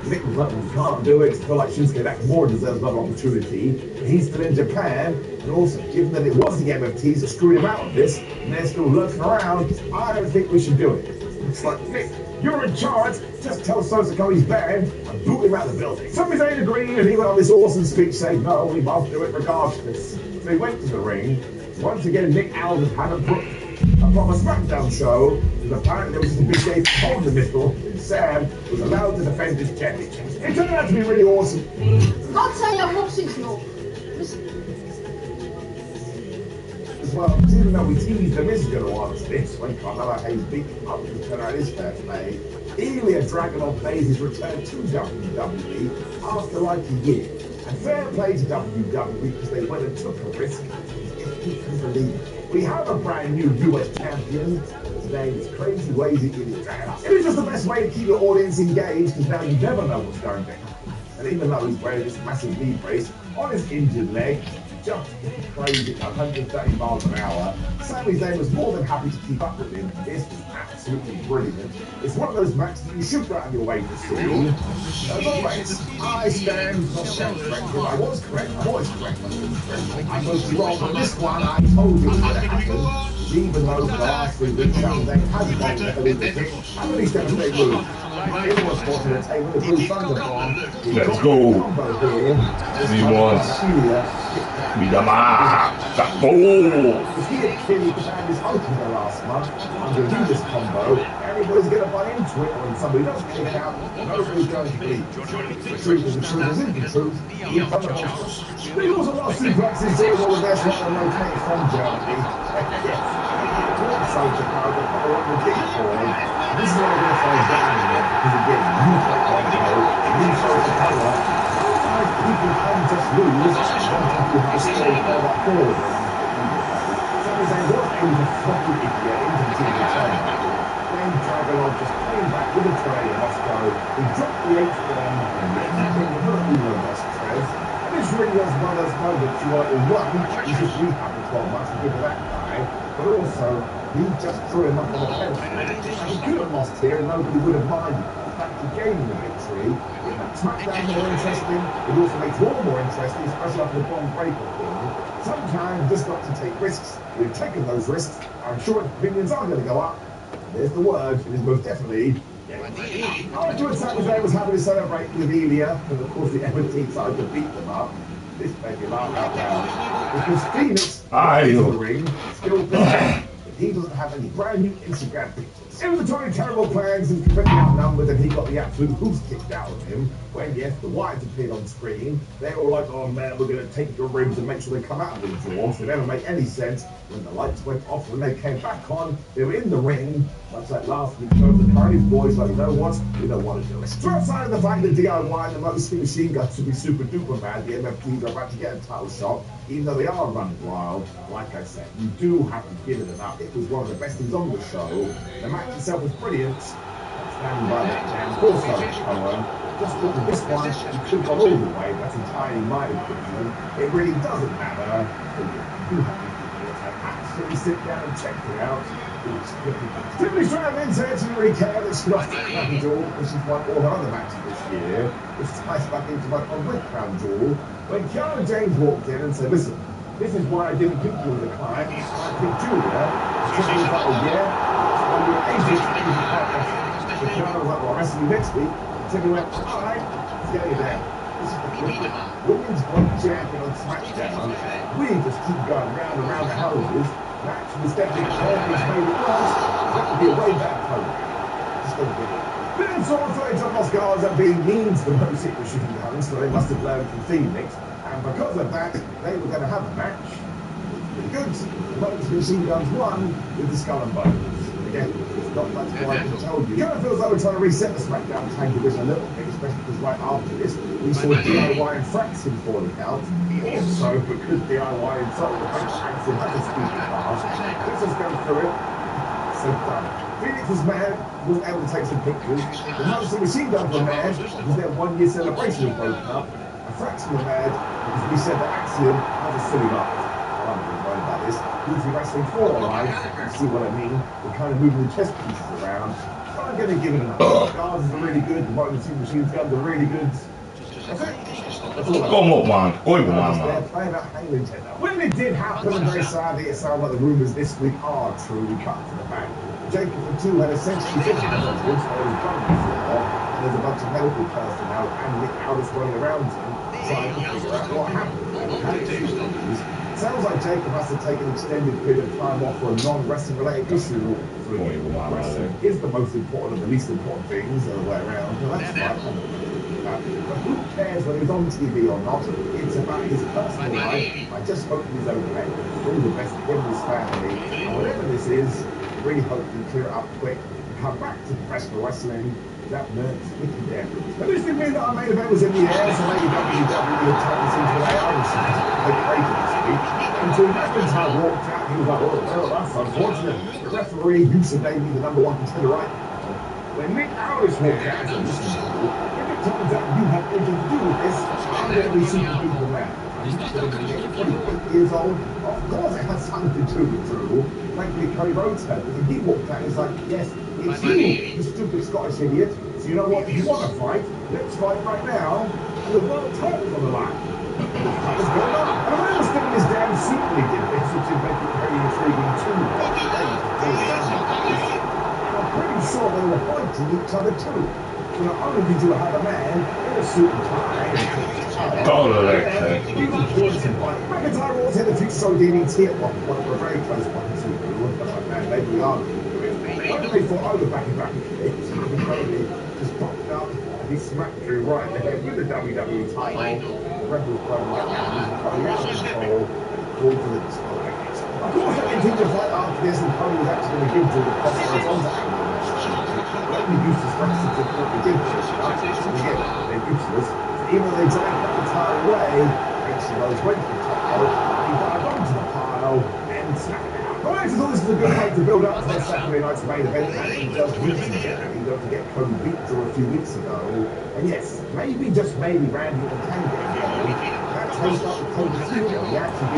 Nick was like, you can't do it. I feel like Shinsuke Nakamura deserves another opportunity. But he's still in Japan, and also, given that it was the MFTs that screwed him out of this, and they're still lurking around, I don't think we should do it. It's like, Nick, you're in charge. Just tell Sosako he's banned and boot him out of the building. Sami Zayn agreed, and he went on this awesome speech saying, no, we must do it regardless. So he went to the ring. Once again, Nick Aldis hadn't put a proper SmackDown show, because apparently there was some big day on the middle, and Sam was allowed to defend his championship. It turned out to be really awesome. Gott sei Dank muss ich noch. As well, even though we teased the Miz going to watch this, when Carmelo Hayes beat him up to turn out his fair play, Ilya Dragunov made his return to WWE after like a year. And fair play to WWE because they went and took a risk. You can believe it. We have a brand new US champion. His name is Crazy Lazy Ilya Dragunov. It is just the best way to keep your audience engaged because now you never know what's going to happen. And even though he's wearing this massive knee brace on his injured leg, just crazy at 130 miles an hour, Sami Zayn was more than happy to keep up with him. This was absolutely brilliant. It's one of those matches that you should go out of your way to see. As always, I stand not corrected. I was correct. I was correct. I was wrong on this one. I told you it was going to happen. Even though for the last 3 weeks, Sami Zayn hasn't been able to pick, I'm at least going to stay move. It was fortunate to take with the blue thunder bomb. Let's go. He wants Midama. If he had clearly found his open the last month under this combo, everybody's going to buy into it, or when somebody does kick it out, nobody's going to believe. The truth is the truth isn't the truth. There was a lot of suplexes doing all of this what they're located from Germany. Yes. So Chicago, but they want the deep forward. This is what I'm going to fall down here, because again, you play combo, you show the colour. Sometimes people can just lose, sometimes you have to stay further forward. Sami Zayn was able to flop the idiot into the team return. Then Dragunov just came back with a tray in Moscow. He dropped the H-bomb and then became the Uno Boss Trez. And this really was one of those moments you like, well, one, you should rehab for 12 months and give it that guy, but also, he just threw him up on the pedestal. He could have lost here and nobody would have minded. In fact, he gaining the victory. It makes SmackDown more interesting. It also makes Raw more interesting, especially after the Bomb Breaker thing. Sometimes you've just got to take risks. We've taken those risks. I'm sure opinions are going to go up. There's the word. It is most definitely. Afterwards, Sami Zayn was happy to celebrate with Ilya, and of course the MFT decided to beat them up. This made me laugh out loud. Because Phoenix, in the ring, still pissed. He doesn't have any brand new Instagram pictures. It was a totally terrible plans and completely outnumbered, and he got the absolute hoops kicked out of him. When yes, the Wyatts appeared on screen, they were like, oh man, we're going to take your ribs and make sure they come out of the jaws. They never make any sense. When the lights went off, when they came back on, they were in the ring. Much like last week, so the Carnage boys like, you know what? We don't want to do it. So outside of the fact that DIY and the Motor City Machine Guns to be super duper mad, the MFTs are about to get a title shot, even though they are running wild. Like I said, you do have to give it enough. It was one of the best things on the show. The match itself was brilliant. Standing by that down. Also, just look at this one, you could have gone all the way. That's entirely my opinion. It really doesn't matter. You have to absolutely sit down and check it out. Tiffany Stratton said she didn't really care that she lost to Crown Jewel because she's won all her other matches this year, which ties back into my fun with Crown Jewel. When Kiara James walked in and said, listen, this is why I didn't pick you as a client, I picked Julia. Tiffany was like, oh yeah? So you're an agent, you're a partner. So Kiara was like, well, I'll wrestle you next week. Tiffany went, alright, let's get you there. This is the women's world champion on SmackDown. We just keep going round and round the houses. Match was definitely the perfect way it was. That would be a way better program. Just don't get it. But in sword footage of Oscars that being means the most it was shooting guns, so they must have learned from Phoenix. And because of that, they were going to have a match. Pretty good. The Motor Machine Guns won with the Skull and Bones. Again, it's not much more I can tell you. It kind of feels like we're trying to reset the SmackDown tag division a little bit, especially because right after this, we saw DIY and Fraxin falling out. Also, because DIY and Fraxin had to speak fast, let's just go through it. So done. Phoenix was mad, wasn't able to take some pictures. The Motor Machine Guns were mad because their 1 year celebration was broken up. And Fraxin were mad because we said that Axiom had a silly laugh. I'm not really worried about this. Who's wrestling for, alright? You see what I mean? We're kind of moving the chess pieces around. I'm going to give it enough. The guards are really good, the Roman machine guns are really good. That's it. Come up, man. Oi, man. Playing that Halo tender. When it did happen, and very sadly, it sounds like the rumours this week are truly cut to the bank. Jacob and two had essentially finished the hospitals while his gun was floor, and there's a bunch of medical personnel and Nick Aldis running around him, trying to figure out what happened. Sounds like Jacob has to take an extended period of time off for a non-wrestling related issue. Wrestling is the most important of the least important things the other way around. No, that's fine. But who cares whether he's on TV or not? It's about his personal life. I just hope he's okay. All the best for his family. And whatever this is, I really hope he clear it up quick and come back to professional wrestling. That nerves Mickey there. But this didn't mean that our main event was in the air, so maybe WWE had turned this into an AR machine. They played it this week. Until McIntyre walked out, he was like, oh, well, that's unfortunate. The referee, you should maybe the number one contender, right? When Nick Aldis walked out, he said, turns out you have anything to do with this, I'm going to be super people now. I'm 48 years old. Of course it has something to do with Drew. Frankly, Cody Rhodes had. And he walked out and he's like, yes, it's you, you stupid Scottish idiot. So you know what? If you want to fight, let's fight right now. And the world title's on the line. What's going on? And I was sticking this damn suit when he did this, which would make it very intriguing too. I'm pretty sure they were fighting each other too. Not only did you have a man in a suit and tie, Totally. McIntyre was in the future so DDT at one point. We're very close to man, maybe we are. When they thought, oh, the back kicks, just popped up and he smacked Drew right in the head with the WWE title. The Rebels were like that, control, all to the display. Of course, they continued to fight after this, and Cody was actually going to give Drew the proper on only useless wrestlers that they did this they're useless. Even though they dragged McIntyre away, H. Rose went to the top rope, he dived onto the pile and smacked it out. Well, I thought this is a good way to build up to their Saturday night's main event, and just weeks ago. Don't forget Cody beat Drew a few weeks ago. And yes, maybe, just maybe, Randy and Tank get together. That takes up the Cody too. He actually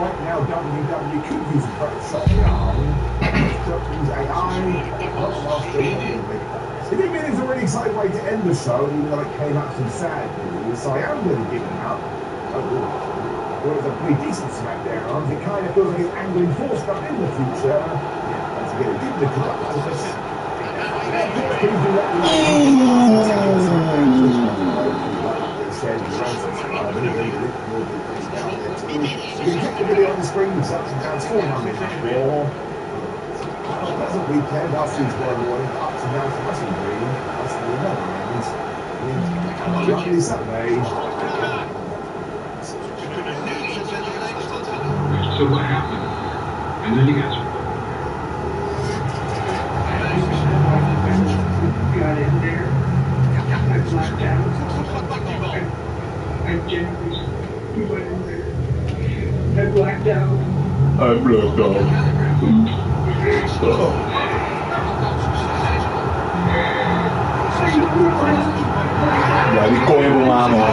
right now, WWE could use a fresh shot down. Use AI. It didn't mean it's a really exciting way to end the show, even though it came out some sad news. So I am going to give it up. It was a pretty decent SmackDown. It kind of feels like it's angling for stuff in the future. Yeah, let's get it. Give the good luck to this. Please do let me you can check the video on the screen, it's up and down, it's 4 Monday Night Raw. A pleasant weekend, I'll see you tomorrow morning, ups and downs for Wrestling Green, I'll see you never ends. Have a lovely Saturday. So what happened? And then you guys got in there, I blacked out, I genuinely went in there. I blacked out. I blacked out. Dari ko yung bumama.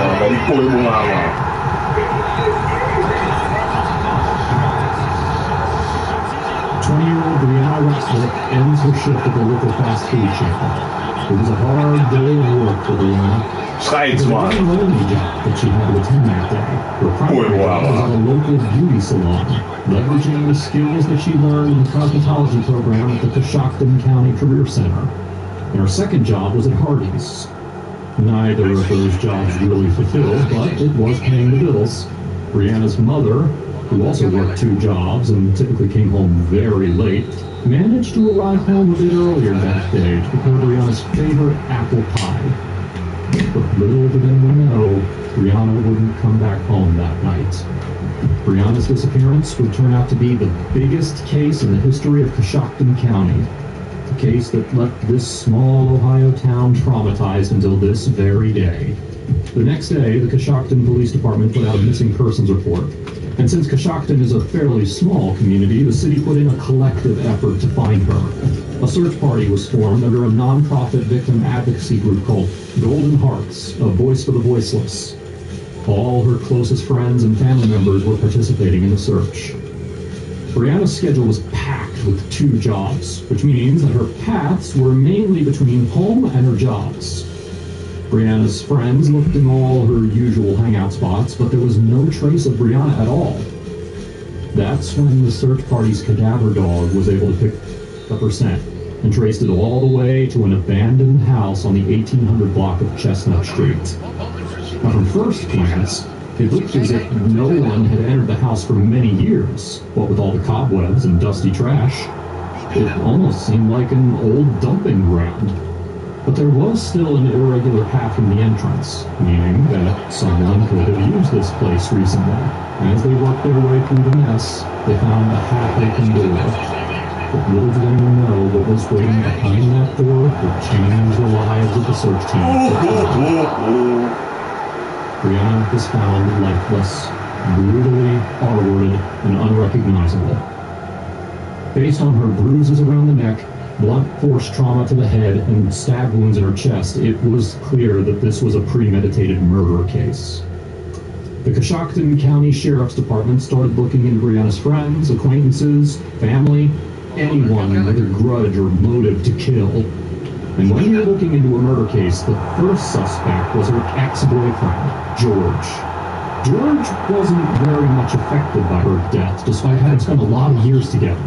20-year-old Brianna wrestler ends her shift at the local fast food chain. It was a hard day of work for Brianna. Scheids, man. It was the only job that she had to attend that day. Her primary job was at a local beauty salon, leveraging the skills that she learned in the cosmetology program at the Coshocton County Career Center. And her second job was at Hardee's. Neither of those jobs really fulfilled, but it was paying the bills. Brianna's mother, who also worked 2 jobs and typically came home very late, managed to arrive home a bit earlier that day to prepare Brianna's favorite apple pie. But little did anyone know, Brianna wouldn't come back home that night. Brianna's disappearance would turn out to be the biggest case in the history of Coshocton County. A case that left this small Ohio town traumatized until this very day. The next day, the Coshocton Police Department put out a missing persons report. And since Coshocton is a fairly small community, the city put in a collective effort to find her. A search party was formed under a non-profit victim advocacy group called Golden Hearts, a voice for the voiceless. All her closest friends and family members were participating in the search. Brianna's schedule was packed with 2 jobs, which means that her paths were mainly between home and her jobs. Brianna's friends looked in all her usual hangout spots, but there was no trace of Brianna at all. That's when the search party's cadaver dog was able to pick up her scent and traced it all the way to an abandoned house on the 1800 block of Chestnut Street. Now, from first glance, it looked as if no one had entered the house for many years. What with all the cobwebs and dusty trash, it almost seemed like an old dumping ground. But there was still an irregular path in the entrance, meaning that someone could have used this place recently. As they worked their way through the mess, they found a half-open door. But little did anyone know what was waiting behind that door would change the lives of the search team. Brianna was found lifeless, brutally R-worded, and unrecognizable. Based on her bruises around the neck, blunt force trauma to the head, and stab wounds in her chest, it was clear that this was a premeditated murder case. The Coshocton County Sheriff's Department started looking into Brianna's friends, acquaintances, family, anyone with a grudge or motive to kill. And when you're looking into a murder case, the first suspect was her ex-boyfriend, George. George wasn't very much affected by her death, despite having spent a lot of years together.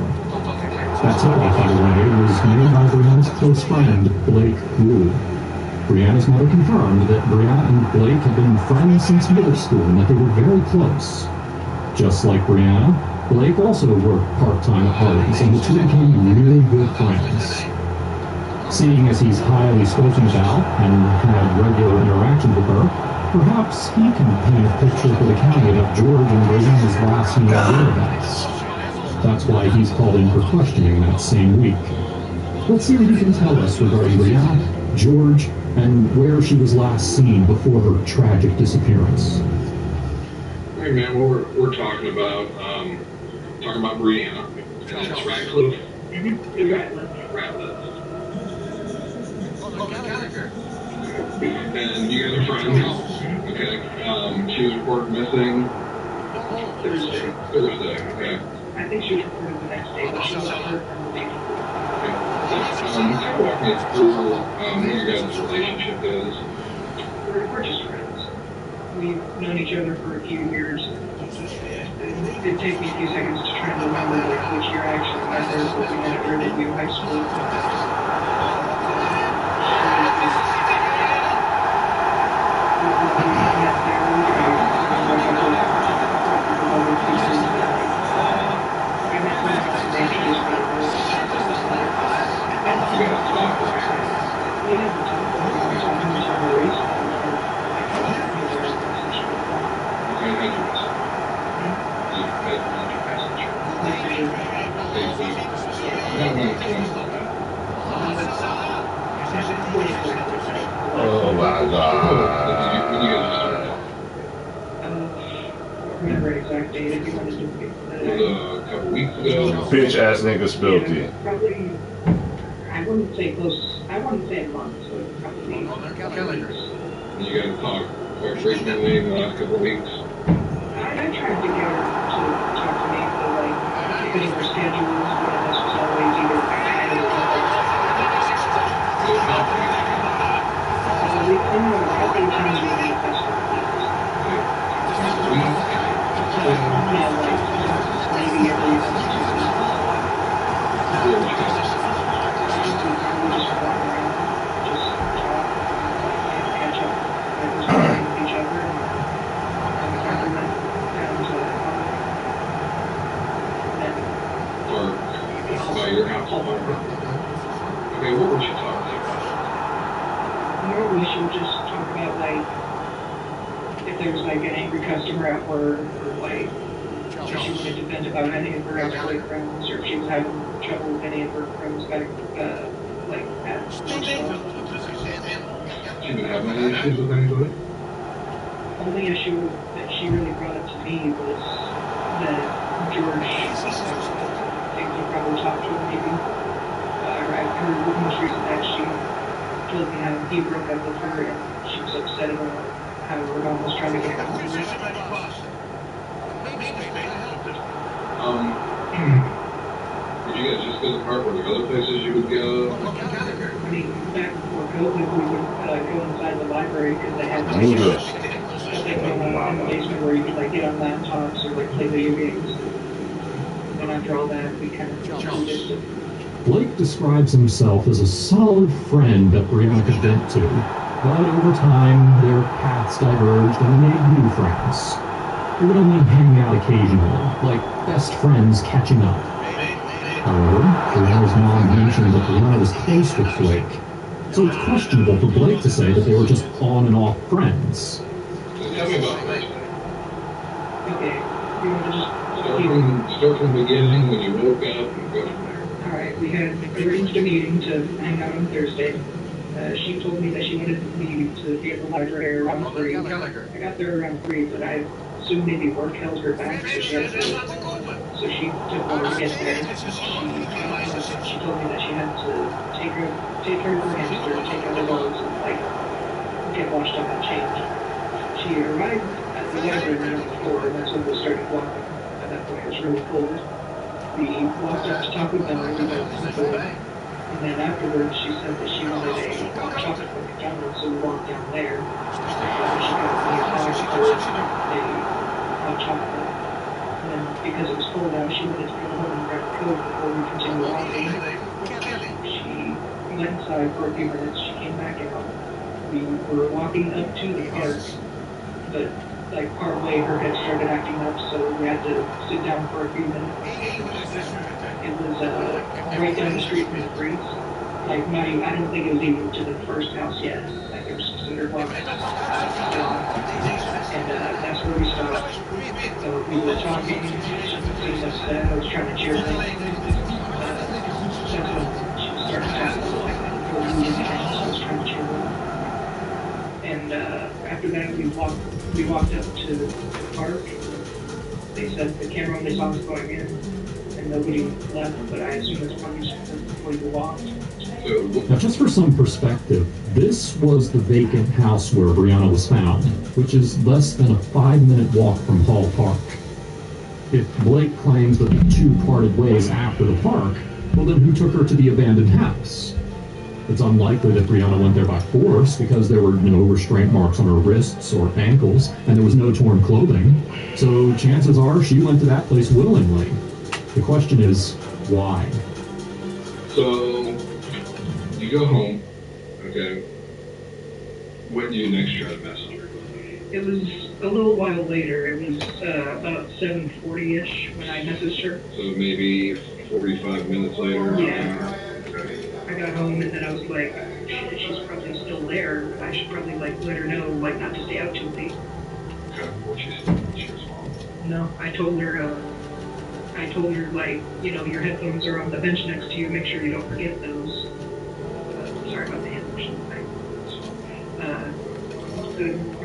That tip-off, by the way, was made by Brianna's close friend, Blake Wu. Brianna's mother confirmed that Brianna and Blake had been friends since middle school and that they were very close. Just like Brianna, Blake also worked part-time at parties, and the two became really good friends. Seeing as he's highly spoken about and had regular interaction with her, perhaps he can paint a picture for the county about George and Brianna's last known whereabouts. That's why he's called in for questioning that same week. Let's see what he can tell us regarding Brianna, George, and where she was last seen before her tragic disappearance. Hey man, what we're talking about Brianna, and it's Ratcliffe. Ratcliffe. And you guys are friends. Okay. She was reported missing Thursday. Okay. I think she was reported the next day, but she was heard from the day before. Walk me through what your guys' relationship is. We're just friends. We've known each other for a few years. It'd take me a few seconds to try to remember which year I actually met her, but we met at Riverview High School. Oh my god. Remember exact date if you wanted to pick A couple weeks ago. Bitch ass nigga spilled it. Probably, I wouldn't say a month, so it'd probably be weeks. You guys talk quite frequently in the last couple weeks. I tried to get her to talk to me, but like, because of her schedules, one of us was always either kind of we've been a couple of times with the festival. Yeah, like, maybe every week. We just walk around, just talk, catch up, with each other, and compliment down to Or by your house. Okay, what would you talk about? Normally she would just talk about like if there was like an angry customer at work, or like if she wanted to vent about any of her ex-boyfriends, or if she was having trouble with any of her friends back like at school. She been having any issues with anybody? The only issue that she really brought up to me was that George thinks he probably talked to her maybe. I heard the most recent that she told me how he broke up with her and she was upset about how we're almost trying to get her. in the park? Were there other places you would go? I mean, back before COVID, we would go inside the library because they had like, Noodles. something in the basement where you could like get on laptops or like play video games. And after all that, we kind of moved into. Blake describes himself as a solid friend that Brianna could vent to, but over time, their paths diverged and they made new friends. They would only hang out occasionally, like best friends catching up. However, Brianna's mom mentioned that Brianna was close with Blake, so it's questionable for Blake to say that they were just on and off friends. Tell me about it. Okay, you want to just Start from the beginning when you woke up and go from there. Alright, we had arranged a meeting to hang out on Thursday. She told me that she wanted me to be at the library around 3. I got there around 3, but I assumed maybe work held her back, so she took longer to get there. She told me that she had to take her to her hamster, take out the dogs, and like get washed up and changed. She arrived at the library around 4, and that's when we started walking. At that point, it was really cold. We walked up to Taco Bell, we went to the door, and then afterwards she said that she wanted a hot chocolate from McDonald's, so we walked down there. She got me a hot chocolate. And then because it was cold out, she wanted to go home and grab a coat before we continued walking. She went inside for a few minutes, she came back out. We were walking up to the park, but like part way her head started acting up, so we had to sit down for a few minutes. It was right down the street from the Breeze. Like not even, I don't think it was even to the first house yet. Like there was 600 blocks. And that's where we stopped. So we were talking, she was upset, I was trying to cheer her. That's when she started talking, like before we were in the house, I was trying to cheer her. And after that we walked up to the park. They said the camera only saw us going in, and nobody left, but I assume it's probably just before you walked. Now, just for some perspective, this was the vacant house where Brianna was found, which is less than a 5-minute walk from Hall Park. If Blake claims that the two parted ways after the park, well then who took her to the abandoned house? It's unlikely that Brianna went there by force because there were no restraint marks on her wrists or ankles, and there was no torn clothing. So chances are she went to that place willingly. The question is, why? So, you go home, okay. When do you next try to message her? It was a little while later. It was about 7:40-ish when I messaged her. So maybe 45 minutes later? Yeah. Okay. I got home and then I was like, shit, she's probably still there. I should probably like let her know, like not to stay out too late. Okay. Well, she was home. No, I told her like, you know, your headphones are on the bench next to you. Make sure you don't forget those. Sorry about the hand motion.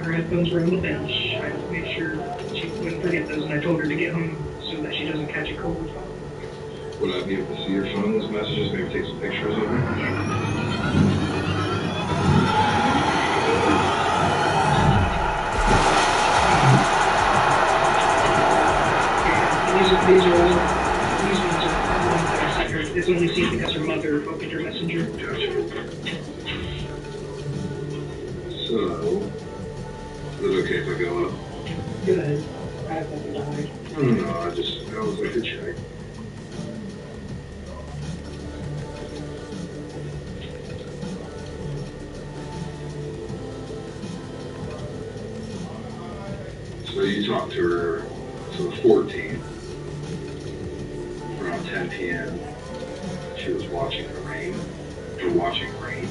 Her headphones were on the bench. I made sure she wouldn't forget those, and I told her to get home so that she doesn't catch a cold. Would I be able to see your phone, those messages, maybe take some pictures of them? These ones are the ones that I sent her. It's only seen because her mother opened her messenger. Gotcha. So, is it okay if I go up? Go ahead. I have nothing to hide. No, I was like to check. So you talked to her, so the 14th, around 10 p.m. She was watching the rain, or watching rain.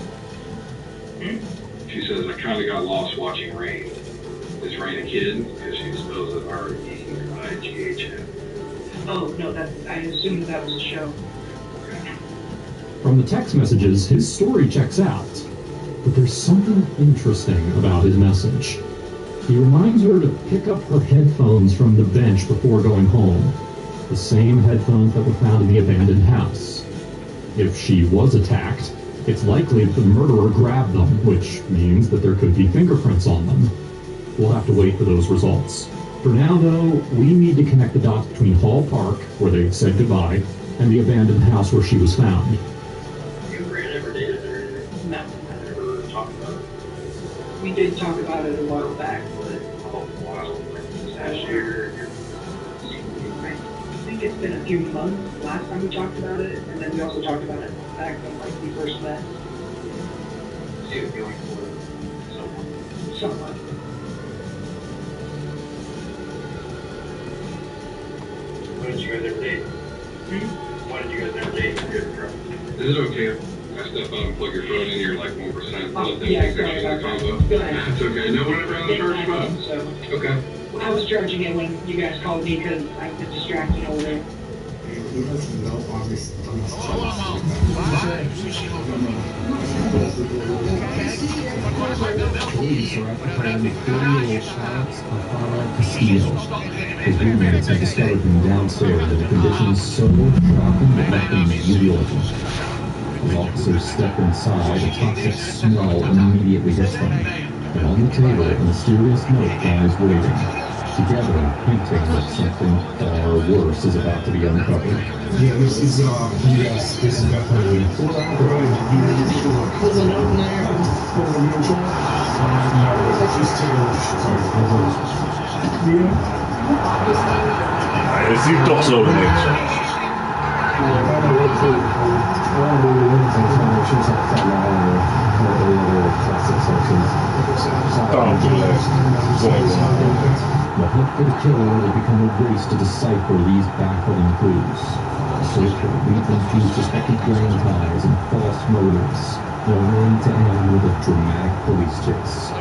She says, I kind of got lost watching Rain. Is Rain a kid? Because she spells it R-E-I-G-H-N. Oh, no, I assumed that was a show. From the text messages, his story checks out. But there's something interesting about his message. He reminds her to pick up her headphones from the bench before going home. The same headphones that were found in the abandoned house. If she was attacked, it's likely that the murderer grabbed them, which means that there could be fingerprints on them. We'll have to wait for those results. For now, though, we need to connect the dots between Hall Park, where they said goodbye, and the abandoned house where she was found. You never dated her? No, I never talked about it. We did talk about it a while back, but last year, I think it's been a few months last time we talked about it, and then we also talked about it back when like we first met. So you're feeling for someone? Someone. When did you guys ever date? Why did you guys ever date? Is it okay if I step out and plug your phone in? You're like 1%. Yeah, sorry about that. Go ahead. It's okay. No one ever on the charge phone. So, Okay. I was charging it when you guys called me because I was distracted over there. He doesn't know on this channel. Police are apprehending 30-year-old Charles Castillo. His roommates had discovered him downstairs in a condition so shocking that left him mutilated. As officers stepped inside, a toxic smell immediately hits them. And on the table, a mysterious note lies waiting. Together, hinting that something far worse is about to be uncovered. Yeah, this is, yes, this is definitely. There's a note in there. Just take a look. Necesito sobrehecho. The hunt for the killer will become a race to decipher these baffling clues. A search for the lead them to suspected gang ties and false motives, only to end with a dramatic police chase.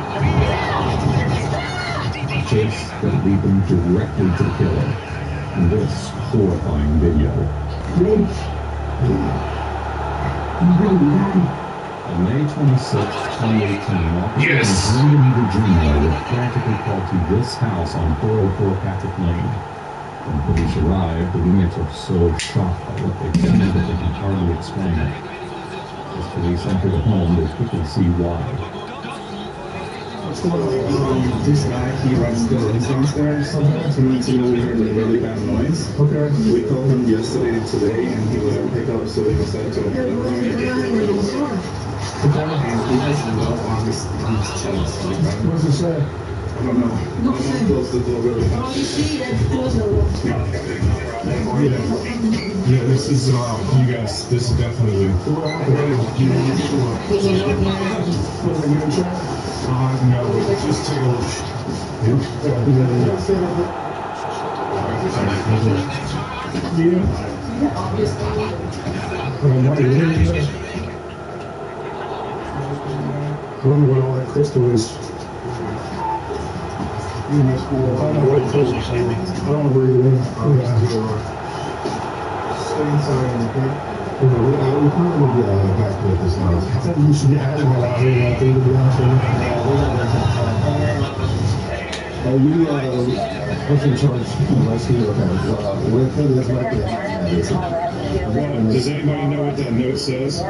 A chase that will lead them directly to the killer in this horrifying video. On May 26, 2018, officers in Green, Virginia were frantically called to this house on 404 Patrick Lane. When police arrived, the roommates are so shocked by what they see that they can hardly explain it. As police enter the home, they quickly see why. What's going on? This guy, he runs the rooms downstairs. Sometimes he will hear a really bad noise. Okay. We called him yesterday and today, and he wouldn't pick up, so we decided to open the room. And he has love on his chest. What does it say? I don't know. I'm gonna close the door really fast. Yeah, this is, you guys, this is definitely. No, just take a look. I don't know what all that crystal is. I don't know what it is. I don't want to breathe it in. Stay inside, okay? We probably will get back to this house. I think you should get out of here, I think, to be honest with you. What's in charge? Rescue? Okay. We're putting this back to does anybody know what that note says? I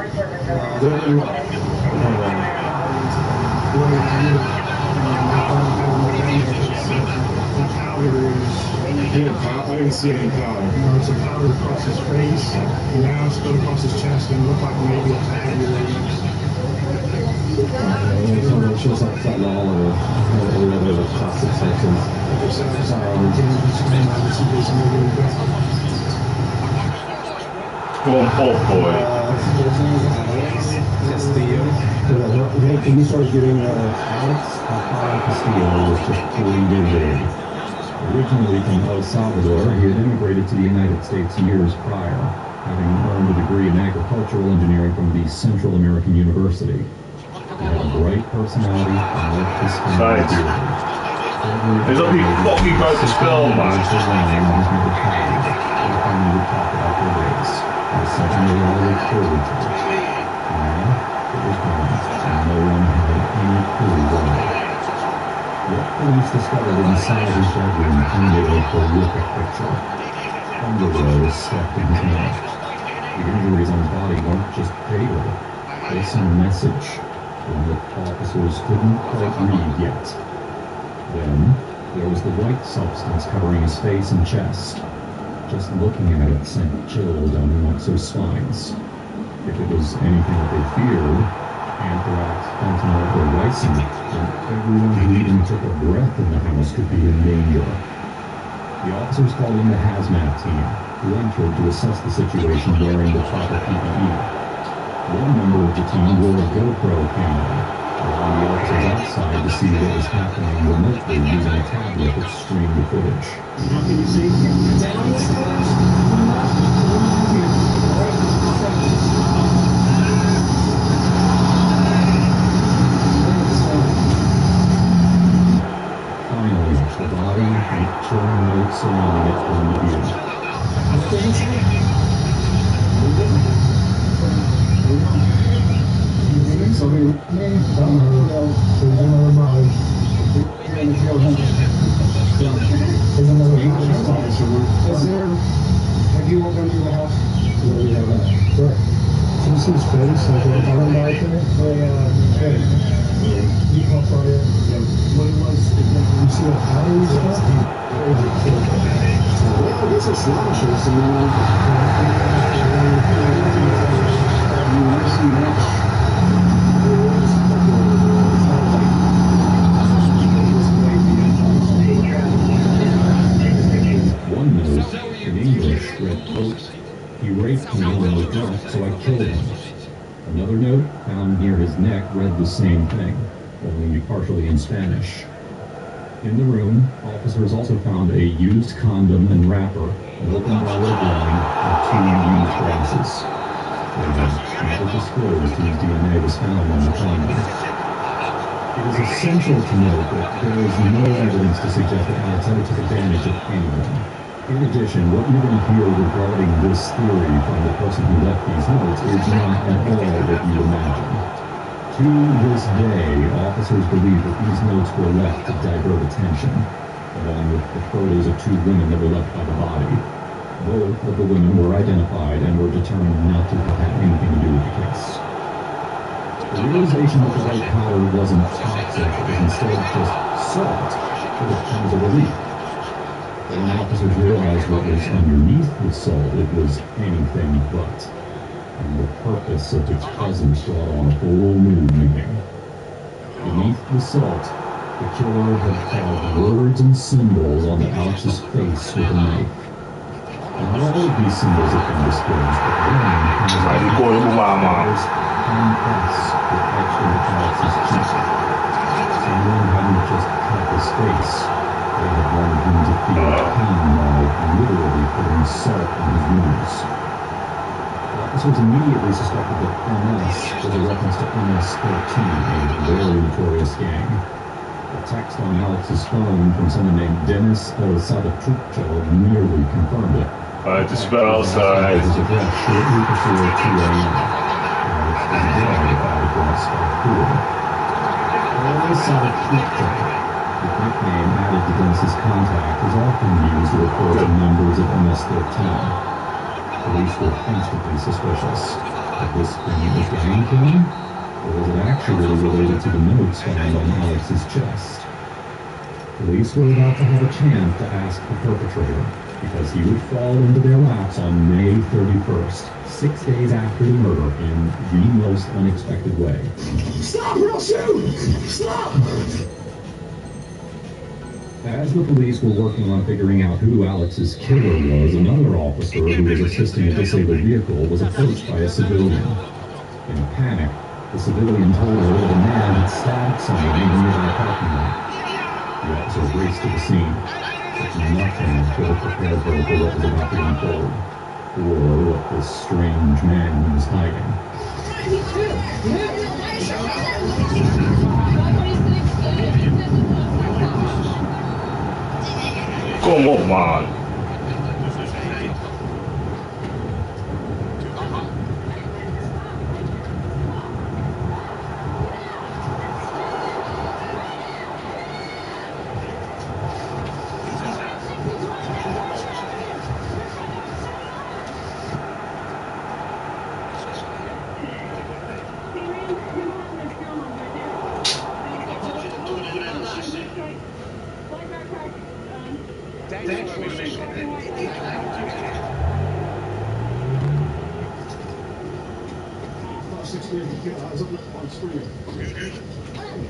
didn't see any powder. No, it's a powder across his face, and now it's going across his chest, and it looked like maybe a tag or it shows like fentanyl or other toxic substance. Oh boy. When we started getting Alex Castillo was just 40 years old. Originally from El Salvador, he had immigrated to the United States years prior, having earned a degree in agricultural engineering from the Central American University. He had a bright personality and worked his family dearly. There's a big fucking about to spell, man. They finally would talk about their race. It was something they all looked forward to. Now, it was gone, and no one had any clue why. What police discovered inside his bedroom painted a horrific picture. Underwear was stuck in his mouth. The injuries on his body weren't just fatal. They sent a message, one that officers couldn't quite read yet. Then, there was the white substance covering his face and chest. Just looking at it sent chills down the officers' spines. If it was anything that they feared, anthrax, fentanyl, or ricin, then everyone who even took a breath in the house could be in danger. The officers called in the hazmat team, who entered to assess the situation wearing the proper PPE. One member of the team wore a GoPro camera, allowing the officers outside to see what was happening remotely using a tablet that streamed the footage. Can you see? Finally, the body and chilling notes surrounding it came to view. Have you walked into the house? No, we haven't. Where? Can you see his face? Like a bottom right there? Okay. How far in? What it was, you see a pattern and stuff? Well, I guess it's slashes, and then I see that. One note, in English, read, quote, "He raped me and was drunk, so I killed him." Another note, found near his neck, read the same thing, only partially in Spanish. In the room, officers also found a used condom and wrapper, an open bottle of wine, and 2 used glasses. They had never disclosed whose DNA was found on the condom. It is essential to note that there is no evidence to suggest that Alex ever took advantage of anyone. In addition, what you're going to hear regarding this theory from the person who left these notes is not at all what you imagine. To this day, officers believe that these notes were left to divert attention, along with the photos of 2 women that were left by the body. Both of the women were identified and were determined not to have had anything to do with the case. The realization that the white powder wasn't toxic, it was instead just salt, could have come as a relief. But when officers realized what was underneath the salt, it was anything but. And the purpose of its presence brought on a whole new meaning. Beneath the salt, the killer had carved words and symbols onto Alex's face with a knife. And all of these symbols have been disclosed, but one has S with etched into Alex's cheek. Someone hadn't just cut his face. They had wanted him to feel pain while literally putting salt on his wounds. Officers immediately suspected that MS was a reference to MS-13, a very notorious gang. The text on Alex's phone from someone named Dennis El Salvatrucho nearly confirmed it. The spell size. His address shortly before 2 a.m. Alex was dead without address by 4. El Salvatrucho, the nickname added to Dennis's contact, is often used to refer to members of MS-13. Police were constantly suspicious. Had this been a gang killing? Or was it actually related to the notes found on Alex's chest? Police were about to have a chance to ask the perpetrator, because he would fall into their laps on May 31st, 6 days after the murder, in the most unexpected way. Stop or I'll shoot! Stop! As the police were working on figuring out who Alex's killer was, another officer who was assisting a disabled vehicle was approached by a civilian. In a panic, the civilian told her that a man had stabbed someone in the nearby parking lot. The officer raced to the scene, but nothing could have prepared her for what was about to unfold, or what this strange man was hiding. Come on, man. Thanks for Eyes up on screen. Get down!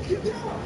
Get down!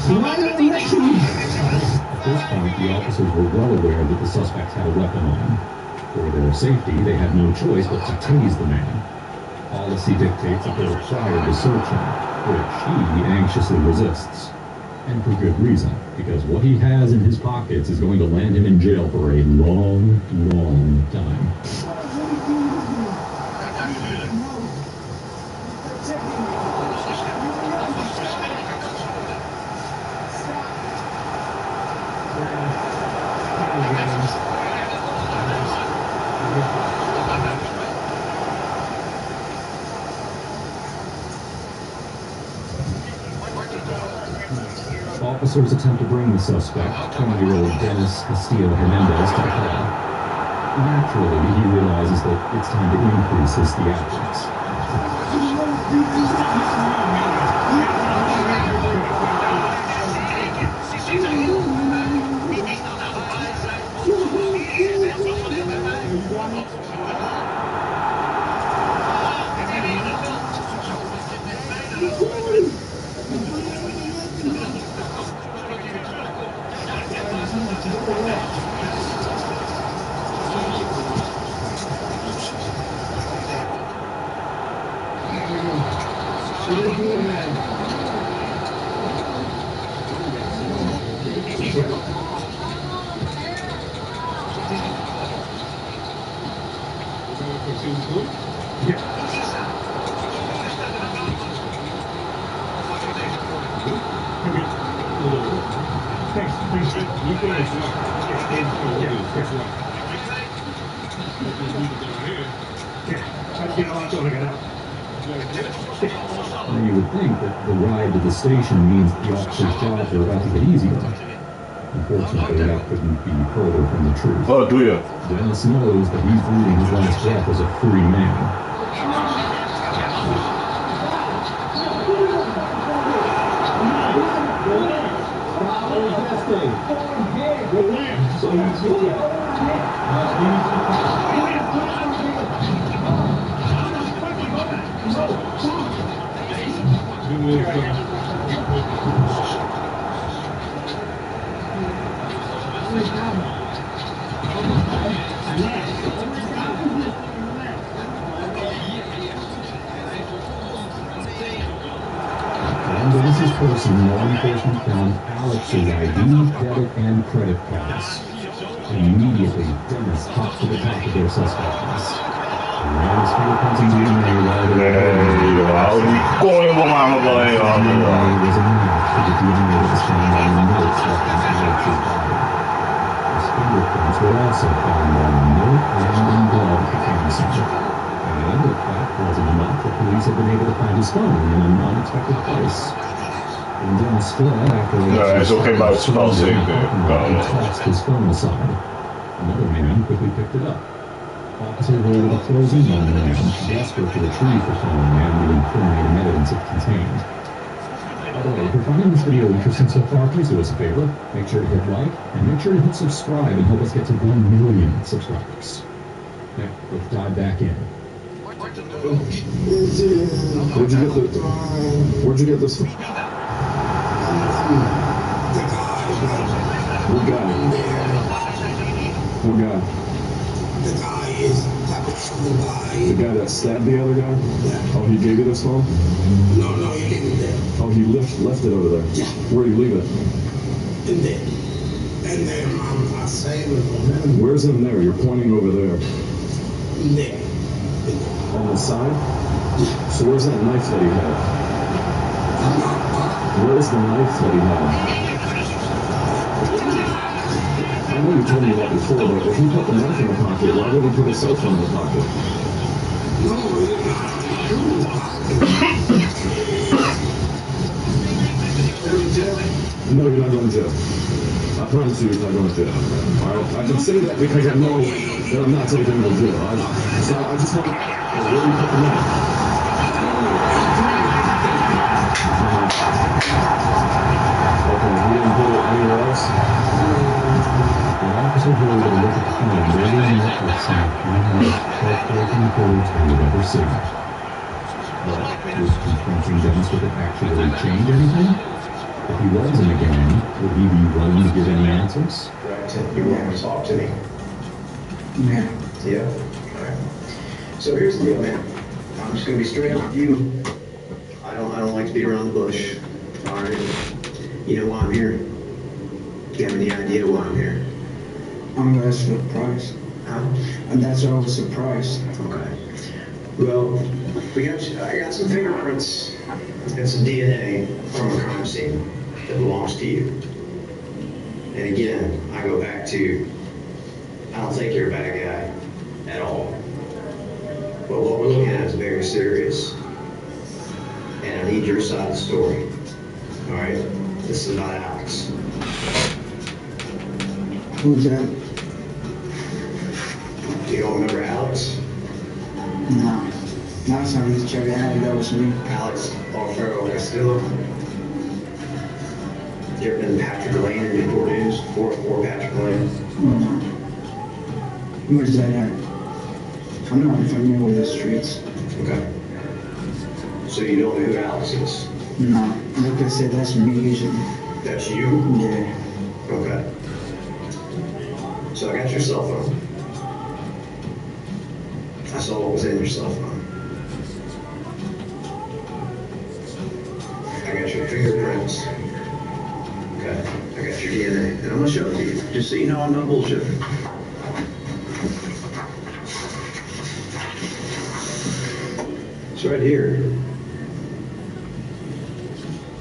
At this point, the officers were well aware that the suspects had a weapon on him. For their safety, they had no choice but to tase the man. Policy dictates that they're required to search him, which he anxiously resists. And for good reason, because what he has in his pockets is going to land him in jail for a long, long time. Officers attempt to bring the suspect, 20-year-old Dennis Castillo Hernandez, to the car. Naturally, he realizes that it's time to increase his theatrics. Now you would think that the ride to the station means the officer's jobs are about to get easier. Unfortunately, that couldn't be further from the truth. Oh, do you? Dennis knows that he's breathing his last breath as a free man. On Dennis's person, law enforcement found Alex's ID, debit, and credit cards. Immediately, Dennis hopped to the top of their suspect list. Ran his fingerprints and DNA while they were was a match for the DNA that was found on the notes left on Alex's body. His fingerprints were also found on the note and in blood at the crime scene. And if that wasn't enough, the police had been able to find his phone in an unexpected place. When Dennis fled after it's okay about spell saving. he tossed his phone aside. Another man quickly picked it up. Officers were able to close in on the man, desperate to retrieve the phone and the incriminating evidence it contained. By the way, if you're finding this video interesting so far, please do us a favor. Make sure to hit like, and make sure to hit subscribe and help us get to 1 million subscribers. Now, let's dive back in. Where'd you get this from? What guy? What guy? The guy that stabbed the other guy? Yeah. Oh, he gave you this phone? No, he didn't there. Oh, he left it over there? Yeah. Where'd he leave it? In there. And then I saved it from him. Where's him there? You're pointing over there. In there. On the side? Yeah. So where's that knife that he had? Where's the knife that he had? I know you told me that before, but if he put the knife in the pocket, why would he put his cell phone in the pocket? No, you're not going to jail. I promise you you're not going to jail. Alright? I can say that because I know that I'm not taking him to jail. So I just want to... Where do you put the knife? Okay, he didn't put it anywhere else? The officer who will look at the phone really met with some of the most heartbreaking words I would ever see. But was confronting Dennis with it actually change anything? If he was in the gang, would he be willing to give any answers? Right, you want to talk to me? Yeah. Yeah? Alright. So here's the deal, man. I'm just gonna be straight up with you. I don't like to beat around the bush. Alright? You know why I'm here? Do you have any idea why I'm here? I'm asking the price. Huh? And that's all the surprise. Okay. Well, I got some fingerprints and some DNA from a crime scene that belongs to you. And again, I go back to, I don't think you're a bad guy at all. But what we're looking at is very serious. And I need your side of the story. All right? This is about Alex. Who's that? You don't remember Alex? No. Last time you checked it out, that was me. Alex Alfaro Castillo. You ever been Patrick Lane in Newport News? 404 Patrick Lane? No. Where's that at? I'm not familiar with the streets. Okay. So you don't know who Alex is? No. Like I said, that's me usually. That's you? Yeah. Okay. So I got your cell phone. I saw what was in your cell phone. I got your fingerprints. Okay. I got your DNA. And I'm gonna show it to you. Just so you know I'm not bullshitting. It's right here.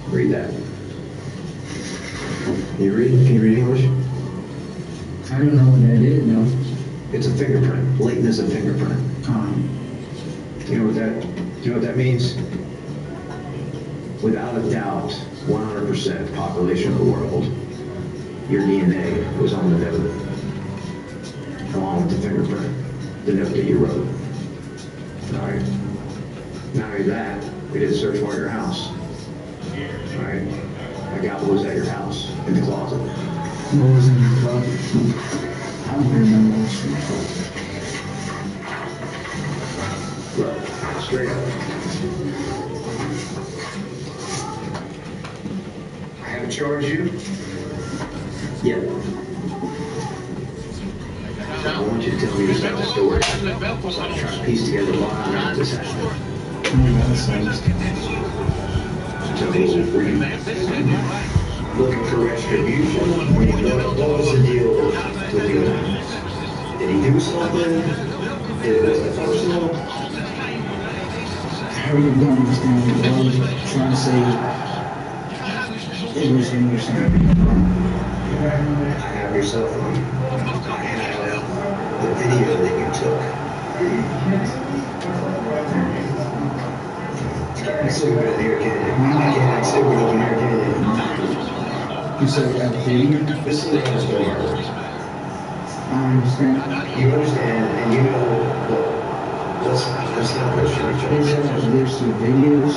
Read that. Can you read English? I don't know what that is, no. It's a fingerprint. Latent is a fingerprint. You know what that means? Without a doubt, 100% population of the world, your DNA was on the note, along with the fingerprint, the note that you wrote. All right. Not only that, we did a search warrant at your house. All right. I got what was at your house in the closet. What was in the closet? I don't remember what was in the closet. Well, straight up. I haven't charged you yet. I want you to tell me this whole story. So I'm trying to piece together why this happened. So were you looking for retribution? What was the deal with you? Did he do something? Was it personal? I really don't understand what I was trying to say. It was me or something. I have your cell phone. I have the video that you took. Can't act stupid in here, can you? I can't act stupid over here, can you? You said that video? This is the hospital murder. I understand. You understand, and you know, look, let's not question each They said other. that there's some videos.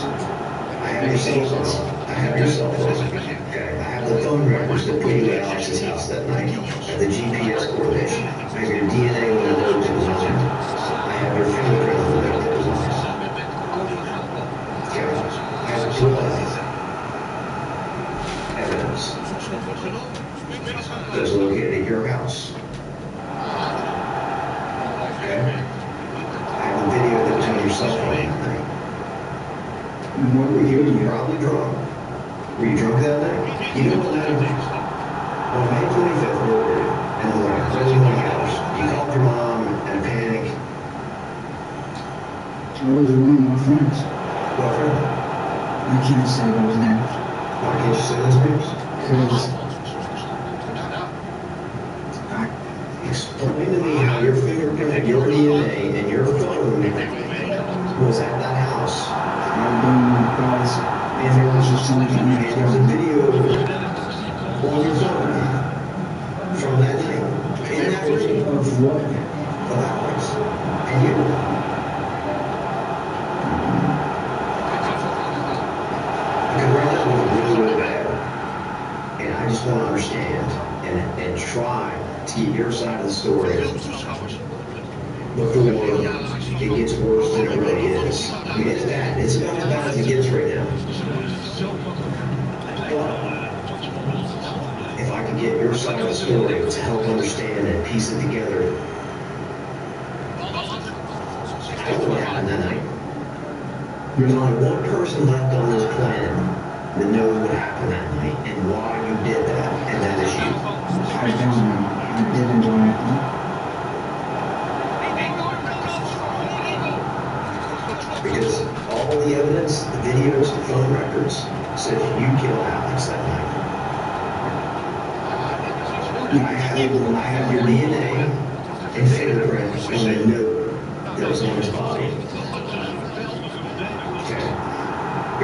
I have your cell phone. I have your cell phone. Okay. I have the phone records that put you at Alex's house that night. I have the GPS coordination. I have your DNA when the note was on it. I have your fingerprint on the note that was on it. Okay. I have blood evidence that was located at your house. Okay. I have the video that was on your cell phone that night. What were you doing? Probably drunk. Were you drunk that night? You know what night it was? On May 25th, where were you? In the morning, early morning hours. You called your mom in a panic. I was with one of my friends. What friend? I can't say those names. Why can't you say those names? Because Explain to me how your fingerprint, your DNA, and your phone was at that house. I don't know because if it was just something And I there's a video on your phone from that night. In that room of what? of Alex and you. Because right now we're really, really bad. And I just want to understand and try to get your side of the story before it gets worse than it really is. I mean, it's bad. It's about as bad as it gets right now. But if I could get your side of the story to help understand and piece it together, I don't know what happened that night. There's only one person left on this planet that knows what happened that night and why you did that, and that is you. I don't know. I didn't do anything. Because all the evidence, the videos, the phone records said you killed Alex that night. I have your DNA and fingerprint on the note that was on his body. Okay.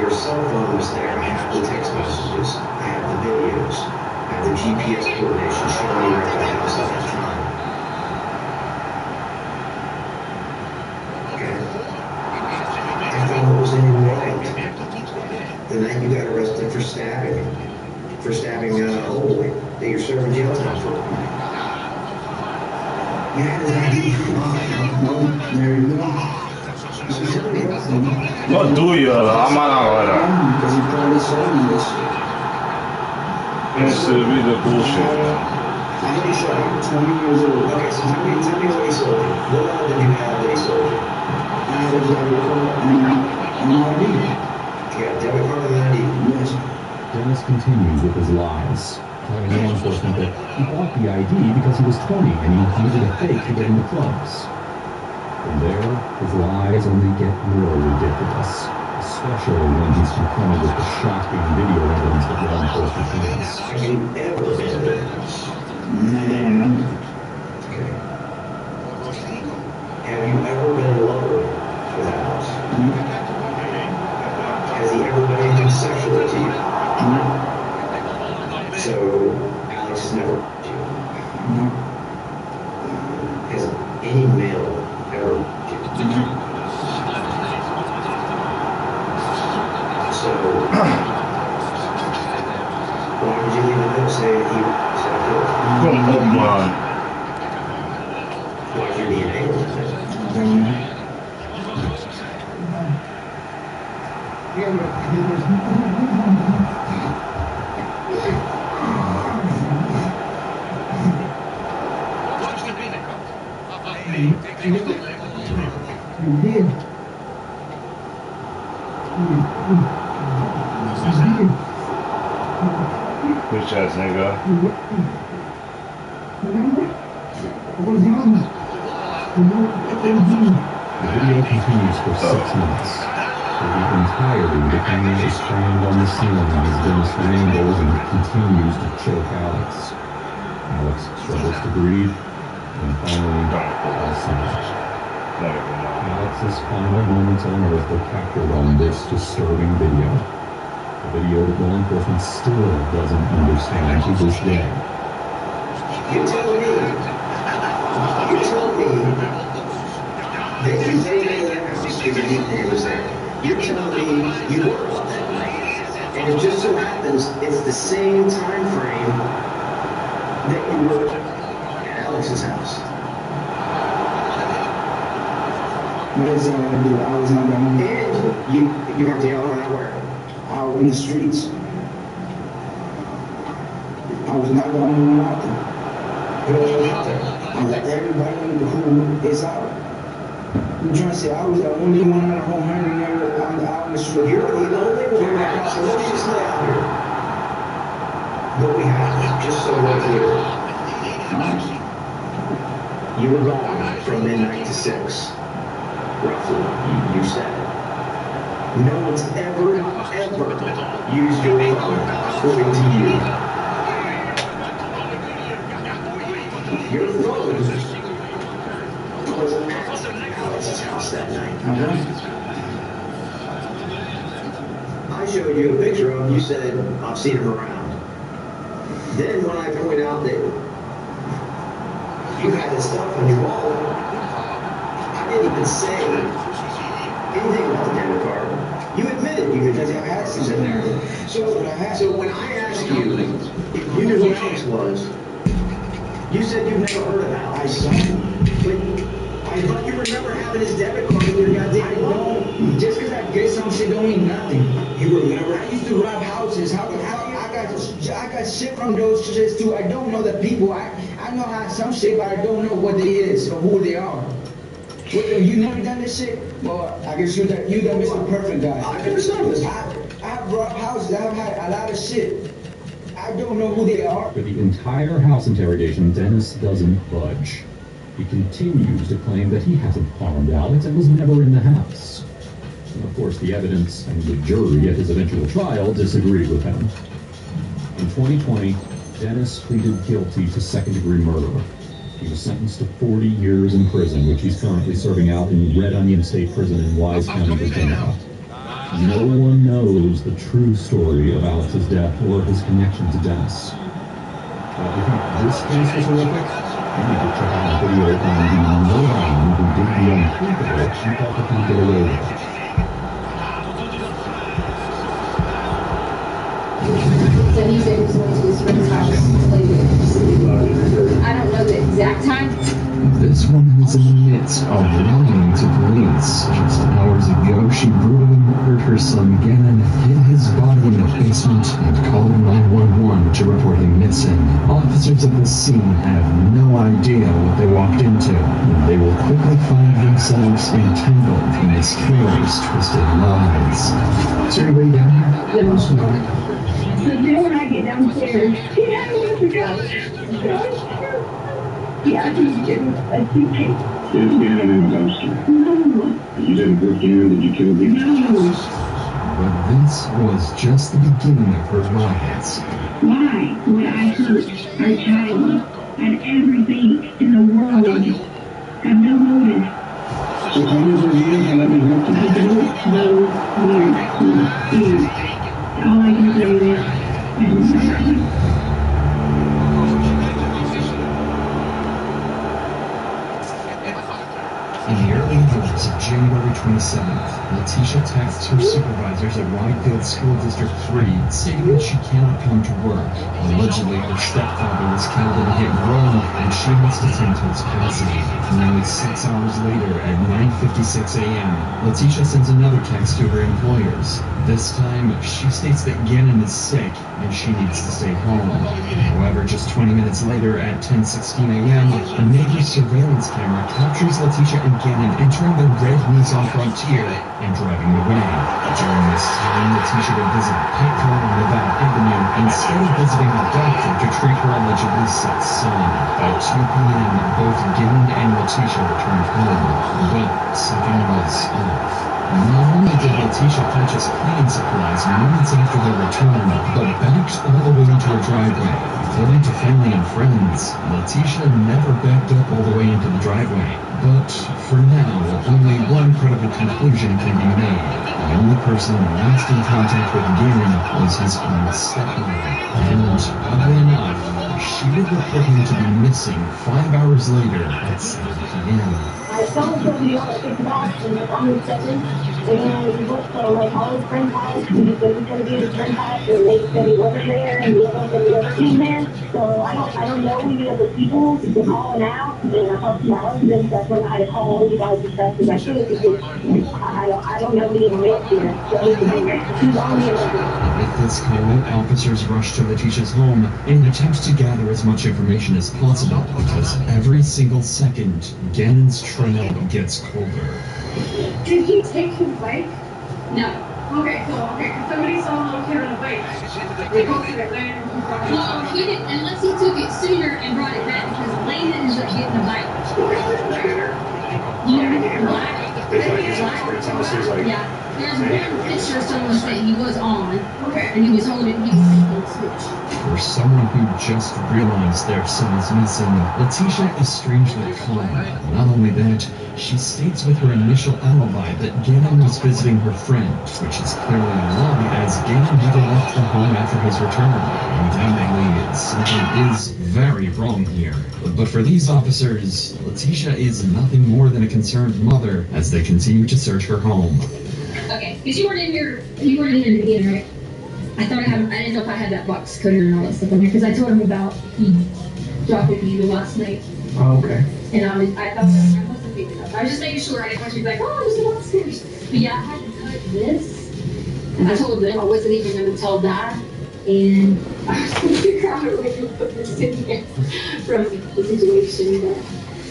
Your cell phone was there. I have the text messages. I have the videos. I have the GPS coordination showing you where at the house at that time. Okay. I thought it was in your right. The night you got arrested for stabbing a boy that you're serving jail time for. You had his ID. No, there you go. What do you? I'm not Because he probably sold me this. It's to be the bullshit, man. How did he sell you? 20 years old. Okay, so tell me what he sold you. What all did you have that he sold you? I had a debit card and an ID. You got a debit card and an ID? Yes. Dennis continues with his lies, telling law enforcement that he bought the ID because he was 20 and he needed a fake to get into clubs. From there, his lies only get more ridiculous, especially when he's confronted with the shocking video evidence that law enforcement has. Have you ever been to the house? No. Okay. Have you ever been in love with that house? No. Has he ever done anything sexual to you? No. So, Alex has never hurt you. No. Has any male ever hurt you? No. So, why would you leave a note saying he said I killed him? Come on. Why's your DNA on that? I don't know. Bitch ass nigga. The video continues for 6 months. For the entirety, the camera is framed on the ceiling as Dennis rambles and continues to choke Alex. Alex struggles to breathe and finally falls silent. Alex's final moments on Earth were captured on this disturbing video. A video that law enforcement still doesn't understand to this day. You tell me that you made that house because you knew he was there. You're telling me you were on that night And it just so happens it's the same time frame that you were at Alex's house. What is that I do? I was not the only. And you weren't the only one where? Out in the streets. I was not the only one out there. Who was out there? I let everybody who is out. I'm trying to say I was the only one out of home hanging there out in the street. You're the only one that got solutions left here. But we have, just so we're clear. You were gone from midnight to 6. Roughly, you said it. No one's ever used your phone according to you. Your phone was at Alex's house that night. I showed you a picture of him. You said, I've seen him around. Then when I point out that you had this stuff on your wall, I didn't even say anything about the debit card. You admitted you had access in there. So when I asked you if you knew who Alex was, you said you've never heard of Alex. But I thought you remember having his debit card in your goddamn phone. Just because I get some shit don't mean nothing. You remember? I used to rob houses. How I got shit from those shits too. I don't know the people. I know how some shit, but I don't know what they is or who they are. You never done this shit? Well, I guess you done Mr. Perfect guy. I've never done this. I've robbed houses. I've had a lot of shit. I don't know who they are. For the entire house interrogation, Dennis doesn't budge. He continues to claim that he hasn't harmed Alex and was never in the house. And of course, the evidence and the jury at his eventual trial disagreed with him. In 2020, Dennis pleaded guilty to second-degree murder. He was sentenced to 40 years in prison, which he's currently serving out in Red Onion State Prison in Wise County, Virginia. No one knows the true story of Alex's death or his connection to Dennis. If you think this case was horrific, you need to check out a video on the man who did the unthinkable and thought that he could get away with it. So he said he was going to his friend's house to play games. I don't know the exact time. This woman is in the midst of lying to police. Just hours ago, she brutally murdered her son Gannon, hid his body in the basement, and called 911 to report him missing. Officers at the scene have no idea what they walked into, and they will quickly find themselves entangled in this killer's twisted lies. Is there anybody down here? No. So then when I get downstairs, I want to go. Yeah, I think it was a suitcase. Is Gannon in the dumpster? No. You didn't put Gannon, did you kill him? No. But this was just the beginning of her riots. Why would I hurt our child and everything in the world? Have no motive. So how does it mean to let me help I don't know weird. All I can say is I don't know. In the early hours of January 27th, Letitia texts her supervisors at Widefield School District 3 stating that she cannot come to work. Allegedly, her stepfather was killed in a hit and run, and she must attend to his passing. Nearly 6 hours later, at 9:56 a.m., Letitia sends another text to her employers. This time, she states that Gannon is sick and she needs to stay home. However, just 20 minutes later, at 10:16 a.m., a neighbor's surveillance camera captures Letitia and Gannon entering the red Nissan Frontier and driving away. During this time, Letitia would visit a pet home on Nevada Avenue instead of visiting a doctor to treat her allegedly sick son. By 2 p.m., both Gannon and Letitia returned home, but something was off. Not only did Letitia purchase cleaning supplies moments after their return, but backed all the way into her driveway. According to family and friends, Letitia never backed up all the way into the driveway. But for now, only one credible conclusion can be made. The only person last in contact with Gannon was his own stepmother. And oddly enough, she would report him to be missing 5 hours later at 7 p.m. I saw him go to the other 6 blocks and on the 7, and we went to like all his friends' house. He said he was going to be at his friend's house, and they said he wasn't there, and the other one said he never came there. So I don't know any of the people. He's been calling out, and I talked to my husband. That's when I had called you guys and stuff, because I couldn't, because I don't know any of here. So he's on the alert. With this call, officers rush to Letitia's home in an attempt to gather as much information as possible, because every single second, Gannon's trail gets colder. Did he take his bike? No. Okay, because somebody saw a little kid on a bike. They posted it later. Well, he didn't, unless he took it sooner and brought it back, because Lane ended up getting the bike. Yeah. There's one picture someone said he was on, and he was holding his switch. For someone who just realized their son is missing, Letitia is strangely calm. Not only that, she states with her initial alibi that Gannon was visiting her friend, which is clearly a lie, as Gannon never left the home after his return. Undoubtedly, something is very wrong here. But for these officers, Letitia is nothing more than a concerned mother as they continue to search her home. Okay, because you weren't in here at the beginning, right? I didn't know if I had that box cutter and all that stuff on here, because I told him about he dropped it to you last night. Oh, okay. And I thought I must have picked it up. I was just making sure I didn't want you to be like, oh, there's a box cutters. But yeah, I had to cut this. And I told them I wasn't even going to tell Dad. And I was going to figure out a way to put this in here from the situation.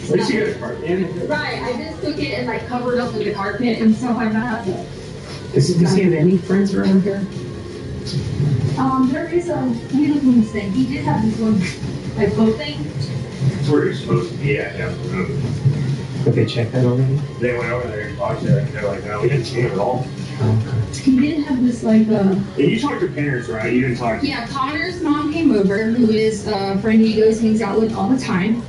At least you got a carpet in. Right, I just took it and like covered up with the carpet, and so I'm not. Does he have any friends around here? There is a beautiful thing. He did have this one, like boat thing. That's where you're supposed to be at, yeah. Did they check that already? They went over there and talked to it, they're like, no, we didn't see it at all. He did have this like And you talked to parents, right? You didn't talk to... Yeah, Connor's mom came over, who is a friend he goes hangs out with all the time.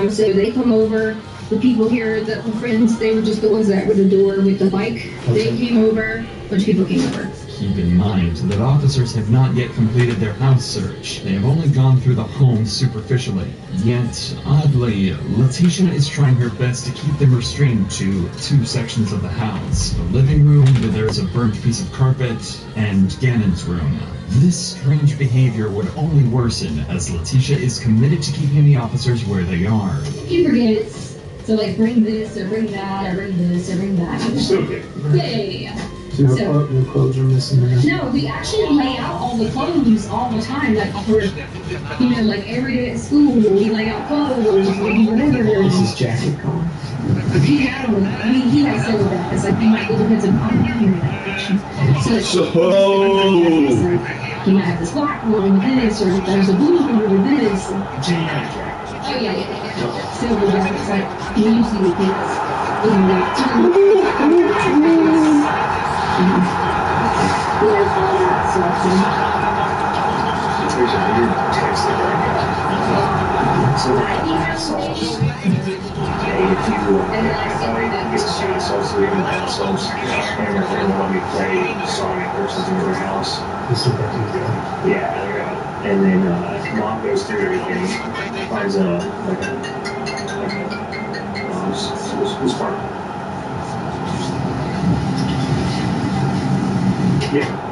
So they come over. The people here, the friends, they were just the ones that were the door with the bike. They came over. A bunch of people came over. Keep in mind that officers have not yet completed their house search. They have only gone through the home superficially. Yet, oddly, Letitia is trying her best to keep them restrained to 2 sections of the house. The living room, where there is a burnt piece of carpet, and Gannon's room. This strange behavior would only worsen as Letitia is committed to keeping the officers where they are. He forgets. So like bring this or bring that or bring this or bring that. Still good. Yeah. So your clothes are missing. No, we actually lay out all the clothes all the time. Like for, like every day at school, we lay out clothes or whatever. This is jacket gone. He had them. I mean, he has some of that. It's like he might go depends on he might have this black one with this, or there's a blue one with this. Oh yeah. Silver jackets, like he usually would think And then mom goes through everything, finds a spark. Yeah.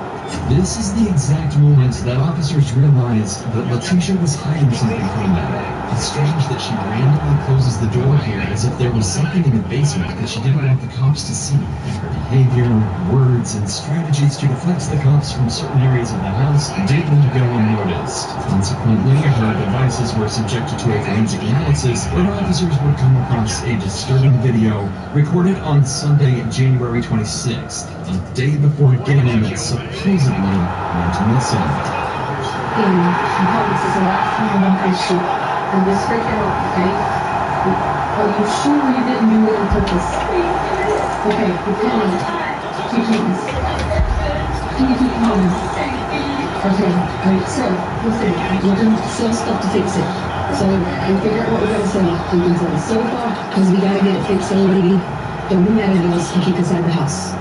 This is the exact moment that officers realized that Letitia was hiding something from them. It's strange that she randomly closes the door here as if there was something in the basement that she didn't want the cops to see. Her behavior, words, and strategies to deflect the cops from certain areas of the house didn't go unnoticed. Consequently, her devices were subjected to a forensic analysis where officers would come across a disturbing video recorded on Sunday, January 26th, a day before Gannon supposedly went missing. This is the last time I shoot. And this freaking out, okay? Are you sure you didn't do it on purpose? Okay, keep calm. Keep calm. Can you keep calm? Okay, alright, so, listen, we're going to sell stuff to fix it. So, we'll figure out what we're going to sell. We can sell the sofa, because we got to get it fixed already. Don't be mad at us and keep us out of the house.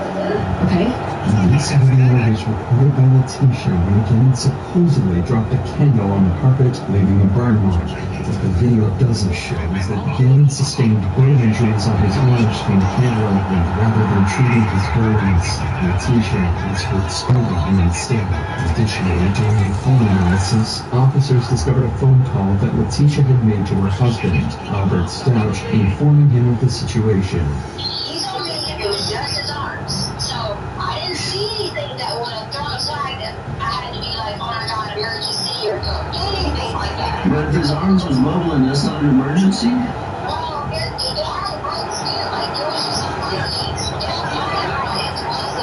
Okay? This video was recorded by Letitia when Gannon supposedly dropped a candle on the carpet, leaving a burn mark. What the video doesn't show is that Gannon sustained burn injuries on his arms from the candle, and rather than treating his burns, Letitia was put screaming him instead. Additionally, during a phone analysis, officers discovered a phone call that Letitia had made to her husband, Albert Stouch, informing him of the situation. He told me it was just his arms, so I didn't see anything that would have thrown a flag that I had to be like, oh my god, emergency, or anything like that. But if his arms was bubbling, that's not an emergency? Well, it had a bright skin, like it was just a bright heat. It was just a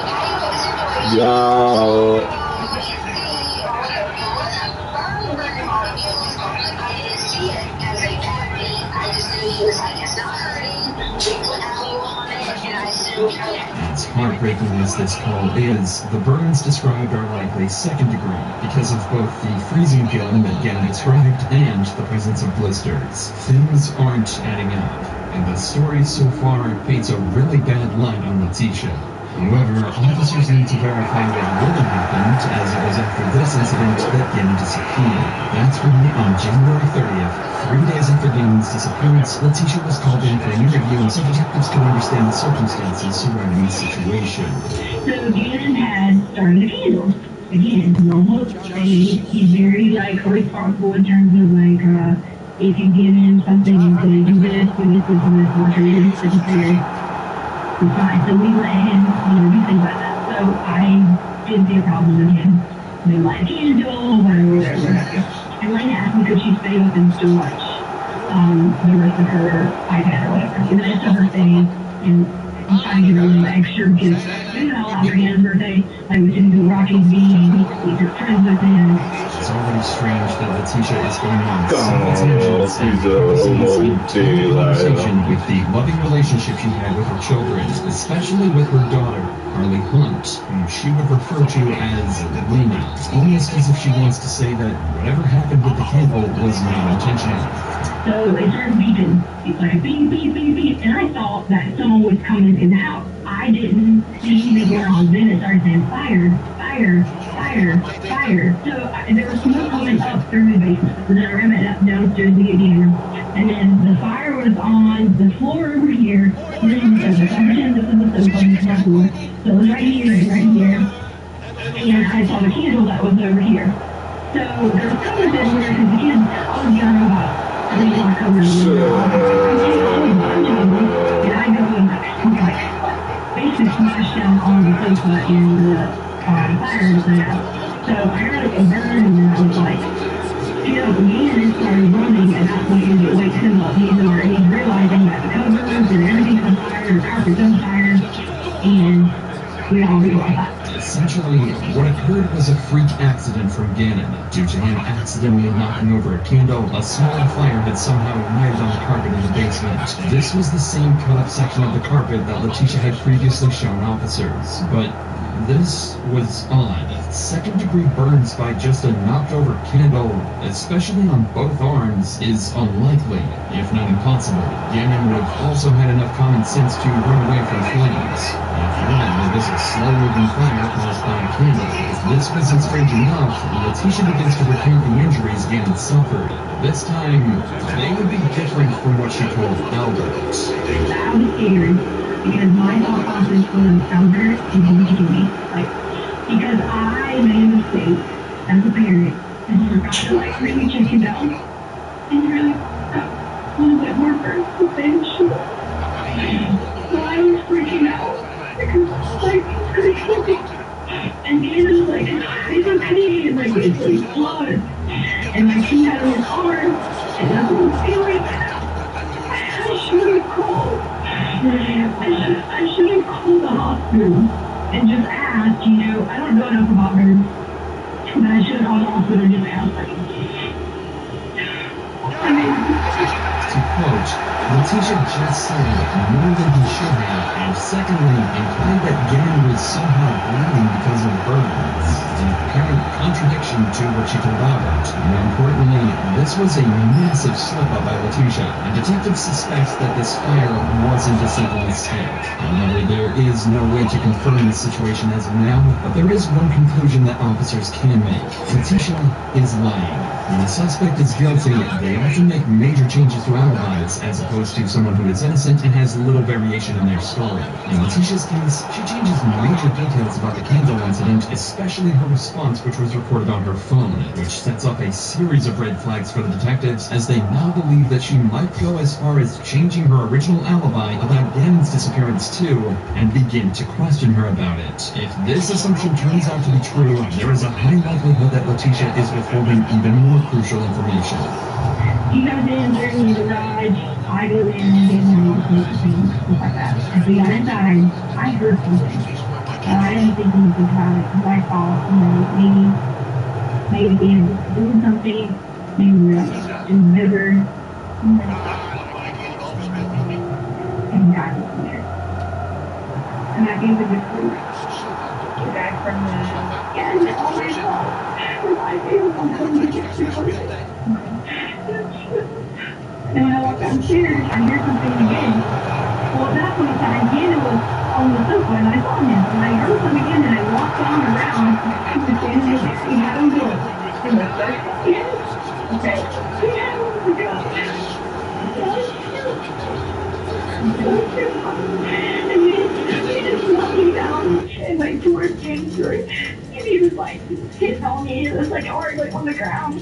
evaluate situation. Yo. As heartbreaking as this call is, the burns described are likely second degree because of both the freezing feeling that Gannon described and the presence of blisters. Things aren't adding up, and the story so far paints a really bad light on Letitia. However, officers need to verify what really happened, as it was after this incident that Gannon disappeared. That's when, on January 30th, 3 days after Gannon's disappearance, Letitia was called in for an interview so detectives could understand the circumstances surrounding the situation. So Gannon had started a candle. Again, normal. He's very, responsible in terms of, if you give him something and say, do this, what you're in, such a period. Fine. So we let him, do things like that. So I didn't see a problem with him. We light a candle, whatever. And Lena asked me could she stay with him to watch the rest of her iPad or whatever. And the rest of her thing, and trying to give her a little extra gifts. After his birthday, we didn't do Rocky's being, we took friends with him. It's already strange that Letitia is going on conversation with the loving relationship she had with her children, especially with her daughter, Harley Hunt, whom she would refer to as Lena, almost as if she wants to say that whatever happened with the candle was not intentional. So it started beeping. It's like beep, beep, beep, beep. And I thought that someone was coming in the house. I didn't see the door on. Then it started saying fire, fire, fire, fire. So there was smoke coming up through the basement. So then I ran back downstairs to get dinner. And then the fire was on the floor over here. And then this is the floor. So it was right here and right here. And I saw the candle that was over here. So there was colors everywhere because the kids, I was young about. And I go and basically smashed down on the sofa and the fire was out. So I heard it burn and then I was like, Gannon started running and that's when it wakes him up. He's realizing that the covers and everything's on fire, the carpet's on fire, and we all realized that. Essentially, what occurred was a freak accident from Gannon. Due to him accidentally knocking over a candle, a small fire had somehow ignited on the carpet in the basement. This was the same cut-up section of the carpet that Letitia had previously shown officers, but this was odd. Second-degree burns by just a knocked-over candle, especially on both arms, is unlikely, if not impossible. Gannon would have also had enough common sense to run away from flames. After that, it was a slow-moving fire caused by a candle. If this wasn't strange enough, Letitia begins to recount the injuries Gannon suffered. This time, they would be different from what she told Albert. I was scared because my thought process was Albert is going to kill me. Because I made a mistake as a parent and forgot to really check him out. And really a little bit more first to finish. So I was freaking out because he's gonna kill me. And Gannon was like, it's okay, and it's blood. And he had his arm, and I was feeling I should have called. I should have called the hospital and just asked, I don't know enough about her, but I should have called the hospital and just asked, To quote, Letitia just said more than he should have, and secondly, implied that Gannon was somehow bleeding because of burns, an apparent contradiction to what she told Albert. More importantly, this was a massive slip-up by Letitia, and detectives suspect that this fire wasn't a simple mistake. However, there is no way to confirm the situation as of now, but there is one conclusion that officers can make. Letitia is lying. When a suspect is guilty, they often make major changes to alibis, as opposed to someone who is innocent and has little variation in their story. In Letitia's case, she changes major details about the candle incident, especially her response, which was recorded on her phone, which sets up a series of red flags for the detectives, as they now believe that she might go as far as changing her original alibi about Gannon's disappearance too, and begin to question her about it. If this assumption turns out to be true, there is a high likelihood that Letitia is withholding even more crucial information. He goes in, there's in the garage, I go in and get him to things, stuff like that. As we got inside, I heard something. I didn't think anything about it, because I thought, maybe he was doing something, maybe we were in the river, and got in there. And I gave it a clue. Get back from the, yeah, all my fault. I gave him something to get to. And when I walk downstairs, I hear something again. Well, at that point in time, Gannon was on the sofa, and I saw him. And I heard something again, and I walked on around. He was standing there. He had him doing it. In the first yes. Okay. He had him to go. And he just knocked me down and like towards January. And he was like hitting on me. It was like hard, like on the ground.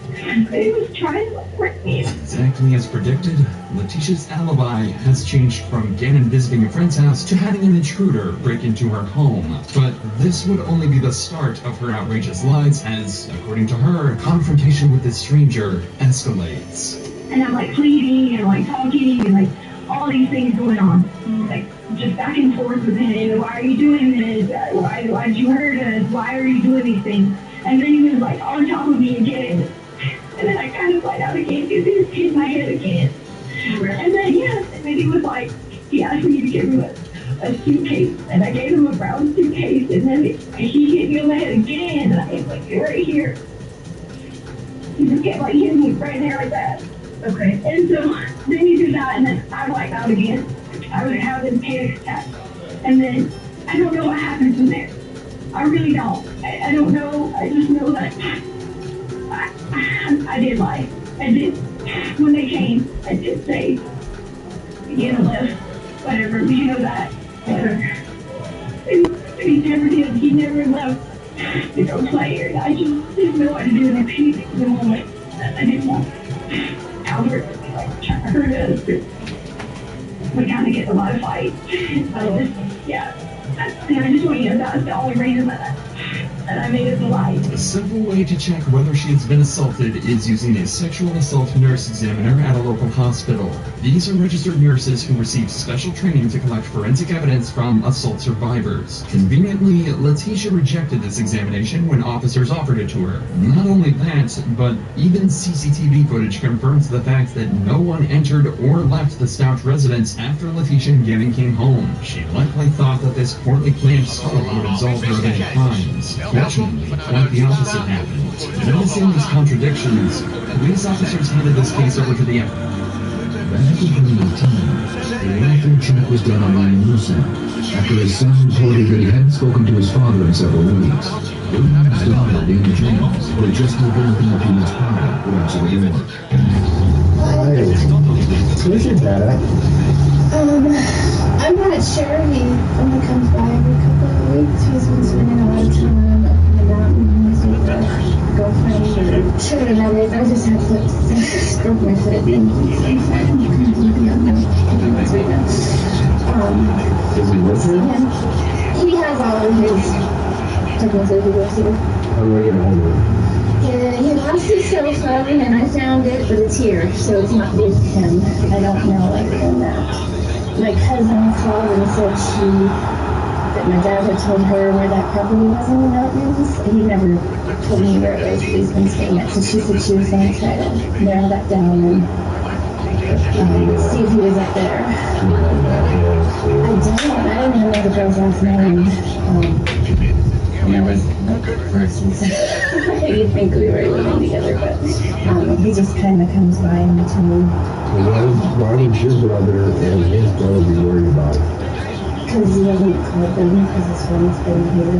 He was trying to break me. Exactly as predicted, Letitia's alibi has changed from Gannon visiting a friend's house to having an intruder break into her home. But this would only be the start of her outrageous lies as, according to her, confrontation with this stranger escalates. And I'm like pleading and like talking and like all these things going on. Like just back and forth with him. Why are you doing this? Why did you hurt us? Why are you doing these things? And then he was like on top of me again. And then I kind of lied out again because he was hitting my head again. And then, and then he was like, he asked me to give him a suitcase. And I gave him a brown suitcase. And then he hit me on the head again. And I was like, right here. He just kept like hitting me right there like that. Okay. And so then he did that. And then I blacked out again. I was having a panic attack. And then I don't know what happened from there. I really don't. I don't know. I just know that I did lie. I did. When they came, I did say, left, whatever, you know that. He never did. He never left to go play. Or I just didn't know what to do in anything in the moment. I didn't want Albert to be like trying to hurt us. We kind of get a lot of fights. And I just want you to know that's the only reason that I made it lie. A simple way to check whether she has been assaulted is using a sexual assault nurse examiner at a local hospital. These are registered nurses who receive special training to collect forensic evidence from assault survivors. Conveniently, Letitia rejected this examination when officers offered it to her. Not only that, but even CCTV footage confirms the fact that no one entered or left the Stout residence after Letitia and Gannon came home. She likely thought that this poorly planned assault would absolve her of any crimes. Fortunately, quite the opposite happened. Noticing these contradictions, police officers handed this case over to the FBI. Back in 2018, the after check was done on Ryan Wilson after his son reported that he hadn't spoken to his father in several weeks. William's daughter, Dana James, had just moved in with him a few months prior to answer the door. Where's your dad at? I'm not sure. He only comes by every couple of weeks. He's been spending a lot of time up in the mountains with a girlfriend or children. I just have to stroke my foot. Does he live here? Yeah. He has all of his technically he goes here. How do I get a hold of it? Yeah, he lost his cell phone and I found it, but it's here, so it's not with him. I don't know other than that. My cousin called and said that my dad had told her where that property was in the mountains. He never told me where it was, but he's been saying that, so she said she was going to try to narrow that down and see if he was up there. I don't even know the girl's last name. You'd think we were living together, but he just kind of comes by in between. Why would your brother and his brother be worried about it? Because he hasn't called them because his friend's been here.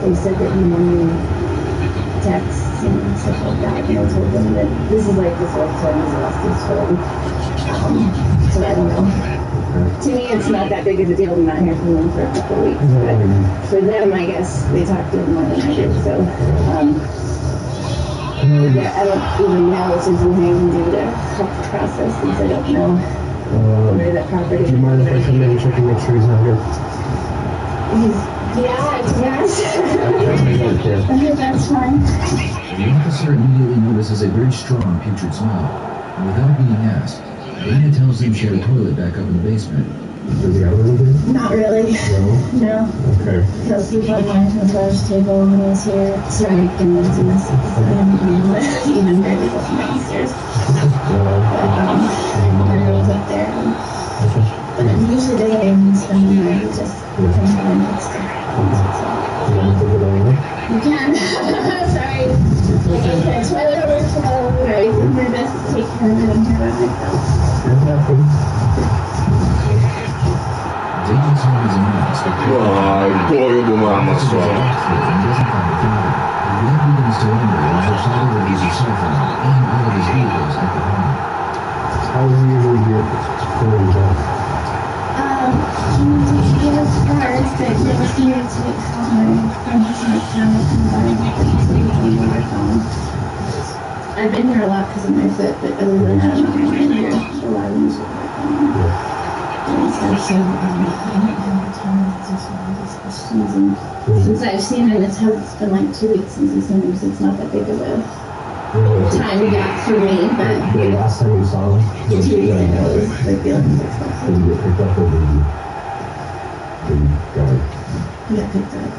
They said that he only texts and stuff like that, and I told them that this is like the fourth time he's lost his phone. So I don't know. To me, it's not that big of a deal to not hear from them for a couple of weeks, but for them, I guess they talk to him more than I do. So yeah, I don't even know if there's anything I can do to help the process since I don't know where that property is. Do you mind if I come in and check and make sure he's not here? Yeah, that's fine. The officer immediately notices a very strong putrid smell, and without being asked, Dana tells him she had a toilet back up in the basement. Does he have anything? Not really. No. Okay. He'll sleep on my massage table when he's here. Sorry, I can use this. Even barely go downstairs. Everyone's up there. But usually they ain't spend the night. Just comes by next to. You can. Sorry. That's why I work 12. I do my best to take care of it and care of myself. David's home is a mess. Ai, corre do mama só. He then begins to wonder if her father will use his cell phone and all of his vehicles at the home. How do you usually get going back? He was cars, but they were here to call my phone. I've been here a lot because of my foot, but other than that, I'm not been here a lot of these so since I've seen him, it's been like 2 weeks since he's seen him, so it's not that big of a time gap for me, but the last time you saw him, 2 weeks ago was like the 11th. Did he get picked up or did he got picked up.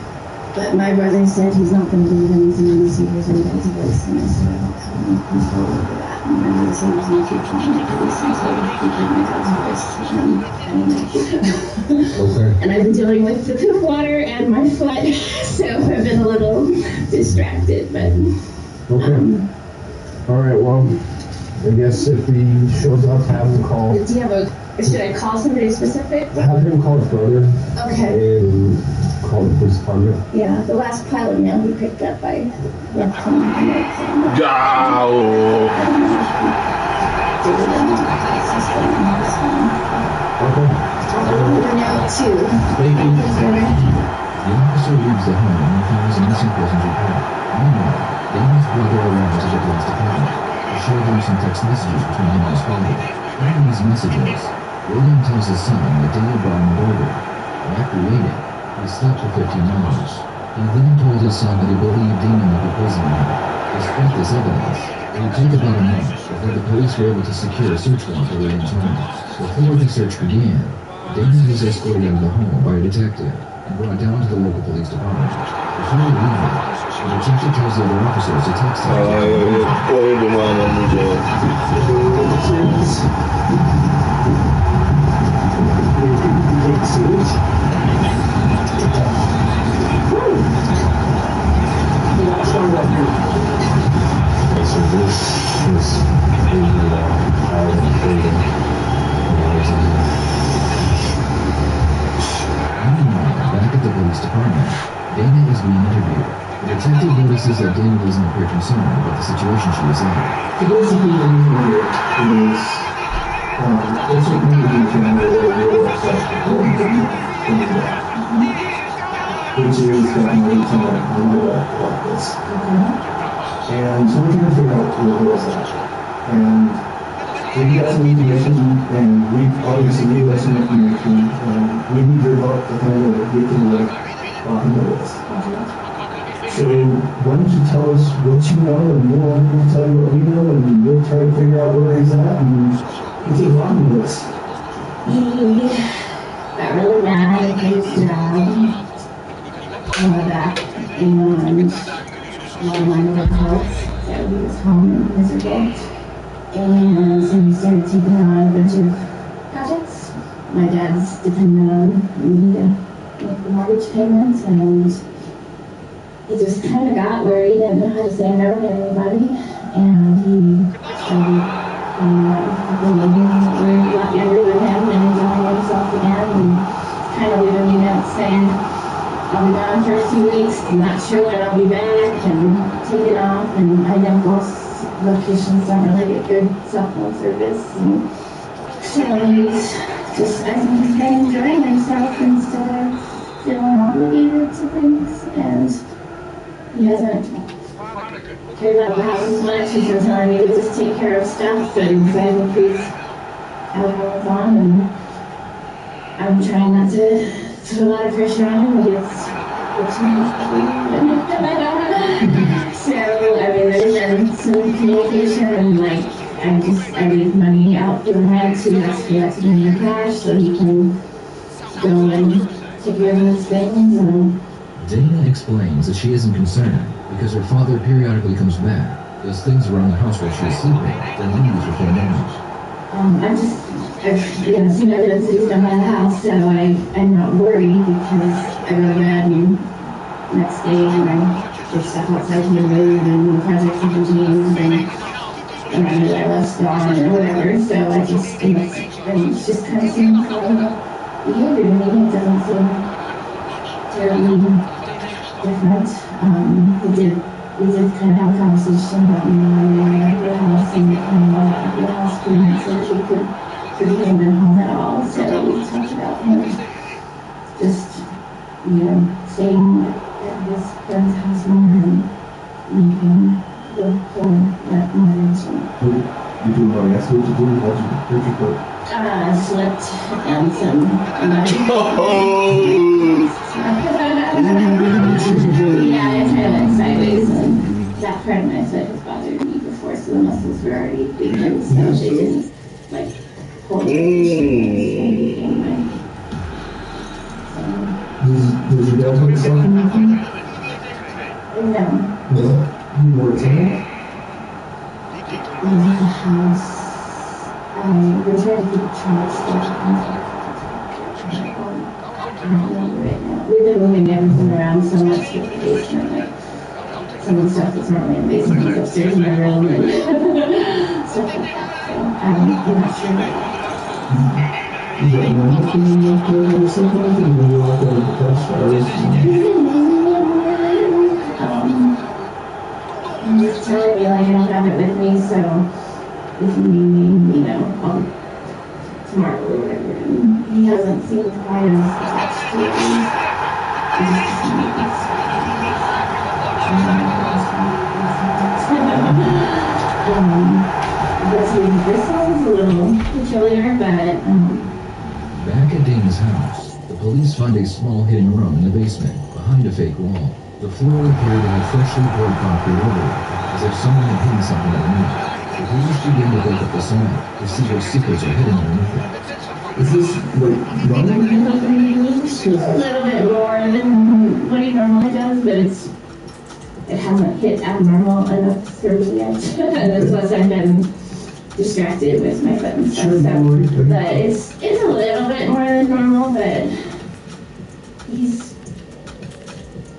But my brother said he's not going to believe anything unless he hears anybody's voice, and I said I don't have any control over that. And my brother said there's no future in the police until he heard my dad's voice. Okay. And I've been dealing with the poop water and my foot, so I've been a little distracted, but... Okay. All right, well, I guess if he shows up, have him call. Do you have should I call somebody specific? Have him call his brother. Okay. And call the police department. Yeah, the last pile of mail he picked up, I left him a note saying Ciao! Okay. Note too. Baby. The officer leaves the home and finds a missing person's report. Meanwhile, Dana's brother arrives at the police department to show them some text messages between him and his father. In these messages, William tells his son that Dana brought him a burger, and after waiting, he slept for 15 hours. He then told his son that he believed Dana might be poisoning him. Despite this evidence, it would take about a month before the police were able to secure a search warrant for William's home. Before the search began, Dana was escorted out of the home by a detective and brought down to the local police department. Before leaving, the detective tells the other officers to text him. Corre do mama, mulher. So this is Back at the police department, Dana is being interviewed. The detective notices that Dana doesn't appear concerned about the situation she was in. So basically, what we hear is, it's a community family where you're obsessed with going to which is that I'm going to like this. And so we're trying to figure out what was that. And we got some information, and we obviously gave us some information. We need your help to kind of get to the bottom of this. So why don't you tell us what you know, and we'll tell you what we know, and we'll try to figure out where he's at, and get to the bottom of this. He got really mad at his job back in one of my neighborhoods, so he was home and miserable. And so we started taking on a bunch of projects. My dad's dependent on me to make the mortgage payments, and he just kind of got where he didn't know how to say no to anybody, and he started living where a lot younger than him and enjoying himself again, and kind of leaving me notes saying, I'll be gone for a few weeks, I'm not sure when I'll be back, and taking off, and I know most locations don't really get good cell phone service, and so he's just, I think he's been enjoying himself instead of feeling obligated to things, and he hasn't cared about the house as much. He's been telling me to just take care of stuff, and I think he's alcohol's on, and I'm trying not to put a lot of pressure on him, but it's so, I mean, there's been some communication, and like, I leave money out for the rent to ask for that to be in cash so he can go and take care of his things. And Dana explains that she isn't concerned because her father periodically comes back, does things around the house while she's sleeping, then leaves with no damage. I've seen evidence that he's done by the house, so I'm not worried because I go to bed and next day and there's stuff outside to move and the project's continuing and I know I left gone or whatever, so I just, and it's just kind of seems like behavior to me. It doesn't seem terribly different. We did kind of have a conversation about me and the house and the house pretty much so she could him at home at all. So we talked about him just, staying at his friend's house more and leaving the whole marriage. You do what I asked you to do? Where'd you go? Slept and some yeah, I kind of went sideways, and that part of my foot has bothered me before, so the muscles were already weakened, so they didn't hold it. Does your dad have a son? No. You were a teen? In the house. We're trying to keep charge right now. We've been moving everything around so much with the basement, like some of the stuff that's normally in the basement is upstairs in my room and stuff like that. So I'm not sure. Is that normal for you or something? Do you walk out of the bus He's telling me like I don't have it with me, so if you need me, I'll tomorrow or whatever. And he hasn't seemed quite as attached to it. This one's a little peculiar, but Back at Dana's house, the police find a small hidden room in the basement, behind a fake wall. The floor appeared to have freshly poured concrete over it, as if someone had hidden something underneath. The police begin to break up the cement to see what secrets are hidden underneath it. Is this like running? A little bit more than what he normally does, but it hasn't hit abnormal enough for me yet. And plus I've been distracted with my foot and stuff. So, but it's a little bit more than normal, but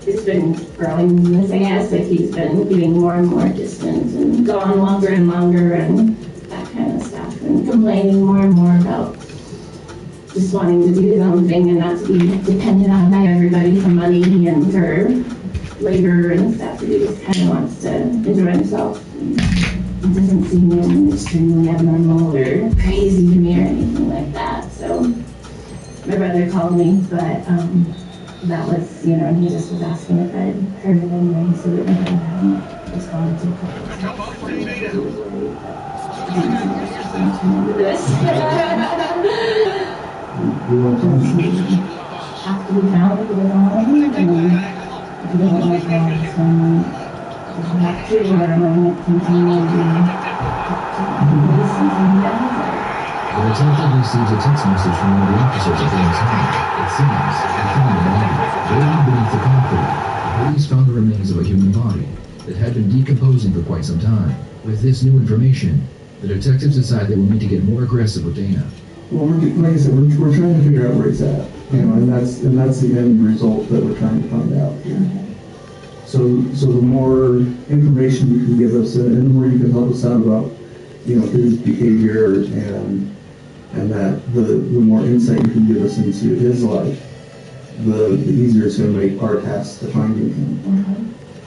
it's been growing, I guess, like he's been getting more and more distant and gone longer and longer and that kind of stuff, and complaining more and more about just wanting to do his own thing and not to be dependent on by everybody for money and for labor and stuff. He just kind of wants to enjoy himself. It doesn't seem extremely abnormal or crazy to me or anything like that. So my brother called me, but that was, and he just was asking if I'd heard it anyway, so that I hadn't responded to a couple of stuff. He was worried have to be found if it was on, and if you don't like that, it's have to, or I'm going to continue to The detective receives a text message from one of the officers at Dane's home. It seems they found the body buried beneath the concrete. The police found the remains of a human body that had been decomposing for quite some time. With this new information, The detectives decide they will need to get more aggressive with Dana. Well, like I said, we're trying to figure out where he's at, and that's the end result that we're trying to find out here. So the more information you can give us, and the more you can help us out about, his behavior, and that the more insight you can give us into his life, the easier it's going to make our task to finding him.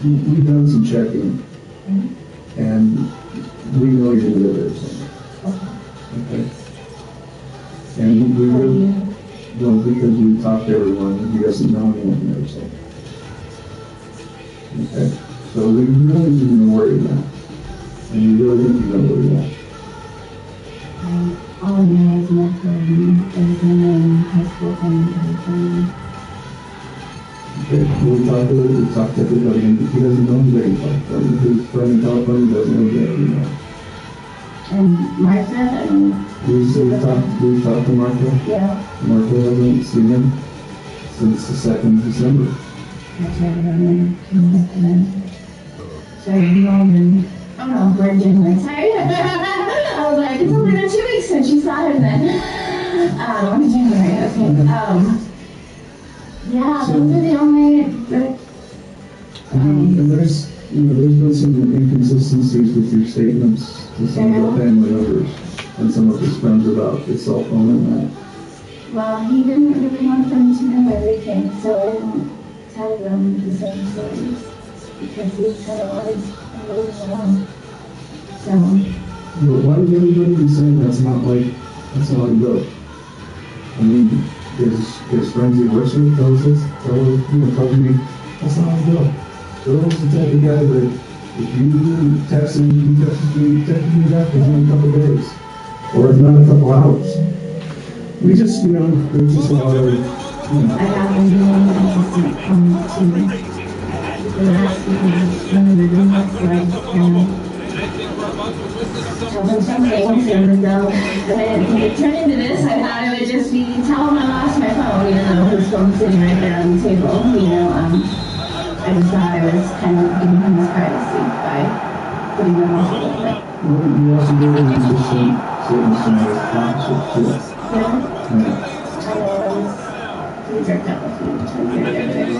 We've done some checking, and we know he didn't live there somewhere. Okay. And we really, well, because we talked to everyone, he doesn't know anyone there, so. Okay. So we really didn't worry about it. And we really didn't know where he went. All I know is my friend, everything in high school and everything. Okay, we talked to everybody, and he doesn't know anybody in California. His friend in California doesn't know anybody. And Martha, we talked to Martha. Yeah. Martha hasn't seen him since the 2nd of December. I tried it on there. So we've all been, we're in January. Sorry. I was like, it's only been 2 weeks since you saw him then. January, okay. Yeah, those are the only, and there's been some inconsistencies with your statements to some of the family members and some of his friends about his cell phone and that. Well, he didn't really want them to know everything, so I didn't tell them the same stories because he kind of wanted to move along. So. Well, why would everybody be saying that's not good? I mean, his friends he works with tells me that's not good. Joe's the type of guy that if you text him, he texts me back within a couple days, or if not a couple hours. We just, there's just a lot of, I haven't been consistent to the last few days when we were doing this work, tell them some things, and when it turned into this, I thought it would just be tell them I lost my phone, even though his phone's sitting right there on the table, I just thought I was kind of giving him his privacy by putting them off a little bit. Well, you also gave him consistent statements from his partnership, too. Yeah. I know I was pretty jerked up with you, trying to get everything. You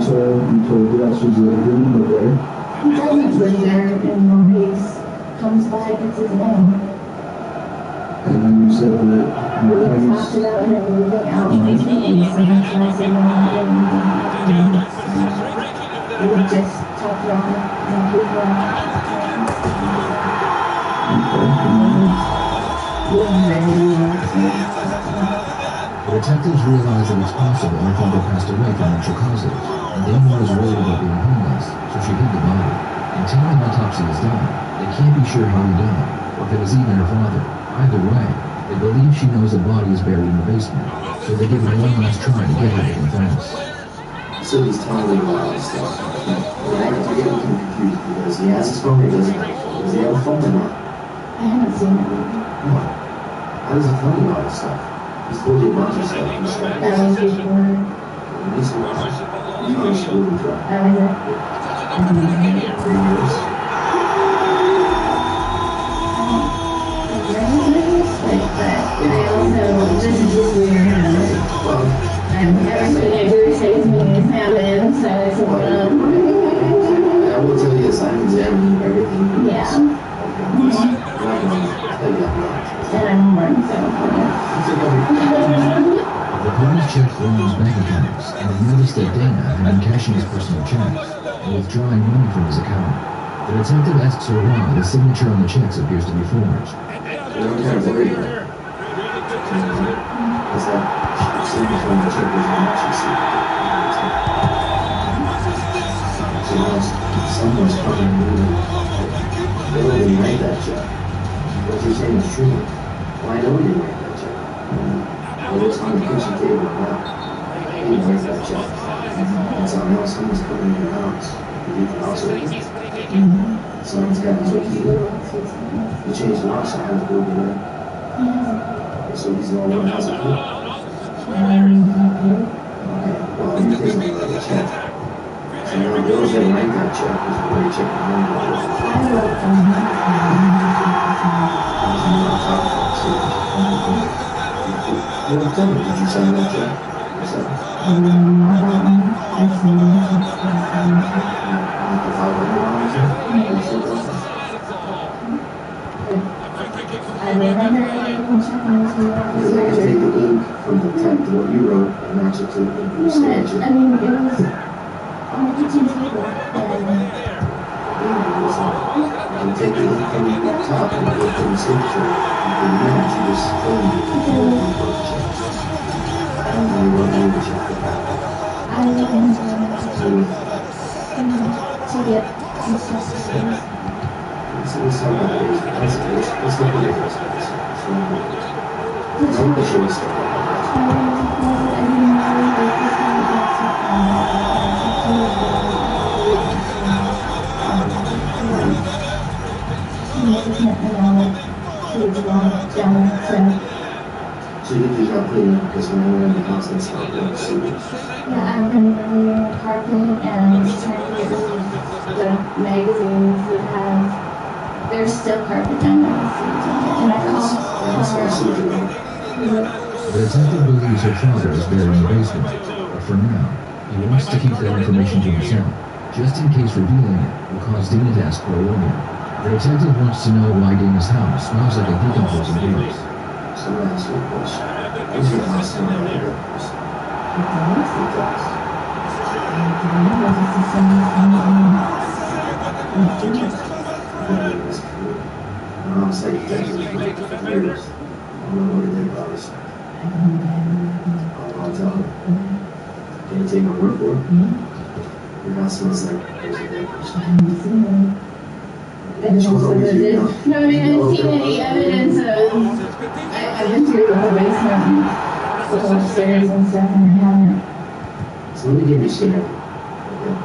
told the officers that he didn't live there. He doesn't live there, and when he comes by, gets his name. And then you said that we talked about him moving out of his name, so that's why I said no, we just talked about it, and people The detectives realize that it's possible her father passed away from natural causes, and Dana was worried about being homeless, so she hid the body. Until an autopsy is done, they can't be sure how he died, or if it was even her father. Either way, they believe she knows the body is buried in the basement, so they give it one last try to get her to confess. So he's telling me a lot of stuff. I get him confused because he has his phone, he doesn't have a phone. Does he have a phone or not? I haven't seen it. No. How does he tell me all this stuff? He's told you a bunch of stuff. That was before. He's on school and drug. That was it. 3 years. This is just weird. Everything I do says me is happening, so it's I will tell you this, I'm examining everything. Yeah. And I'm more The police checked Ron's bank accounts and they noticed that Dana had been cashing his personal checks and withdrawing money from his account. The detective asks her why the signature on the checks appears to be forged. I'm kind of worried about it. Is that signature on the check was not actually so now someone's coming in. They didn't write that check. What you're saying is true. Well, I know he didn't write that check. Whether it's on the kitchen table or not, he didn't write that check. And so now someone's coming in your house. You leave the house open. Someone's got his key. You change the locks, I have to go get it. So he's the only one who has a key. Okay, well, he doesn't write a check. So now those that write that check is already checking the money. tell me, did you sign that check? Yourself? I signed Not the $500 check? You sure about that? I remember everything checking was Because I can take the ink from the type of what you wrote and match it to the ink you stamped. I mean, it was on the kitchen table. You can take the ink from the top and put it in the signature. You can match, you just fill in the ink and wrote the check. And you wrote me the check. I went to get instructions. Let's talk about it. Let's look at it first. Tell me the short story. So you did your job cleaning because when I went in the house, they smelled like sewage. Yeah, I've been cleaning the carpet and trying to get rid of the magazines that have, there's still carpet down there with sewage on it. And I called The detective believes her father is buried in the basement, but for now, he wants to keep that information to himself, just in case revealing it will cause Dana to ask for a warning. The detective wants to know why Dana's house smells like a decomposing corpse. So I'm going to ask you a question. Does your house smell like a dead person? It does. It does. My mom's like detective for years. I don't know what to think about this. I'll tell her. Can you take my word for it? Your house smells like there's a dead person. No, I mean, I've seen any evidence of, I've been through the whole basement, the whole upstairs and stuff, and I haven't. So let me give you a scenario. Okay?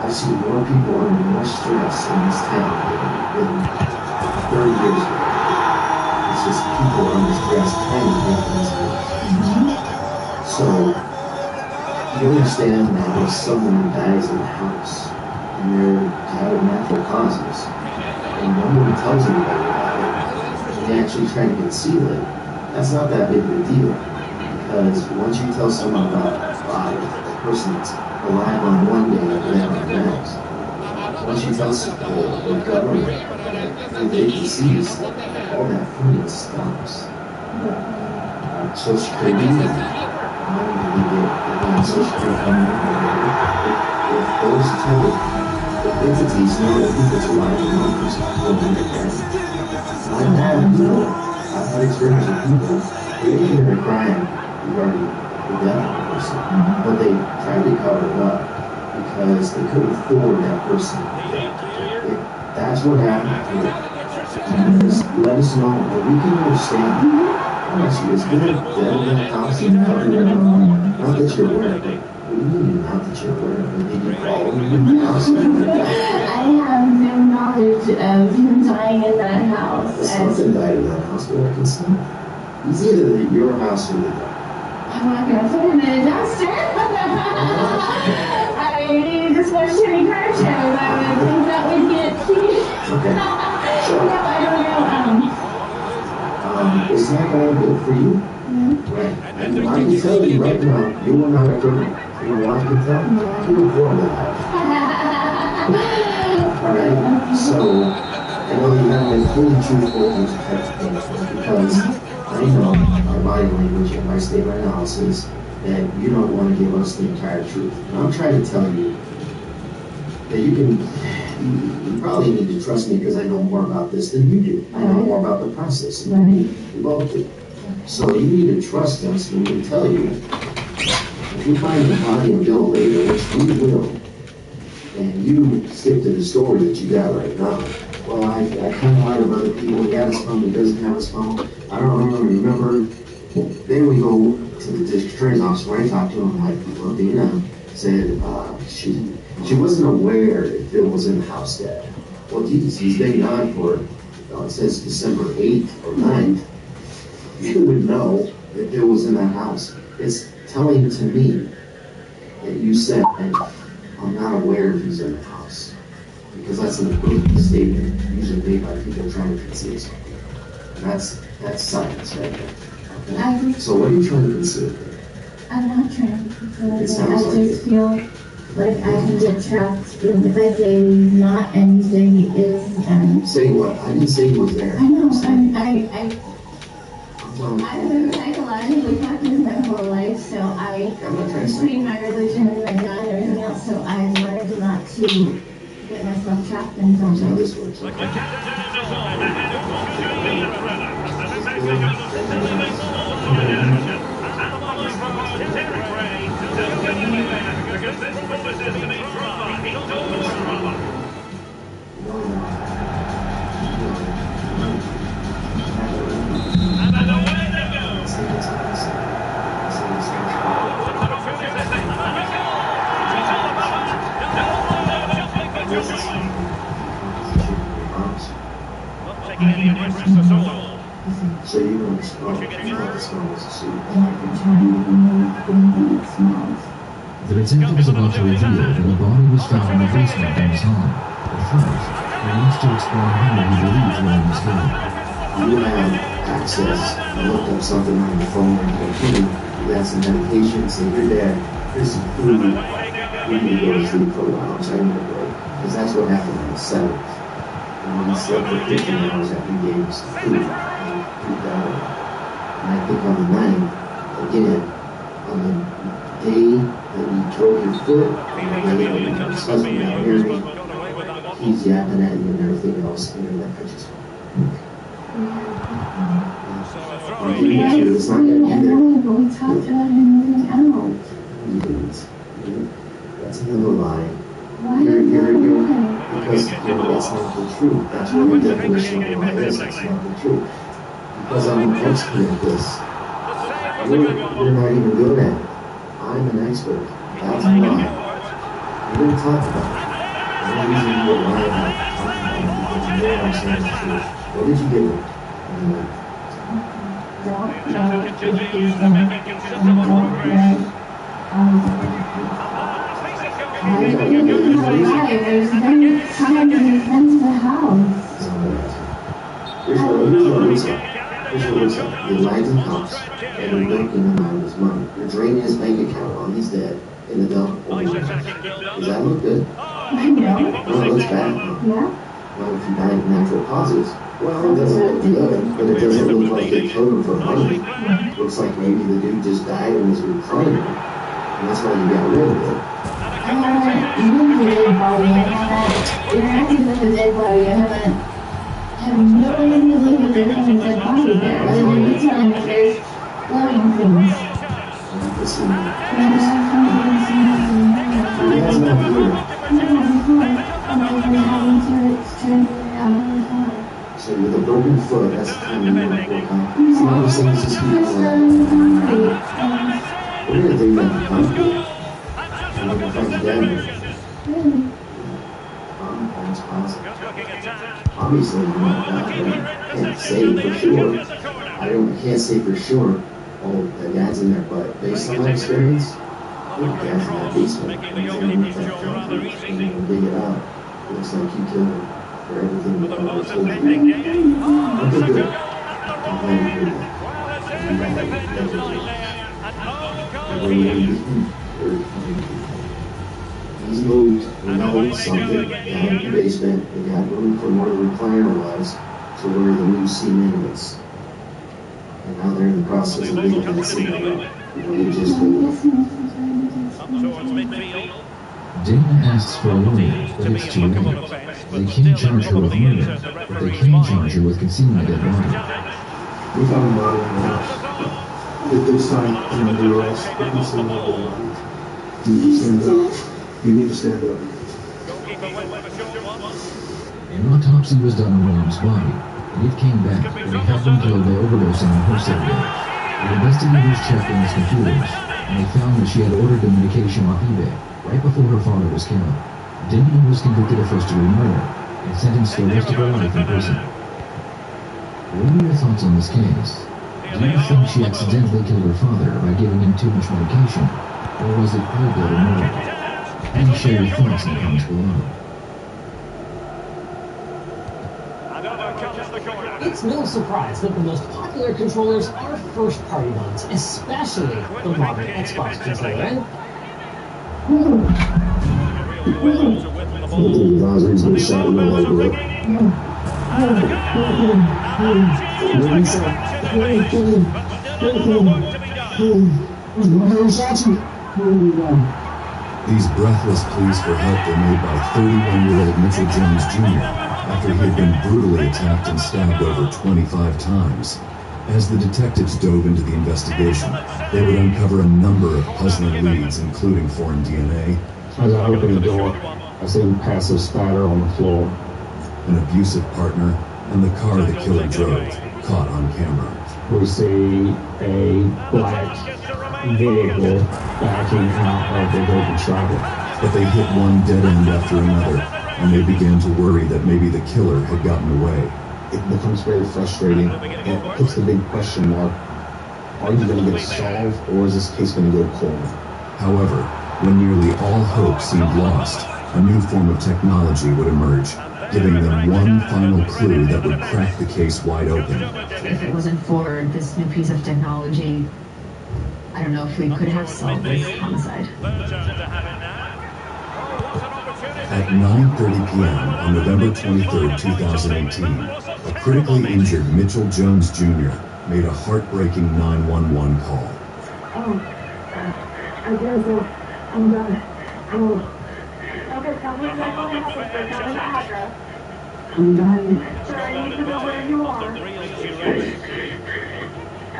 I've seen more people under more stress in this town than 30 years ago. It's just people under stress trying to make things worse. So, you understand that if someone dies in the house, and they're out of natural causes, and no one tells anybody about it, and they actually try to conceal it, that's not that big of a deal. Because once you tell someone about a body, the person's alive on one day and dead on the next, once you tell the government that they can see this, all that funding stops. Social Security, money that we get, Social Security, if those type of entities know that people's alive and numbers will be there. I've had experience with people, they didn't hear a crime regarding the death of a person, but they tried to cover it up because they couldn't afford that person. That's what happened here. Just let us know, but we can understand. Honestly, it's been dead in that house and covered it up. Not that you're aware of it. What do you mean not that you're aware of it? Did you follow him in the house? I have no knowledge of him dying in that house. Something died in that house, but I can see. It's either your house or the dog. I'm not going to put him in a dumpster. I mean, just watch Jimmy Carr shows. I would think that would get Okay. So, no, I don't know. it's not going to good for you. Right. And I can tell you right now, you will not ever, you know what I can tell you? You were born in that house. Alright? So, I know you haven't been fully truthful in this type of thing because I know our body language and my statement analysis that you don't want to give us the entire truth. And I'm trying to tell you that you probably need to trust me because I know more about this than you do. I know more about the process than you do. We both do. So you need to trust us when we tell you, if you find the body and bill later, which we will, and you stick to the story that you got right now, well, I kind of lied about other people. He had his phone, he doesn't have his phone. I don't remember. Then we go to the district attorney's office where I talked to him, like, well, Dina said she wasn't aware if it was in the house yet. Well, Jesus, he's been gone for, it says December 8th or 9th. You would know if it was in that house. It's telling to me that you said, I'm not aware if he's in the house. Because that's an equivalent statement usually made by people trying to conceal something. And that's science right there. So what are you trying to consider? I'm not trying to consider It it. sounds I like just feel like I can get trapped in if I say he's not and you say he is and say what? I didn't say he was there. I know, I've been psychologically talking his my whole life, so between my religion and my God and everything else, so I learned not to get myself trapped in something. This works. So you don't explode. You know the smell is a suit. The detective was about to reveal that the body was found in the basement in his home. But first, he wants to explain how he believes William was killed. You have access. You looked up something on your phone or your computer. You got some medication. Say, you're dead. Here's some food. You need to go to sleep for a while. I'm telling you, bro. Because that's what happened on the 7th. And when he slept for 15 hours after you gave him some food. And I think on the 9th, again, on the day that you broke your foot, on the day that your husband got married, he's yapping at you and everything else, and you're like, I just I'm giving it to you, it's not going to end there. But we talked about him moving out. You didn't. That's another lie. Why You're not? because that's not the truth. That's what the definition of a lie is. That's not the truth. Because I'm an expert at this. You're not even good at it. I'm an expert. That's why. We didn't talk about it. The only reason you were lying about talking about it because you know I'm saying the truth. What did you give it? There's been time to defend the house. Here's what looks like. Your lights and house, and you're milking him out of his money. You're draining his bank account while he's dead in the dump. Does that look good? No. No, it looks bad. Yeah. Well, if you die of natural causes, well, it doesn't look good, but it doesn't look like they killed him for money. It looks like maybe the dude just died and was reclining, and that's why you got rid of it. I haven't moved the dead body. I haven't interacted with the dead body. I haven't had no idea that there's any dead body there. Other than you telling me there's floating things. Listen, But I have confidence in you. he has no idea. I'm having to try to figure it out all the time. So with a broken foot, that's the time you want to work on. Some other things just keep going. We're going to dig that concrete. And we're going to find the dead. That's possible. Obviously, you know that, but I can't say for sure. I can't say for sure, oh, the dad's in there, but based on my experience, the dad's in that basement. And he's in with that concrete, and you can dig it out. It looks like you killed him for everything that I told you. Okay, good. I'm glad you heard that. He's moved, we know something down in the basement. We got room from where the recliner was to where the new cement is. And now they're in the process of digging that cement up. We just Dana asks for a lawyer, but it's too late. They can't charge her with murder, but they can charge her with concealing a dead body. We found a body in the house. At this time, the arrest, we can see no dead bodies. You need to stand up. You need to stand up. An autopsy was done on William's body, and it came back that he had been killed by overdosing on Herceptin. The investigators checked on his computers, and they found that she had ordered the medication off eBay right before her father was killed. Dana was convicted of first-degree murder and sentenced to the rest of her life in prison. What are your thoughts on this case? Do you think she accidentally killed her father by giving him too much medication, or was it cold-blooded murder? Please share your thoughts in the comments below. It's no surprise that the most popular controllers are first-party ones, especially the modern Xbox controller. Advisory's been shot in the leg, bro. These breathless pleas for help were made by 31-year-old Mitchell Jones Jr. after he had been brutally attacked and stabbed over 25 times. As the detectives dove into the investigation, they would uncover a number of puzzling leads, including foreign DNA. As I opened the door, I see a passive spatter on the floor. An abusive partner, and the car the killer drove, caught on camera. We see a black vehicle backing out of the vacant driveway. But they hit one dead end after another, and they began to worry that maybe the killer had gotten away. It becomes very frustrating, and it puts the big question mark, are you going to get it solved, or is this case going to go cold? However, when nearly all hope seemed lost, a new form of technology would emerge, giving them one final clue that would crack the case wide open. If it wasn't for this new piece of technology, I don't know if we could have solved this homicide. At 9:30 p.m. on November 23, 2018, a critically injured Mitchell Jones Jr. made a heartbreaking 911 call. I guess I'm done. Okay, tell me exactly what happened, sir. Tell me the address. I'm dying. Sir, I need to know where you are.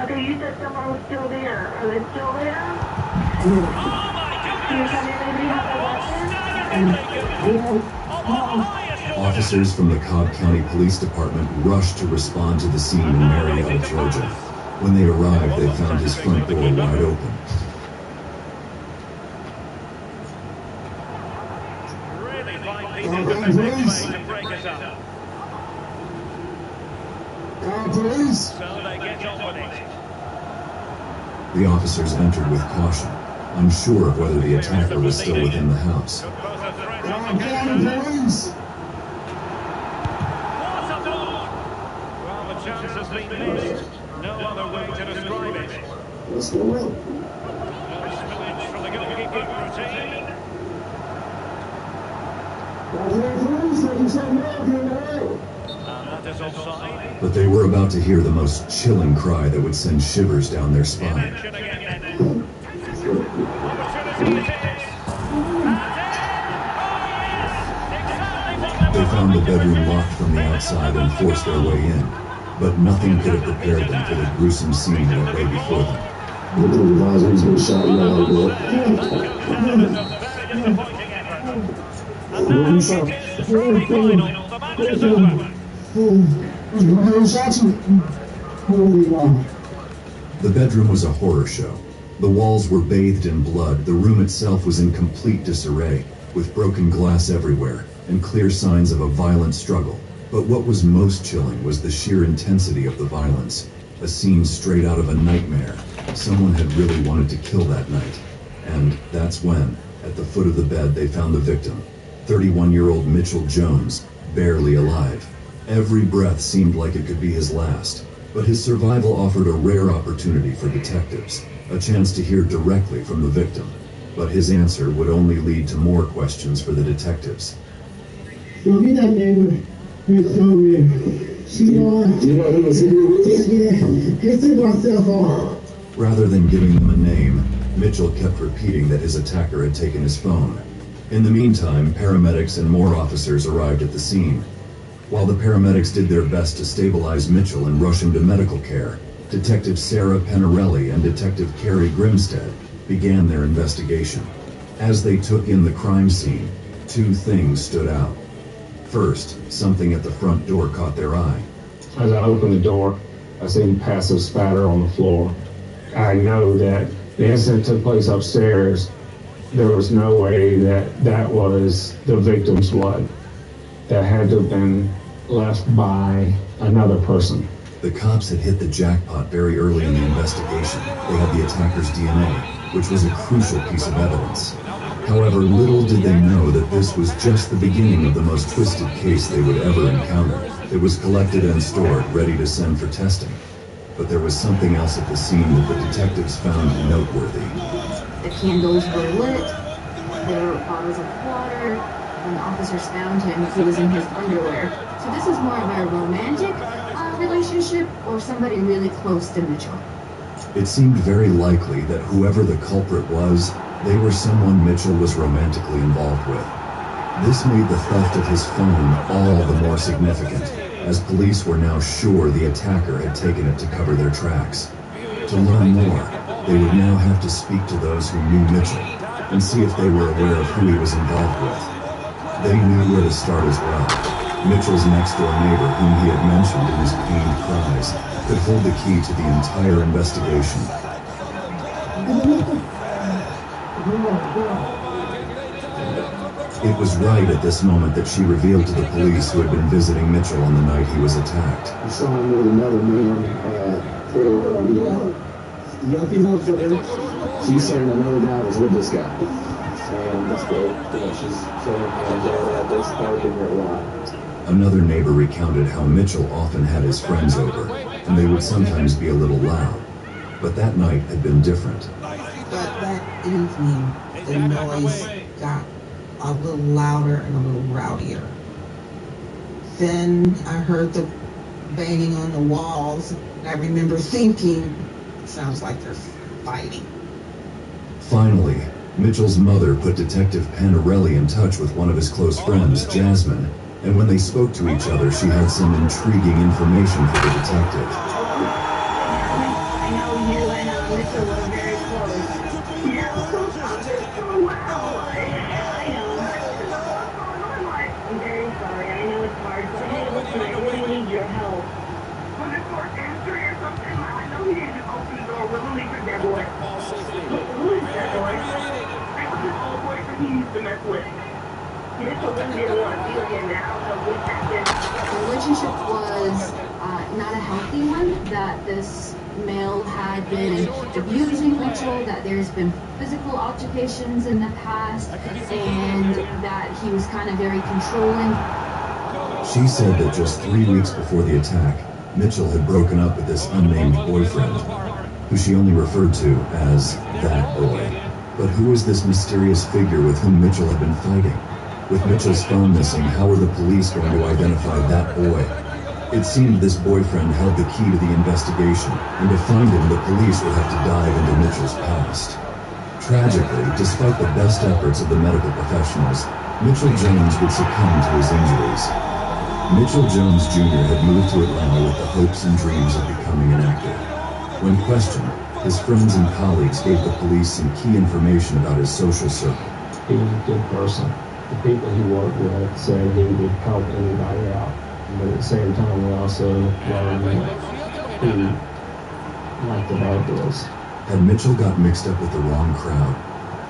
Okay, you said someone was still there. Are they still there? Can you tell me if anybody has a weapon? Officers from the Cobb County Police Department rushed to respond to the scene in Marietta, Georgia. When they arrived, they found his front door wide open. Police! Police! The officers entered with caution, unsure of whether the attacker was still within the house. Police! No other way to describe it. What's going on? From the goalkeeping routine. That is offside. But they were about to hear the most chilling cry that would send shivers down their spine. They found the bedroom locked from the outside and forced their way in. But nothing could have prepared them for the gruesome scene that lay before them. The advisory's been shot in the leg, bro. The bedroom was a horror show. The walls were bathed in blood. The room itself was in complete disarray, with broken glass everywhere and clear signs of a violent struggle. But what was most chilling was the sheer intensity of the violence. A scene straight out of a nightmare. Someone had really wanted to kill that night. And that's when, at the foot of the bed, they found the victim. 31-year-old Mitchell Jones, barely alive. Every breath seemed like it could be his last. But his survival offered a rare opportunity for detectives. A chance to hear directly from the victim. But his answer would only lead to more questions for the detectives. Show me that neighbor. You told me. You know who was here with us? Yeah, he took my cell phone. Rather than giving them a name, Mitchell kept repeating that his attacker had taken his phone. In the meantime, paramedics and more officers arrived at the scene. While the paramedics did their best to stabilize Mitchell and rush him to medical care, Detective Sarah Penarelli and Detective Carrie Grimstead began their investigation. As they took in the crime scene, two things stood out. First, something at the front door caught their eye. As I opened the door, I seen passive spatter on the floor. I know that the incident took place upstairs. There was no way that that was the victim's blood. That had to have been left by another person. The cops had hit the jackpot very early in the investigation. They had the attacker's DNA, which was a crucial piece of evidence. However, little did they know that this was just the beginning of the most twisted case they would ever encounter. It was collected and stored, ready to send for testing. But there was something else at the scene that the detectives found noteworthy. The candles were lit, there were bottles of water. When the officers found him, he was in his underwear. So this is more of a romantic relationship or somebody really close to Mitchell? It seemed very likely that whoever the culprit was, they were someone Mitchell was romantically involved with. This made the theft of his phone all the more significant, as police were now sure the attacker had taken it to cover their tracks. To learn more, they would now have to speak to those who knew Mitchell and see if they were aware of who he was involved with. They knew where to start as well. Mitchell's next-door neighbor, whom he had mentioned in his pained cries, could hold the key to the entire investigation. It was right at this moment that she revealed to the police who had been visiting Mitchell on the night he was attacked. I saw him with another man young female there. She's saying another guy was with this guy. And that's great. She's showing him that this park in their lot. Another neighbor recounted how Mitchell often had his friends over, and they would sometimes be a little loud. But that night had been different. But that evening, the noise got a little louder and a little rowdier. Then I heard the banging on the walls, and I remember thinking, sounds like they're fighting. Finally, Mitchell's mother put Detective Panarelli in touch with one of his close friends, Jasmine, and when they spoke to each other, she had some intriguing information for the detective. I know you and Mitchell were very close. Yeah, wow. I know. I'm very sorry. I know it's hard, but hey, listen, I really need your help. Was it for entry or something? I know he didn't just open the door willingly for that boy. Who is that boy? That was his old boyfriend he used to mess with. Mitchell really didn't want to be with him now, so what happened? The relationship was not a healthy one, that this male had been abusing Mitchell, that there's been physical altercations in the past, and that he was kind of very controlling. She said that just 3 weeks before the attack, Mitchell had broken up with this unnamed boyfriend, who she only referred to as that boy. But who was this mysterious figure with whom Mitchell had been fighting? With Mitchell's phone missing, how were the police going to identify that boy? It seemed this boyfriend held the key to the investigation, and to find him, the police would have to dive into Mitchell's past. Tragically, despite the best efforts of the medical professionals, Mitchell Jones would succumb to his injuries. Mitchell Jones Jr. had moved to Atlanta with the hopes and dreams of becoming an actor. When questioned, his friends and colleagues gave the police some key information about his social circle. He was a good person. The people he worked with said he would help anybody out. But at the same time, we also learned that he liked the bad boys. Had Mitchell got mixed up with the wrong crowd?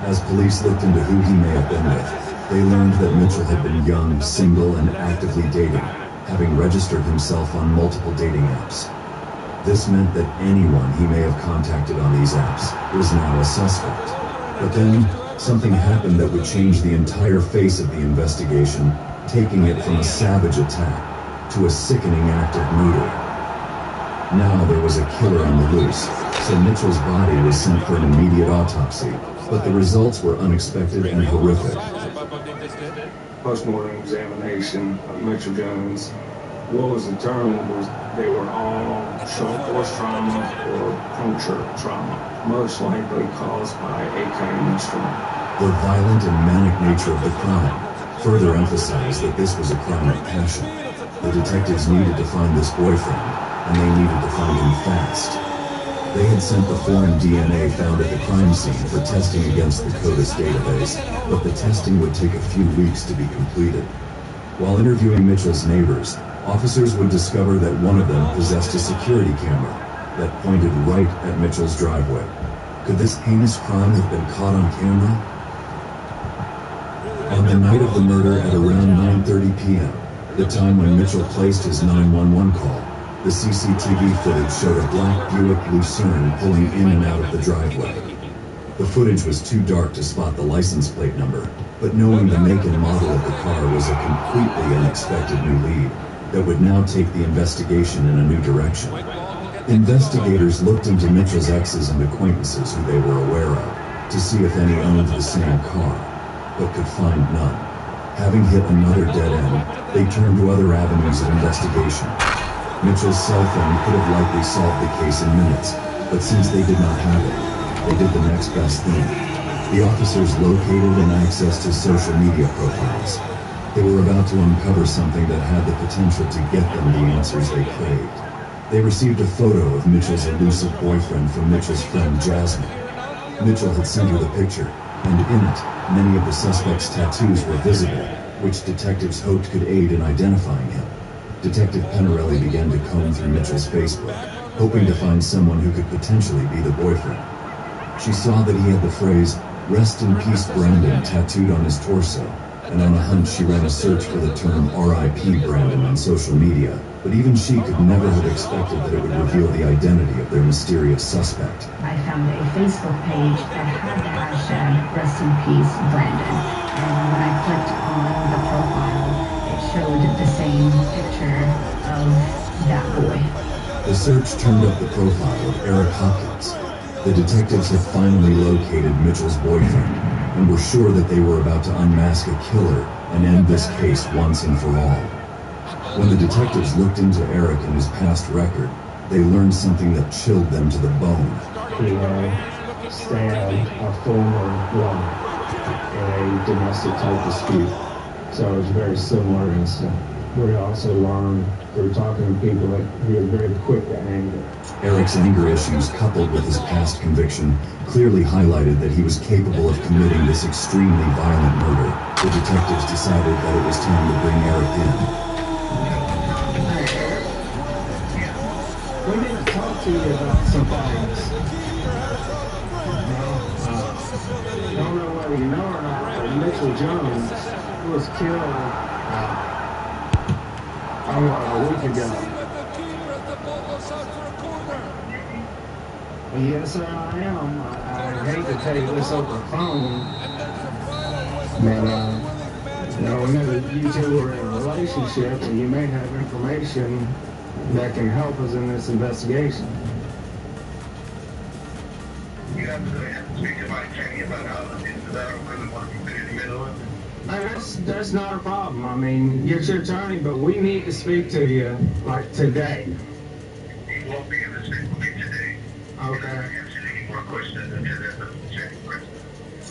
As police looked into who he may have been with, they learned that Mitchell had been young, single, and actively dating, having registered himself on multiple dating apps. This meant that anyone he may have contacted on these apps was now a suspect. But then, something happened that would change the entire face of the investigation, taking it from a savage attack to a sickening act of murder. Now there was a killer on the loose, so Mitchell's body was sent for an immediate autopsy, but the results were unexpected and horrific. Post-mortem examination of Mitchell Jones. What was determined was they were all short force trauma or puncture trauma, most likely caused by a cutting instrument. The violent and manic nature of the crime further emphasized that this was a crime of passion. The detectives needed to find this boyfriend, and they needed to find him fast. They had sent the foreign DNA found at the crime scene for testing against the CODIS database, but the testing would take a few weeks to be completed. While interviewing Mitchell's neighbors, officers would discover that one of them possessed a security camera that pointed right at Mitchell's driveway. Could this heinous crime have been caught on camera? On the night of the murder at around 9:30 p.m., the time when Mitchell placed his 911 call, the CCTV footage showed a black Buick Lucerne pulling in and out of the driveway. The footage was too dark to spot the license plate number, but knowing the make and model of the car was a completely unexpected new lead that would now take the investigation in a new direction. Investigators looked into Mitchell's exes and acquaintances who they were aware of to see if any owned the same car, but could find none. Having hit another dead end, they turned to other avenues of investigation. Mitchell's cell phone could have likely solved the case in minutes, but since they did not have it, they did the next best thing. The officers located and accessed his social media profiles. They were about to uncover something that had the potential to get them the answers they craved. They received a photo of Mitchell's elusive boyfriend from Mitchell's friend Jasmine. Mitchell had sent her the picture, and in it, many of the suspect's tattoos were visible, which detectives hoped could aid in identifying him. Detective Penarelli began to comb through Mitchell's Facebook, hoping to find someone who could potentially be the boyfriend. She saw that he had the phrase, "Rest in peace, Brandon," tattooed on his torso, and on a hunch she ran a search for the term RIP Brandon on social media, but even she could never have expected that it would reveal the identity of their mysterious suspect. I found a Facebook page that had the hashtag "Rest in Peace, Brandon," and when I clicked on the profile, it showed the same picture of that boy. The search turned up the profile of Eric Hopkins. The detectives had finally located Mitchell's boyfriend and were sure that they were about to unmask a killer and end this case once and for all. When the detectives looked into Eric and his past record, they learned something that chilled them to the bone. He had stabbed a former woman in a domestic type dispute. So it was a very similar incident. We also learned through talking to people that he was very quick to anger. Eric's anger issues, coupled with his past conviction, clearly highlighted that he was capable of committing this extremely violent murder. The detectives decided that it was time to bring Eric in. We need to talk to you about some things. I don't know whether you know or not, but Mitchell Jones was killed a week ago. Yes, sir, I am. I hate to tell you this over the phone, but we know that you two are in a relationship, and you may have information that can help us in this investigation. You absolutely have to speak to Mike Kenny about how this is that I really want to be in the middle of it. That's not a problem. I mean, you're your attorney, but we need to speak to you, like, today. You won't be able to speak with me today. Okay. I answer any more questions until there's no question.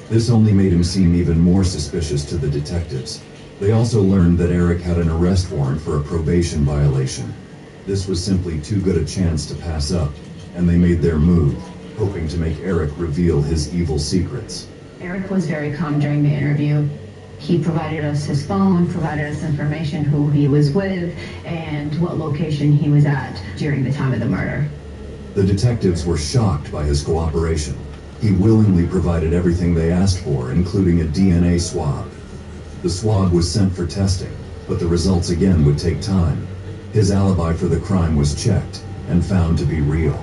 This only made him seem even more suspicious to the detectives. They also learned that Eric had an arrest warrant for a probation violation. This was simply too good a chance to pass up, and they made their move, hoping to make Eric reveal his evil secrets. Eric was very calm during the interview. He provided us his phone, provided us information who he was with, and what location he was at during the time of the murder. The detectives were shocked by his cooperation. He willingly provided everything they asked for, including a DNA swab. The swab was sent for testing, but the results again would take time. His alibi for the crime was checked and found to be real.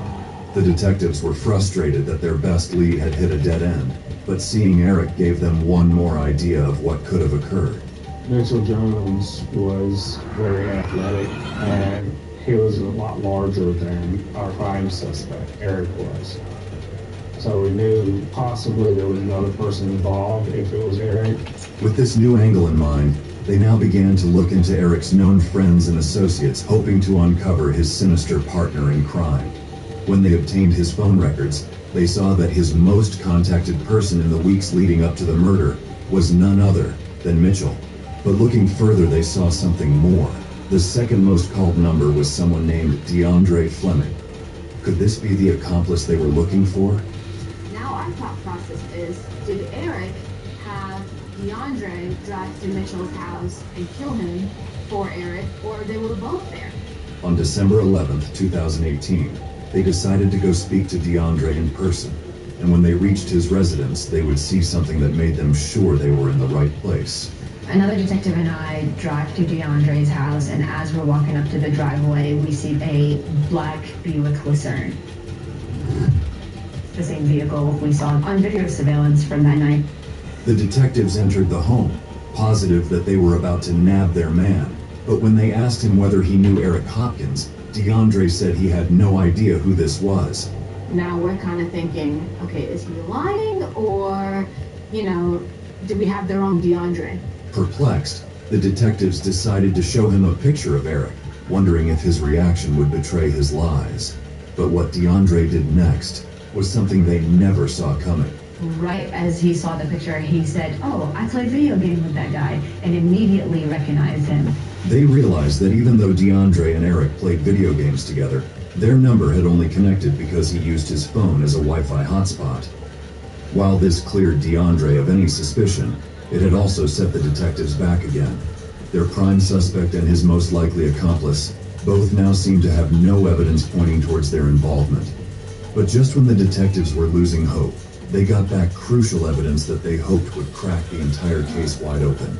The detectives were frustrated that their best lead had hit a dead end, but seeing Eric gave them one more idea of what could have occurred. Mitchell Jones was very athletic, and he was a lot larger than our crime suspect, Eric was. So we knew possibly there was another person involved if it was Eric. With this new angle in mind, they now began to look into Eric's known friends and associates, hoping to uncover his sinister partner in crime. When they obtained his phone records, they saw that his most contacted person in the weeks leading up to the murder was none other than Mitchell. But looking further, they saw something more. The second most called number was someone named DeAndre Fleming. Could this be the accomplice they were looking for? Now our thought process is, did Eric have DeAndre drive to Mitchell's house and kill him for Eric, or they were both there? On December 11th, 2018, they decided to go speak to DeAndre in person, and when they reached his residence, they would see something that made them sure they were in the right place. Another detective and I drive to DeAndre's house, and as we're walking up to the driveway, we see a black Buick Lucerne. the same vehicle we saw on video surveillance from that night. The detectives entered the home, positive that they were about to nab their man. But when they asked him whether he knew Eric Hopkins, DeAndre said he had no idea who this was. Now we're kind of thinking, okay, is he lying, or, you know, did we have the wrong DeAndre? Perplexed, the detectives decided to show him a picture of Eric, wondering if his reaction would betray his lies. But what DeAndre did next was something they never saw coming. Right as he saw the picture, he said, "Oh, I played video game with that guy," and immediately recognized him. They realized that even though DeAndre and Eric played video games together, their number had only connected because he used his phone as a Wi-Fi hotspot. While this cleared DeAndre of any suspicion, it had also set the detectives back again. Their prime suspect and his most likely accomplice both now seemed to have no evidence pointing towards their involvement. But just when the detectives were losing hope, they got back crucial evidence that they hoped would crack the entire case wide open.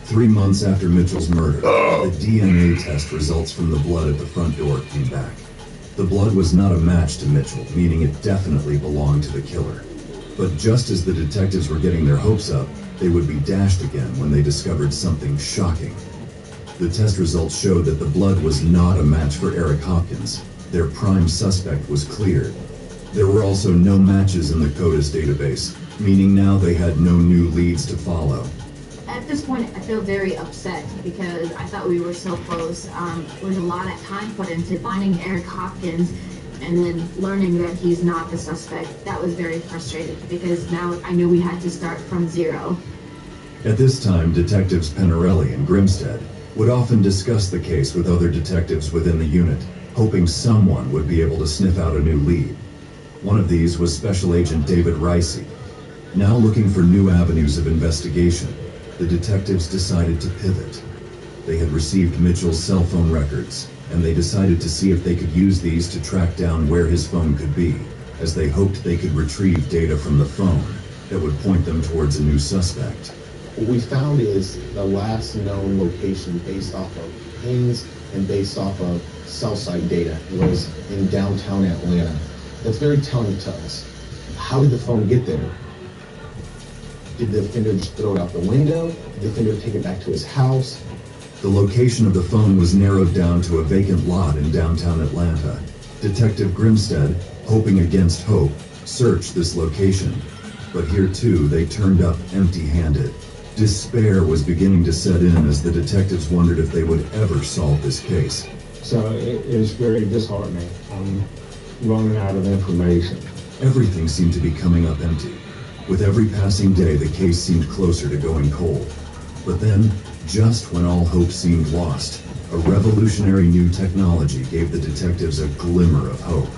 3 months after Mitchell's murder, the DNA test results from the blood at the front door came back. The blood was not a match to Mitchell, meaning it definitely belonged to the killer. But just as the detectives were getting their hopes up, they would be dashed again when they discovered something shocking. The test results showed that the blood was not a match for Eric Hopkins. Their prime suspect was cleared. There were also no matches in the CODIS database, meaning now they had no new leads to follow. At this point, I feel very upset because I thought we were so close. There was a lot of time put into finding Eric Hopkins and then learning that he's not the suspect. That was very frustrating because now I knew we had to start from zero. At this time, detectives Penarelli and Grimstead would often discuss the case with other detectives within the unit, hoping someone would be able to sniff out a new lead. One of these was Special Agent David Ricey. Now looking for new avenues of investigation, the detectives decided to pivot. They had received Mitchell's cell phone records, and they decided to see if they could use these to track down where his phone could be, as they hoped they could retrieve data from the phone that would point them towards a new suspect. What we found is the last known location based off of pings and based off of cell site data was in downtown Atlanta. That's very telling to us. How did the phone get there? Did the offender just throw it out the window? Did the offender take it back to his house? The location of the phone was narrowed down to a vacant lot in downtown Atlanta. Detective Grimstead, hoping against hope, searched this location. But here too, they turned up empty-handed. Despair was beginning to set in as the detectives wondered if they would ever solve this case. So it is very disheartening. I'm running out of information. Everything seemed to be coming up empty. With every passing day, the case seemed closer to going cold. But then, just when all hope seemed lost, a revolutionary new technology gave the detectives a glimmer of hope.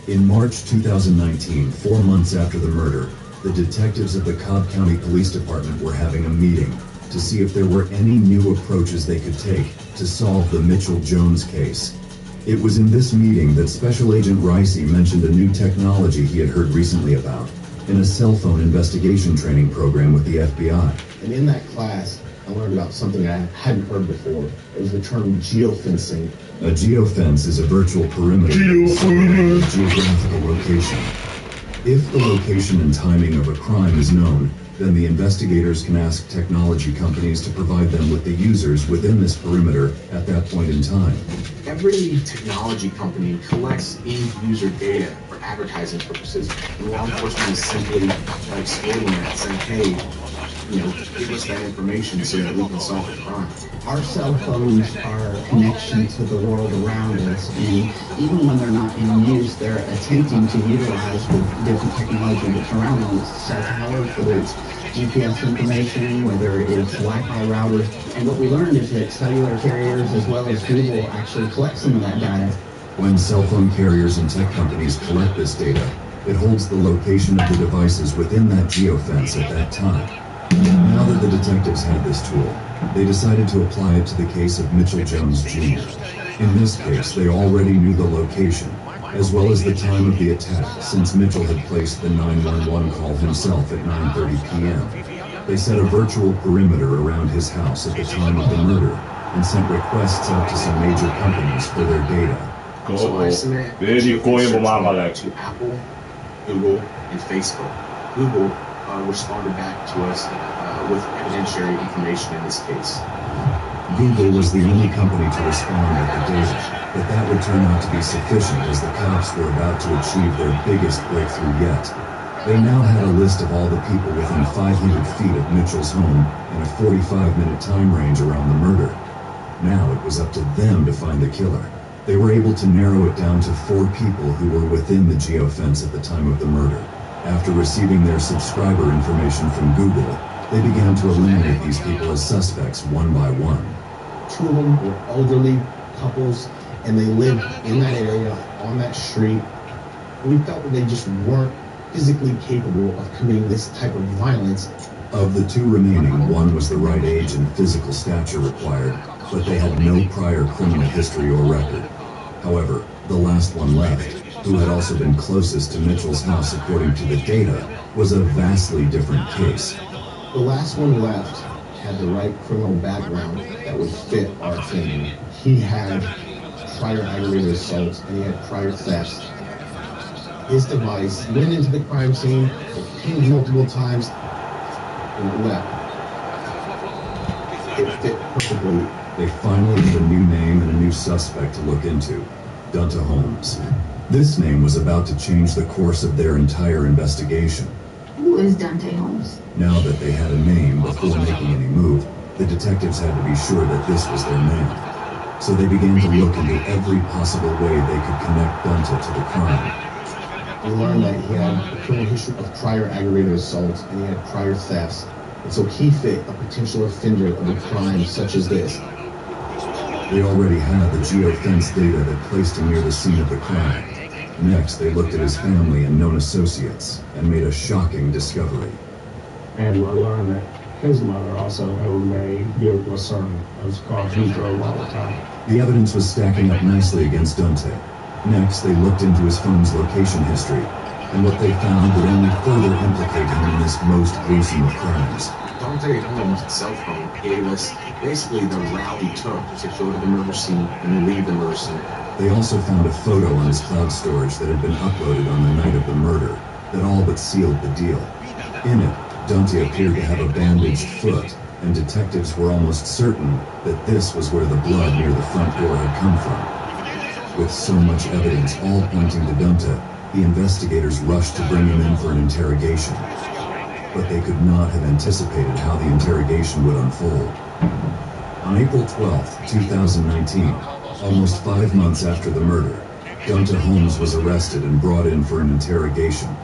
In March 2019, 4 months after the murder, the detectives at the Cobb County Police Department were having a meeting to see if there were any new approaches they could take to solve the Mitchell Jones case. It was in this meeting that Special Agent Ricey mentioned a new technology he had heard recently about in a cell phone investigation training program with the FBI. And in that class, I learned about something I hadn't heard before. It was the term geofencing. A geofence is a virtual perimeter of a geographical location. If the location and timing of a crime is known, then the investigators can ask technology companies to provide them with the users within this perimeter at that point in time. Every technology company collects end-user data for advertising purposes, and law enforcement is simply exploiting that, saying, hey, give us that information so that we can solve the crime. Our cell phones are a connection to the world around us, and even when they're not in use, they're attempting to utilize the different technology that's around them. Cell towers, whether it's GPS information, whether it's Wi-Fi routers. And what we learned is that cellular carriers as well as Google actually collect some of that data. When cell phone carriers and tech companies collect this data, it holds the location of the devices within that geofence at that time. Now that the detectives had this tool, they decided to apply it to the case of Mitchell Jones Jr. In this case, they already knew the location, as well as the time of the attack, since Mitchell had placed the 911 call himself at 9:30 p.m. They set a virtual perimeter around his house at the time of the murder, and sent requests out to some major companies for their data. So I submit to Apple, Google, and Facebook. Google responded back to us with evidentiary information in this case. Google was the only company to respond at the data, but that would turn out to be sufficient as the cops were about to achieve their biggest breakthrough yet. They now had a list of all the people within 500 feet of Mitchell's home and a 45-minute time range around the murder. Now it was up to them to find the killer. They were able to narrow it down to 4 people who were within the geofence at the time of the murder. After receiving their subscriber information from Google, they began to eliminate these people as suspects one by one. 2 of them were elderly couples, and they lived in that area, on that street. We felt that they just weren't physically capable of committing this type of violence. Of the 2 remaining, one was the right age and physical stature required, but they had no prior criminal history or record. However, the last one left, who had also been closest to Mitchell's house according to the data, was a vastly different case. The last one left had the right criminal background that would fit our opinion. He had prior aggravated assaults and he had prior thefts. His device went into the crime scene, it pinged multiple times, and it left. It fit perfectly. They finally had a new name and a new suspect to look into, Dunta Holmes. This name was about to change the course of their entire investigation. Who is Dante Holmes? Now that they had a name before making any move, the detectives had to be sure that this was their man. So they began to look into every possible way they could connect Dunta to the crime. We learned that he had a criminal history of prior aggravated assaults and he had prior thefts. And so he fit a potential offender of a crime such as this. They already had the geofence data that placed him near the scene of the crime. Next, they looked at his family and known associates and made a shocking discovery. And I learned that his mother also owned a vehicle certain of his car he drove all the time. The evidence was stacking up nicely against Dante. Next, they looked into his phone's location history, and what they found would only further implicate him in this most gruesome of crimes. Dante Holmes' cell phone gave us basically the route he took to go to the murder scene and leave the murder scene. They also found a photo on his cloud storage that had been uploaded on the night of the murder that all but sealed the deal. In it, Dante appeared to have a bandaged foot, and detectives were almost certain that this was where the blood near the front door had come from. With so much evidence all pointing to Dante, the investigators rushed to bring him in for an interrogation. But they could not have anticipated how the interrogation would unfold. On April 12, 2019, almost 5 months after the murder, Dante Holmes was arrested and brought in for an interrogation.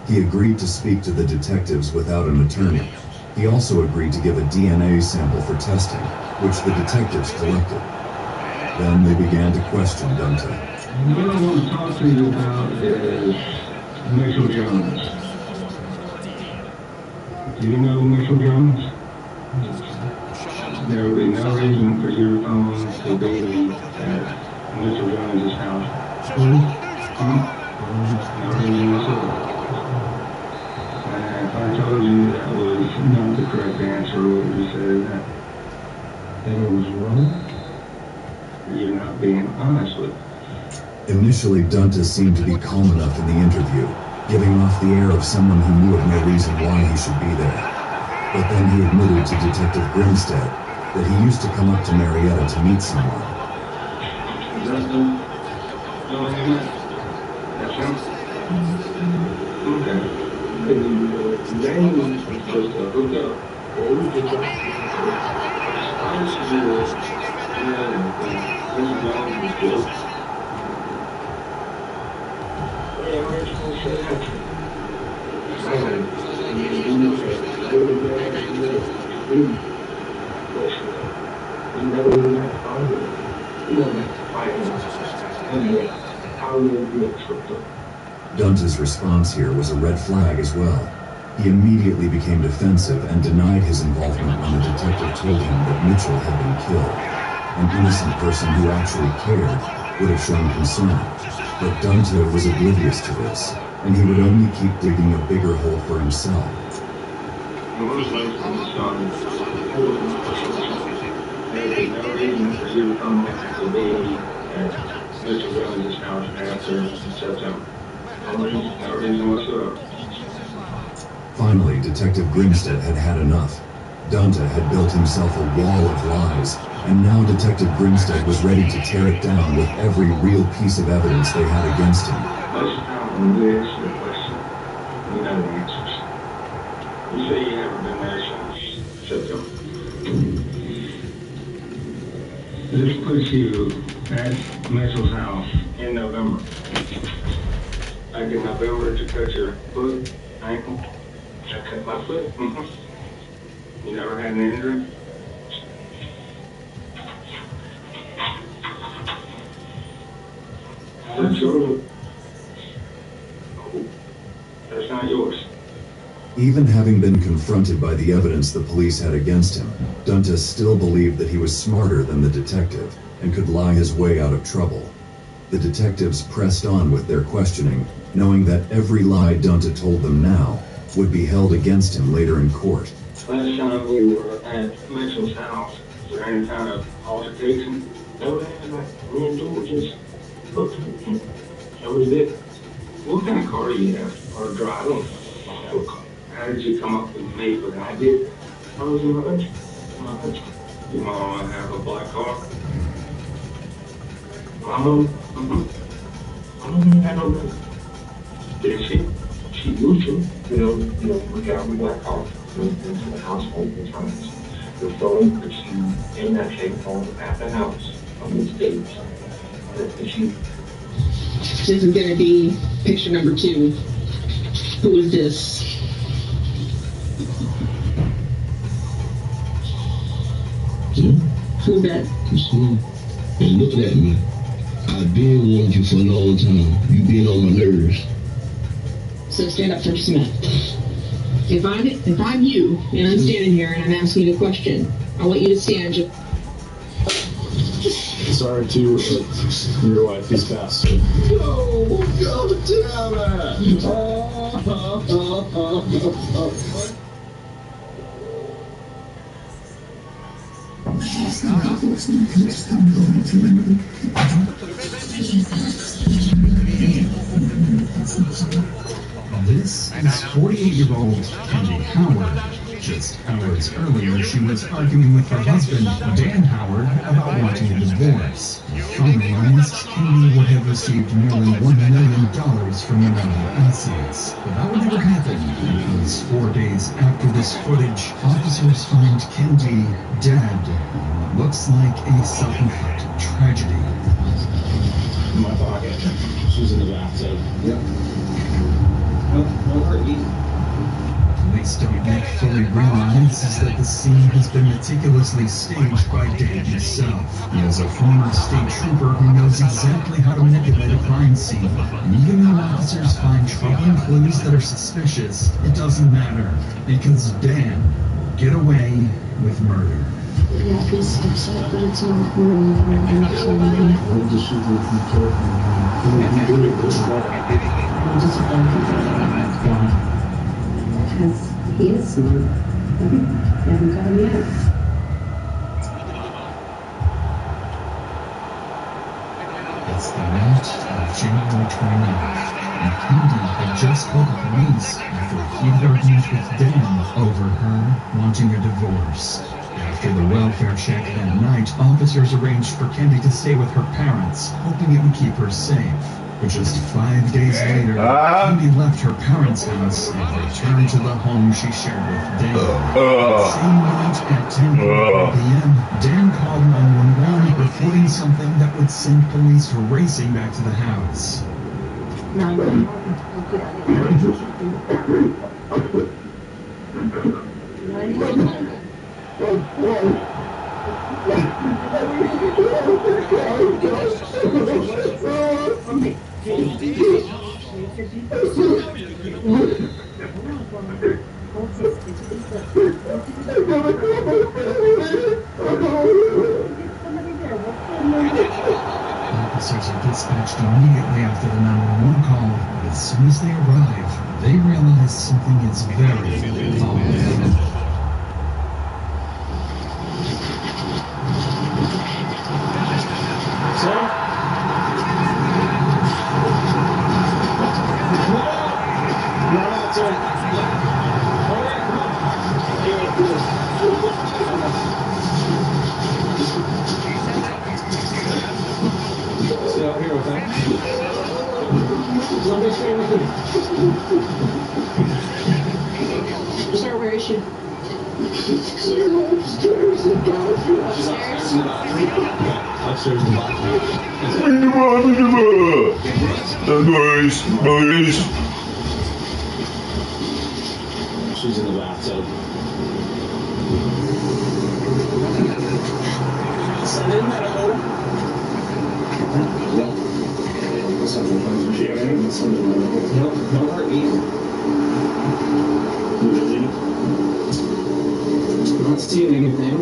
He agreed to speak to the detectives without an attorney. He also agreed to give a DNA sample for testing, which the detectives collected. Then they began to question Dante. What I want to talk to you about is Mitchell Jones. Do you know Mitchell Jones? There would be no reason for your phone to be at Mitchell Jones' house. No reason whatsoever. And if I told you that was not the correct answer, would you say that it was wrong? You're not being honest with me. Initially, Dante seemed to be calm enough in the interview, giving off the air of someone who knew of no reason why he should be there. But then he admitted to Detective Grimstead that he used to come up to Marietta to meet someone. That's him? That's him? Okay. The name is just a hookup. Or we just Dunta's response here was a red flag as well. He immediately became defensive and denied his involvement when the detective told him that Mitchell had been killed. An innocent person who actually cared would have shown concern. But Dante was oblivious to this, and he would only keep digging a bigger hole for himself. Mr. Williams' house after September. No reason whatsoever. Finally, Detective Grimstead had had enough. Dante had built himself a wall of lies, and now Detective Grimstead was ready to tear it down with every real piece of evidence they had against him. Most of the time when we ask you a question, we know the answers. You say you haven't been there since September. This puts you at Mitchell's house in November. Back in November to cut your foot, ankle. I cut my foot. You never had an injury? That's yours. That's not yours. Even having been confronted by the evidence the police had against him, Dunta still believed that he was smarter than the detective and could lie his way out of trouble. The detectives pressed on with their questioning, knowing that every lie Dunta told them now would be held against him later in court. Last time we were at Mitchell's house, was there any kind of altercation? No, man, me and Joe just looked at him. That was it. What kind of car do you have? Or drive? I don't have a car. How did you come up with me with an idea? I was in my country. Your mom have a black car? My mom? My mom had no money. Did she? She used to. We got a black car. Into the household with times. The phone that she in that shape phone at the house on these dates. This is going to be picture number 2. Who is this? Who's that? And looking at me, I've been wanting you for a long time. You've been on my nerves. So stand up for just a minute. If I'm you, and I'm standing here and I'm asking you a question, I want you to stand just... Sorry to your wife is passed. Oh, God damn it! This is 48-year-old Candy Howard. Just hours earlier, she was arguing with her husband, Dan Howard, about wanting a divorce. Otherwise, Candy would have received nearly $1 million from the marital assets. But that would never happen, because 4 days after this footage, officers find Candy dead in what looks like a self-inflicted tragedy. In my pocket. She was in the bathtub. Yep. No hurt you. Police don't yet fully realize is that the scene has been meticulously staged by Dan himself. He is a former state trooper who knows exactly how to manipulate a crime scene. And even though officers find troubling clues that are suspicious, it doesn't matter, because Dan will get away with murder. Yeah, he's upset, but it's not really because he is smart. You haven't got him yet. It's the night of January 29th, and Candy had just called the police after a heated argument with Dan over her wanting a divorce. After the welfare check that night, officers arranged for Candy to stay with her parents, hoping it would keep her safe. But just 5 days later, Candy left her parents' house and returned to the home she shared with Dan. That same night at 10 p.m., Dan called 911, reporting something that would send police racing back to the house. Officers are dispatched immediately after the 911 call, but as soon as they arrive, they realize something is very off. Somebody stay with me. Sir, where is she? Upstairs in the bathroom. Upstairs? Upstairs in the bathroom. She's in the bathtub. Send in medical. Nope. Nope, no heartbeat. Not seeing anything.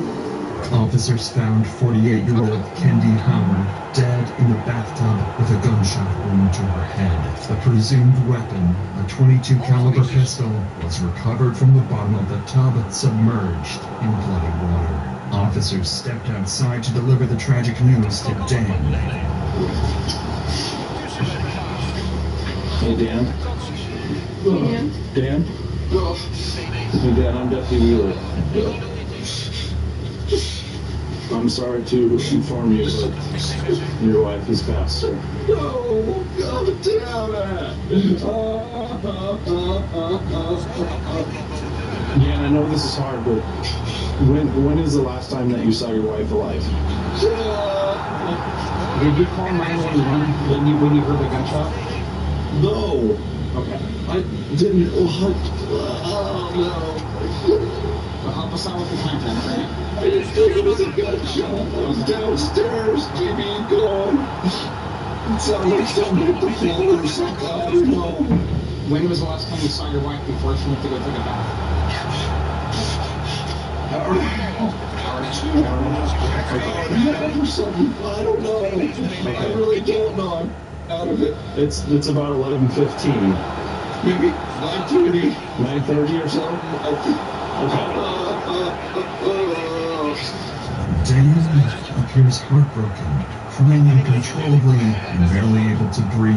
Officers found 48-year-old Kendi Howard dead in the bathtub with a gunshot wound to her head. The presumed weapon, a .22 caliber pistol, was recovered from the bottom of the tub, submerged in bloody water. Officers stepped outside to deliver the tragic news to Dan. Hey, Dan. Dan? Dan? Hey, Dan, I'm Deputy Wheeler. I'm sorry to inform you, but your wife has passed, sir. No, God damn it. Dan, I know this is hard, but when is the last time that you saw your wife alive? Did you call 911 when you heard the gunshot? No. Okay. I didn't. Oh, no. Help us out with the content, right? I didn't think it was a gunshot. I was downstairs, TV gone. It sounded like something hit the floor or something. I don't know. When was the last time you saw your wife before she went to go take a bath? Hour and a half or something. I don't know. I really don't know. I'm out of it. It's about 11:15. Maybe 9:30. 9:30 or so? Okay. Dan appears heartbroken, crying uncontrollably and barely able to breathe,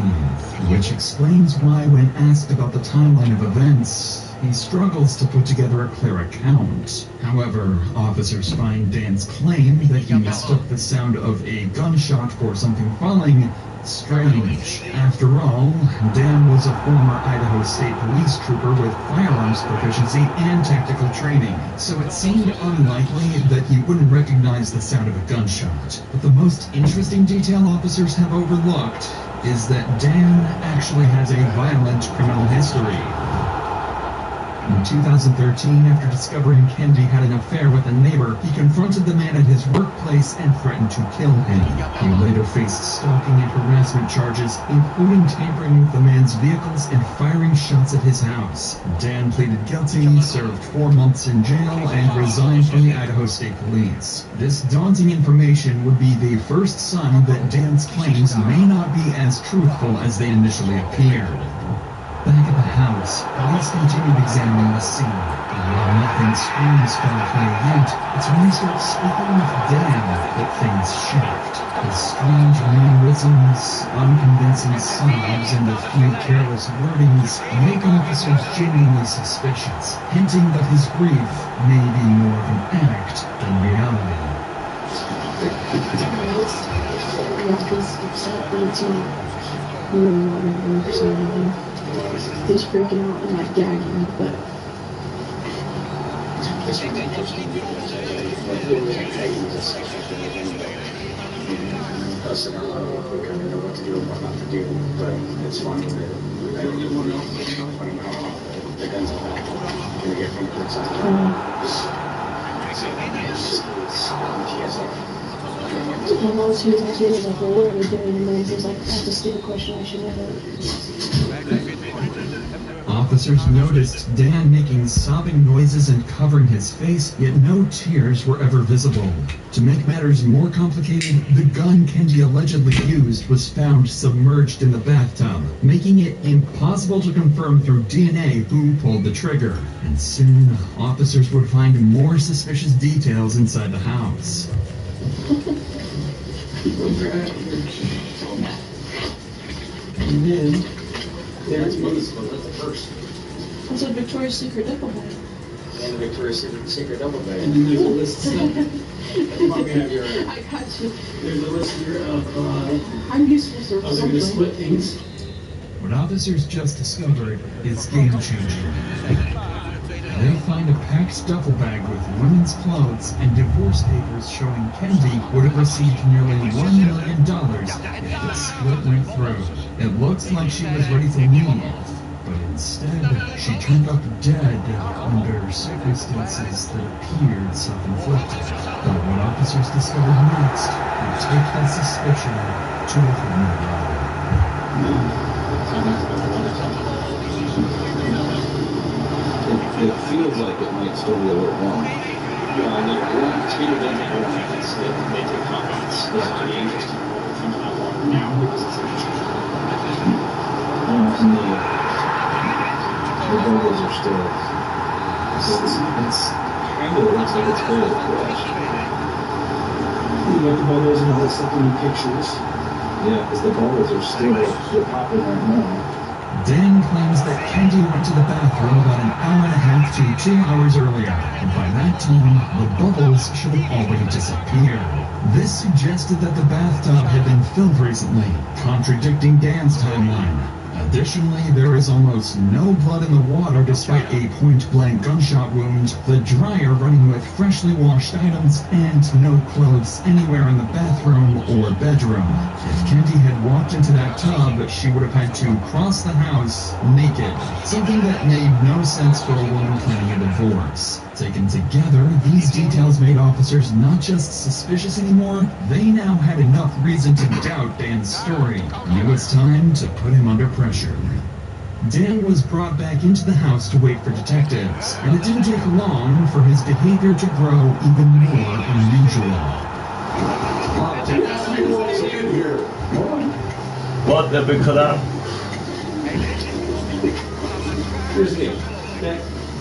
which explains why when asked about the timeline of events, he struggles to put together a clear account. However, officers find Dan's claim that he mistook the sound of a gunshot for something falling strange. After all, Dan was a former Idaho State Police trooper with firearms proficiency and tactical training, so it seemed unlikely that he wouldn't recognize the sound of a gunshot. But the most interesting detail officers have overlooked is that Dan actually has a violent criminal history. In 2013, after discovering Kendi had an affair with a neighbor, he confronted the man at his workplace and threatened to kill him. He later faced stalking and harassment charges, including tampering with the man's vehicles and firing shots at his house. Dan pleaded guilty, served 4 months in jail, and resigned from the Idaho State Police. This daunting information would be the first sign that Dan's claims may not be as truthful as they initially appeared. Back at the house, police continued examining the scene. While nothing screams foul play yet, it's when they start speaking with Dan that things shift. His strange mannerisms, unconvincing sobs, and a few careless wordings make officers genuinely suspicious, hinting that his grief may be more of an act than reality. He's freaking out and like gagging, but us and our level, we kind of know what to do and what not to do, but it's funny that I don't even know it's not funny how the guns are back and get fingerprints on my mom, she was asking me, like, well, what are we doing? And then he was like, that's a stupid question, I should never. Officers noticed Dan making sobbing noises and covering his face, yet no tears were ever visible. To make matters more complicated, the gun Kendi allegedly used was found submerged in the bathtub, making it impossible to confirm through DNA who pulled the trigger. And soon, officers would find more suspicious details inside the house. And then, that's the first. that's a Victoria's Secret double bag. And the Victoria's Secret double bag. And then there's a list of stuff. I got you. There's a list here of, I'm useful, sir. I was going to split things. What officers just discovered is game-changing. They find a packed duffel bag with women's clothes and divorce papers showing Kendi would have received nearly $1 million if the split went through. It looks like she was ready to leave, but instead, she turned up dead under circumstances that appeared self-inflicted. But what officers discovered next would take that suspicion to a whole new level. It feels like it might still be a little long. Speaker does take warnings. They take comments. It's going to be interesting what it comes out longer now because it's interesting. The bubbles are still. It's kind of looks like it's full of crash. You got the bubbles and all that stuff in the pictures. Yeah, because the bubbles are still they're popping right now. Dan claims that Kendi went to the bathroom about an hour and a half to 2 hours earlier, and by that time, the bubbles should have already disappeared. This suggested that the bathtub had been filled recently, contradicting Dan's timeline. Additionally, there is almost no blood in the water despite a point-blank gunshot wound, the dryer running with freshly washed items, and no clothes anywhere in the bathroom or bedroom. If Kendi had walked into that tub, she would have had to cross the house naked, something that made no sense for a woman planning a divorce. Taken together, these details made officers not just suspicious anymore, they now had enough reason to doubt Dan's story. It was time to put him under pressure. Dan was brought back into the house to wait for detectives, and it didn't take long for his behavior to grow even more unusual. What the big cut Here's the deal.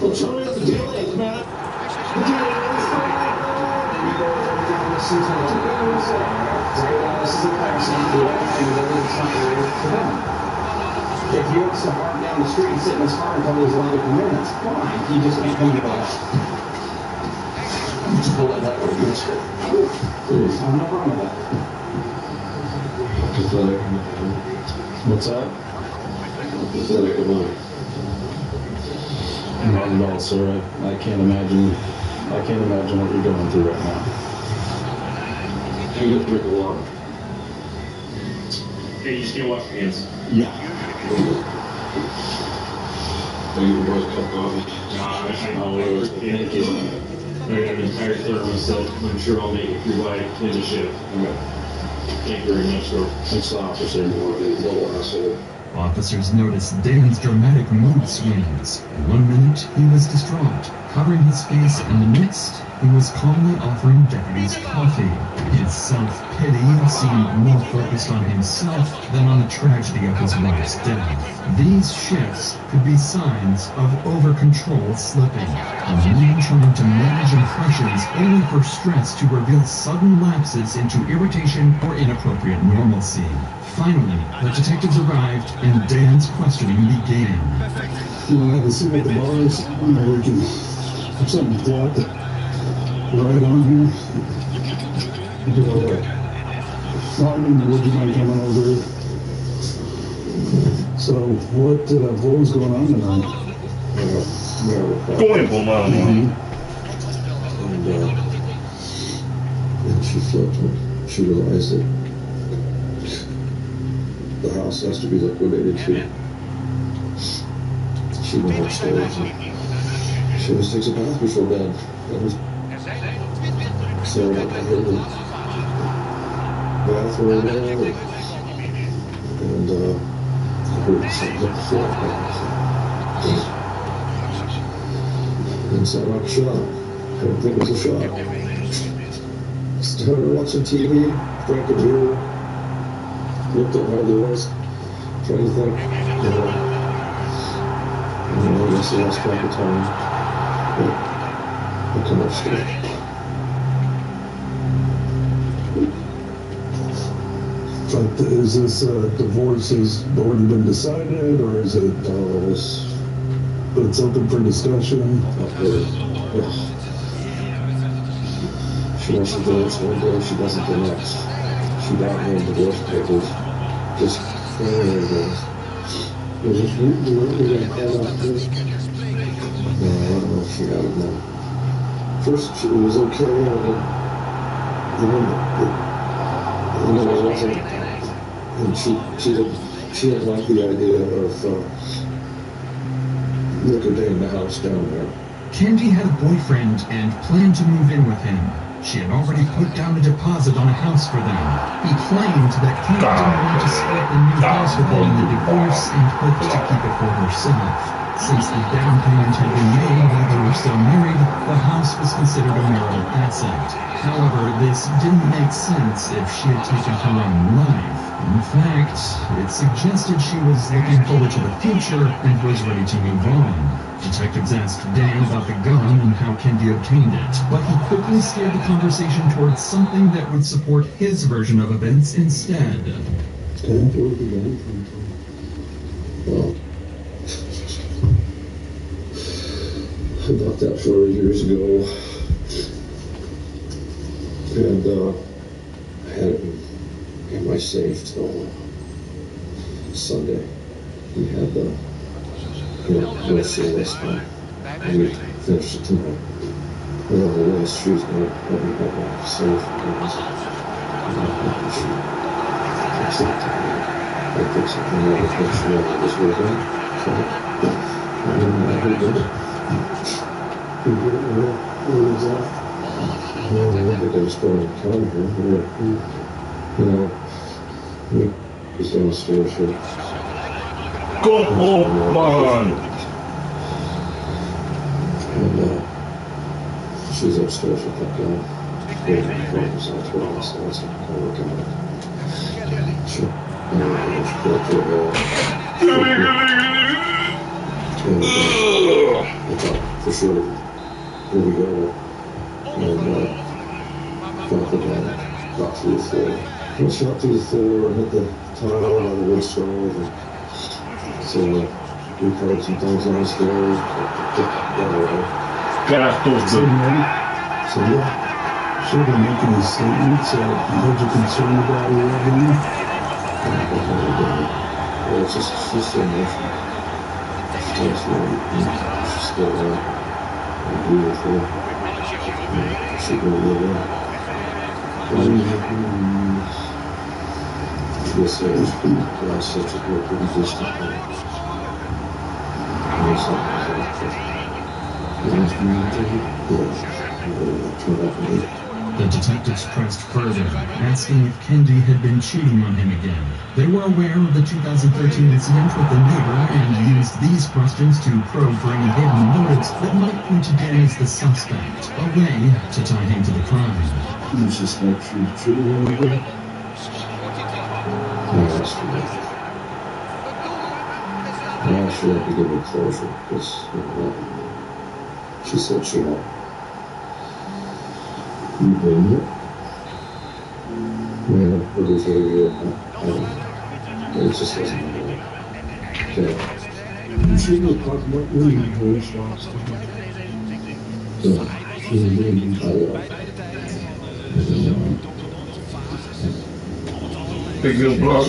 Well, show me what the deal is, man. The deal is this is a person who it's not related to them. If you have some park down the street and sit in his car until he's allowed to come in, that's fine. He just can't come to us. Just pull it that way. That's good. Please, I have no problem with that. What's that? Pathetic of all. Not at all, sir. I can't imagine what you're going through right now. Can you drink a water? Hey, you just can't wash your hands. Yeah. Are you both cup coffee? Thank you. I got an entire thermos that I'm sure I'll make it through by the end of shift. Thank you very much, sir. Thanks, officer. Officers noticed Dan's dramatic mood swings. In 1 minute, he was distraught, covering his face, and the next, he was calmly offering deputies coffee. His self-pity seemed more focused on himself than on the tragedy of his wife's death. These shifts could be signs of over-control slipping. A man trying to manage impressions only for stress to reveal sudden lapses into irritation or inappropriate normalcy. Finally, the detectives arrived and Dan's questioning began. You want to have a seat at the bars? Or we can have something to block it right on here. Do all right. No, I mean, would you mind coming over here? So, what was going on tonight? And she flipped when she realized that the house has to be liquidated too. She went upstairs and she always takes a bath before bed. That was Sarah got my head in the bathroom and I heard something hit the floor. And sounded like a shot. I don't think it was a shot. Started watching TV, drank a beer, looked at my doors, trying to think, I guess I lost track of time, but I come upstairs. But is this divorce has already been decided, or is it it's open for discussion? She wants to divorce one day, she doesn't the next. She got me in divorce papers. Just everything. Was it you who got called out to? No, I don't know if she got it now. First, it was okay, and then it wasn't. And she didn't like the idea of liquidating the house down there. Candy had a boyfriend and planned to move in with him. She had already put down a deposit on a house for them. He claimed that Candy didn't want to split the new house with him in the divorce and hoped to keep it for herself. Since the down payment had been made while they were still married, the house was considered a marital asset. However, this didn't make sense if she had taken her own life. In fact, it suggested she was looking forward to the future and was ready to move on. Detectives asked Dan about the gun and how Candy obtained it, but he quickly steered the conversation towards something that would support his version of events instead. Well, I bought that 4 years ago, and I had it in my safe till Sunday. We had the, we'll see this time. We finished it tonight. Well, the last she's going to let me have my safe. I fixed it and I make sure that it was working. So, who did it? Who did it? Where was that? Well, I think I was going to tell her. He's downstairs here. Come on! And she's upstairs with that guy. Waiting for him, so that's what I was kind of looking at. Sure. And I thought, for sure, here we go. And felt the guy got through the floor. I shot through the floor and hit the tile on the wood stove. And so we covered some things on the stairs. So yeah, should have been making these statements. What you concerned about your well-being? Well, it's just so emotional. She's still there. I agree with her. She really live this is such a good pretty distant thing. The detectives pressed further, asking if Candy had been cheating on him again. They were aware of the 2013 incident with the neighbor and used these questions to probe for any hidden motives that might point to Dan as the suspect, a way to tie him to the crime. You suspect she's cheating on you? I asked her to give me closure because she said she had. You believe it? Yeah, it was very good. It just doesn't matter. Okay. You shouldn't have talked about women in police officers. By now,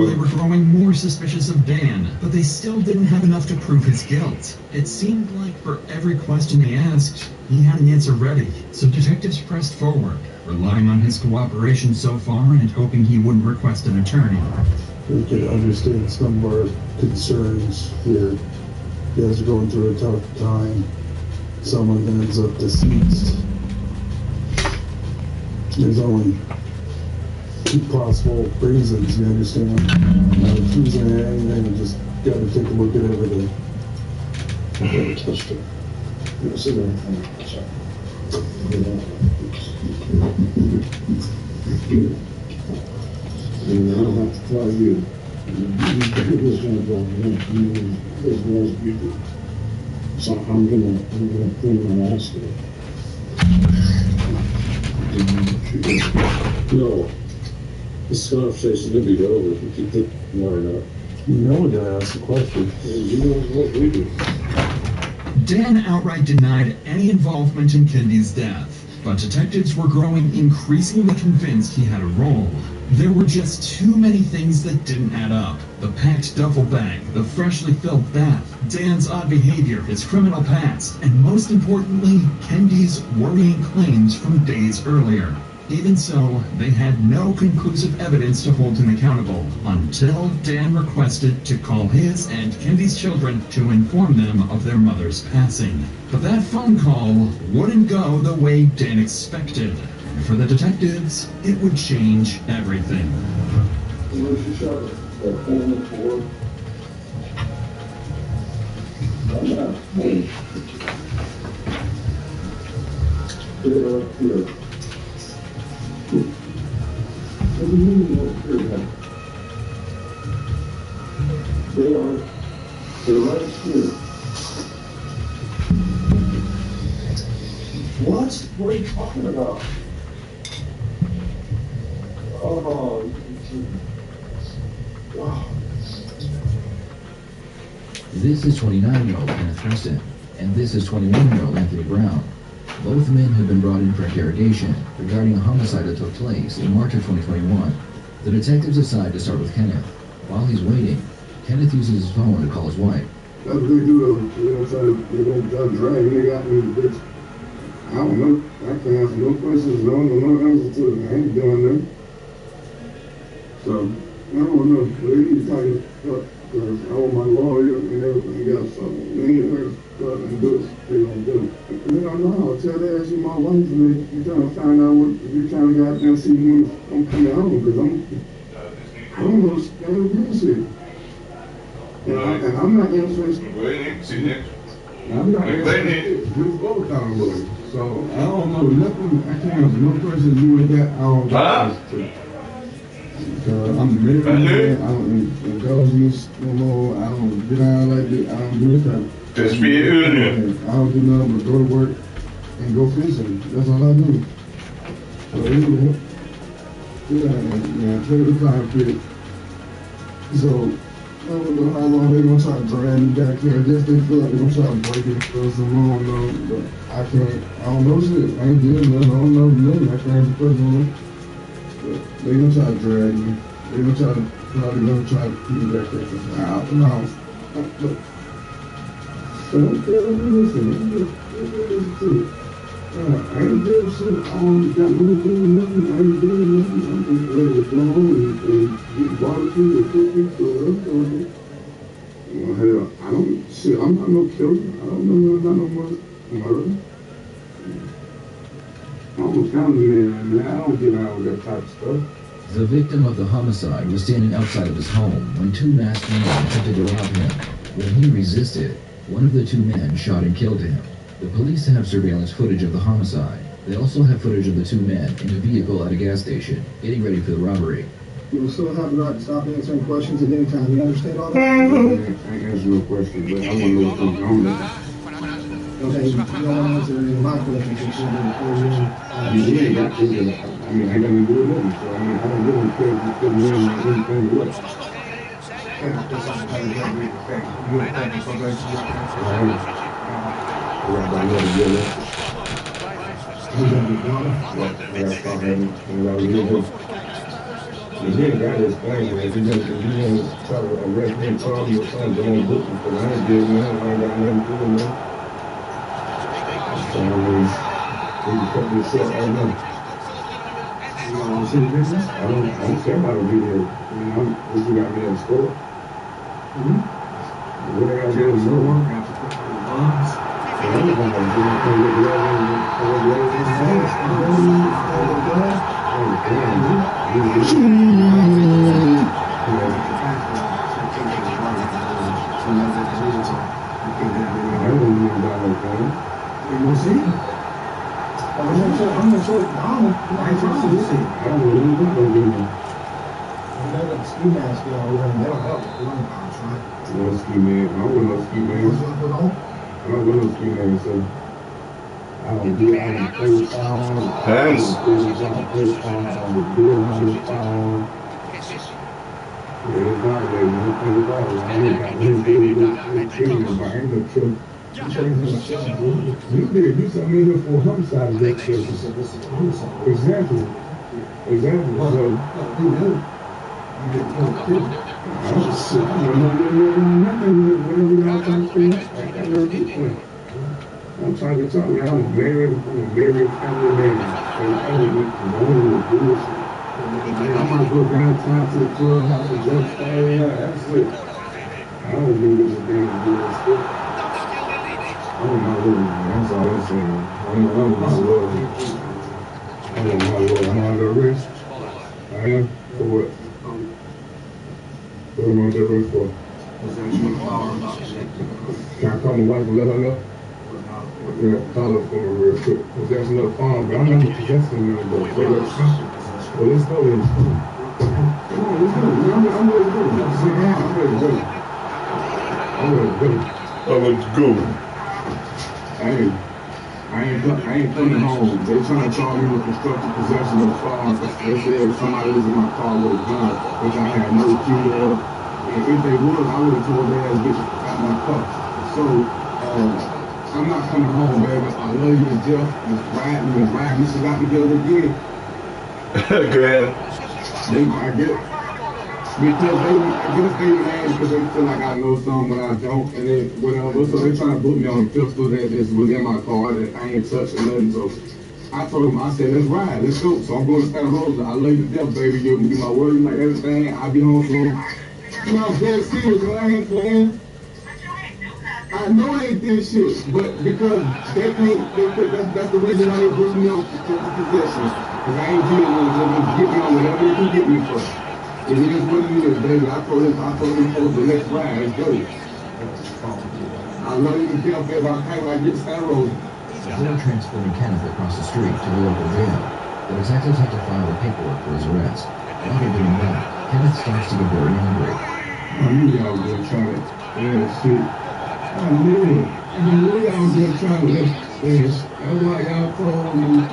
they were growing more suspicious of Dan, but they still didn't have enough to prove his guilt. It seemed like for every question they asked, he had an answer ready, so detectives pressed forward, relying on his cooperation so far and hoping he wouldn't request an attorney. We could understand some of our concerns here. You guys are going through a tough time. Someone ends up deceased. There's only two possible reasons, you understand? Choosing anything and just got to take a look at everything. I haven't touched it. You'll see anything. I don't have to tell you. It was going to go in as well as you do. So I'm gonna clean my ass today. No. This conversation's gonna be over if we keep thinking more up. You know we gotta ask a question. You know what we do. Dan outright denied any involvement in Candy's death. But detectives were growing increasingly convinced he had a role. There were just too many things that didn't add up. The packed duffel bag, the freshly filled bath, Dan's odd behavior, his criminal past, and most importantly, Kendi's worrying claims from days earlier. Even so, they had no conclusive evidence to hold him accountable until Dan requested to call his and Kendi's children to inform them of their mother's passing. But that phone call wouldn't go the way Dan expected. And for the detectives, it would change everything. What do you mean you're here? They're right here. What? What are you talking about? Oh, wow. This is 29-year-old Kenneth Preston, and this is 21-year-old Anthony Brown. Both men have been brought in for interrogation regarding a homicide that took place in March of 2021. The detectives decide to start with Kenneth. While he's waiting, Kenneth uses his phone to call his wife. That's what they do, they're gonna try to drag me out in the bitch. I don't know. I can't answer no questions, no answer to it. I ain't doing that. So, I don't know. But they need to tighten up, because I want my lawyer and everything else. So, they need to start and do it. They don't do it. And then I know how to tell that as my wife, and you're trying to find out what, you're trying to go out there and see when I'm coming home, because I don't know stand bullshit. And I'm not interested. I'm not interested. Just both time with. So I don't know nothing. I can't answer no questions you with that. I don't know. I'm married. I don't indulge this no more. I don't get out like this. I don't do that. Just be union. I don't do nothing but go to work and go fishing. That's all I do. So anyway, yeah, trade the concrete. So I don't know how long they're gonna try to drag me back here. I guess they feel like they're gonna try to break it for some more. I don't know, but I can't. I don't know shit. I ain't doing nothing. I don't know nothing. I can't answer questions. But they gonna try to drag me. They gonna try to probably gonna try to keep me back there for an hour. No. So listen to it. I ain't doing shit. I don't got no doing nothing. I ain't doing nothing. I'm just ready to go home and get barbecue and cookies. So that's all I do. Well, hell, I don't, shit, I'm not no killer. I don't know nothing about no murder. I'm a family man. I don't get out with that type of stuff. The victim of the homicide was standing outside of his home when two masked men attempted to rob him. When he resisted, one of the two men shot and killed him. The police have surveillance footage of the homicide. They also have footage of the two men in a vehicle at a gas station, getting ready for the robbery. You will still have the right to stop answering questions at any time. You understand all that? I ain't answering no questions, but I want to know what's going on there. Okay, you don't want to answer any of my questions until you report in. You ain't got to. I mean, I got to do nothing. So, I mean, I don't really care if you put me in anything what. That's all the time you have to read the fact. You would thank you so much for your answer. Everybody know the deal. You got me down? Yeah, I start having, when I was living. You ain't got to explain it. If you want to try to arrest me and call me or something, don't book me, because I ain't doing nothing. I ain't got nothing to do with nothing. So, I mean, we can cut this short right now. You want to see the business? I don't care about a video. I mean, what you got me in the store? What I got to do in the store? Ski mask, you know, that'll help. Ski man, I don't want no ski man. I don't want no ski man, so I don't do it. I don't play with fire. Hands. I don't play with fire. I don't do it with fire. Yeah, it's not, baby. I don't play with fire. I ain't got no killer. You did. You sent me here for a homicide investigation. Exactly. Exactly. So, you know. I'm trying to tell you, I'm a very family man. And I don't need to know bullshit. I might go downtown to the clubhouse and just stay there. That's it. I don't need this damn bullshit. I'm my love. That's all I'm saying. I'm my love. I'm my love. I'm under arrest. I am? For what? What am I under arrest for? Can I call my wife and let her know? Yeah, call her for me real quick. Possession of the phone, but I'm not possessing them. Well, let's go then. Come on, let's go. I'm ready to go. I'm ready to go. I'm ready to go. Hey, I ain't coming home. They trying to charge me with constructive possession of the phone. They said somebody was in my car with a gun, which I had no clue of. And if they would, I would have told their ass bitch out my car. So, I'm not coming home, baby. I love you to death. Just ride me shit out together again. Go ahead. I guess they mad because they feel like I know something, but I don't, and then whatever. So they trying to put me on a pistol that is within my car that I ain't touching nothing. So I told them, I said, let's ride, let's go. So I'm going to Santa Rosa. I love you to death, baby. You'll be my word, like everything. I'll be home soon. You know, I'm very serious, man. I ain't playing. I know they did shit, but because they can't, that's the reason why they bring me on possession. Because I ain't dealing with them, get me on whatever they can get me for. It is what it is, baby. I told him, folks, let's ride, let's go. I love you to death, baby. I can't like get Santa Rosa. They're transporting Kenneth across the street to the local jail. The detectives have to file the paperwork for his arrest. While they're doing that, Kenneth starts to get very angry. I knew y'all was gonna try to, shit. I knew y'all was gonna try to that's why y'all told me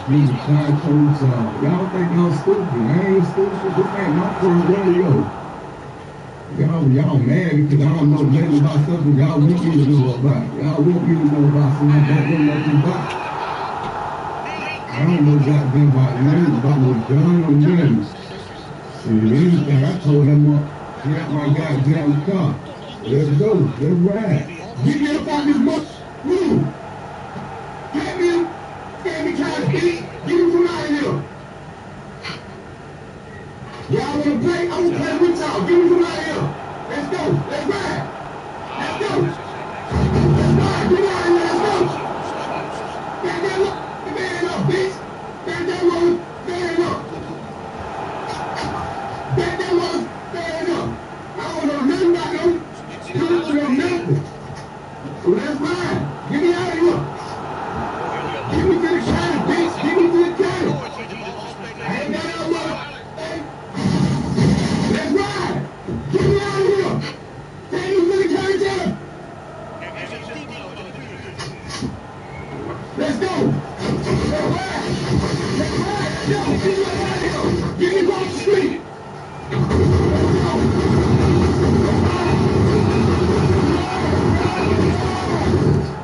to try to coach y'all think I'm stupid. I ain't stupid. This ain't my first rodeo. Y'all mad because I don't know nothing about something y'all want me to know about. Y'all want me to know about something I don't know nothing about. I don't know goddamn about nothing about no gun or nothing. If anything, I told them get out my goddamn car. Let's go. Let's ride. Get me up on this mother. Move. Get me up. Get me trying to beat. Get me from out of here. Y'all wanna play? I wanna play with y'all. Get me from out of here. Let's go. Let's ride. Let's go. Let's ride. Get out of here. Let's go. Back that look. Man up, bitch. Back that look. Man up. Back that look. Man up. I don't know nothing about them. You don't know nothing. So let's ride. Get me out of here. Get me to the county, bitch. Get me to the county. I ain't got no money. Let's ride. Get me out of here. Take me to the county jail. Let's go. Let's ride. Let's ride. Yo, get me out of here. Get me off the street.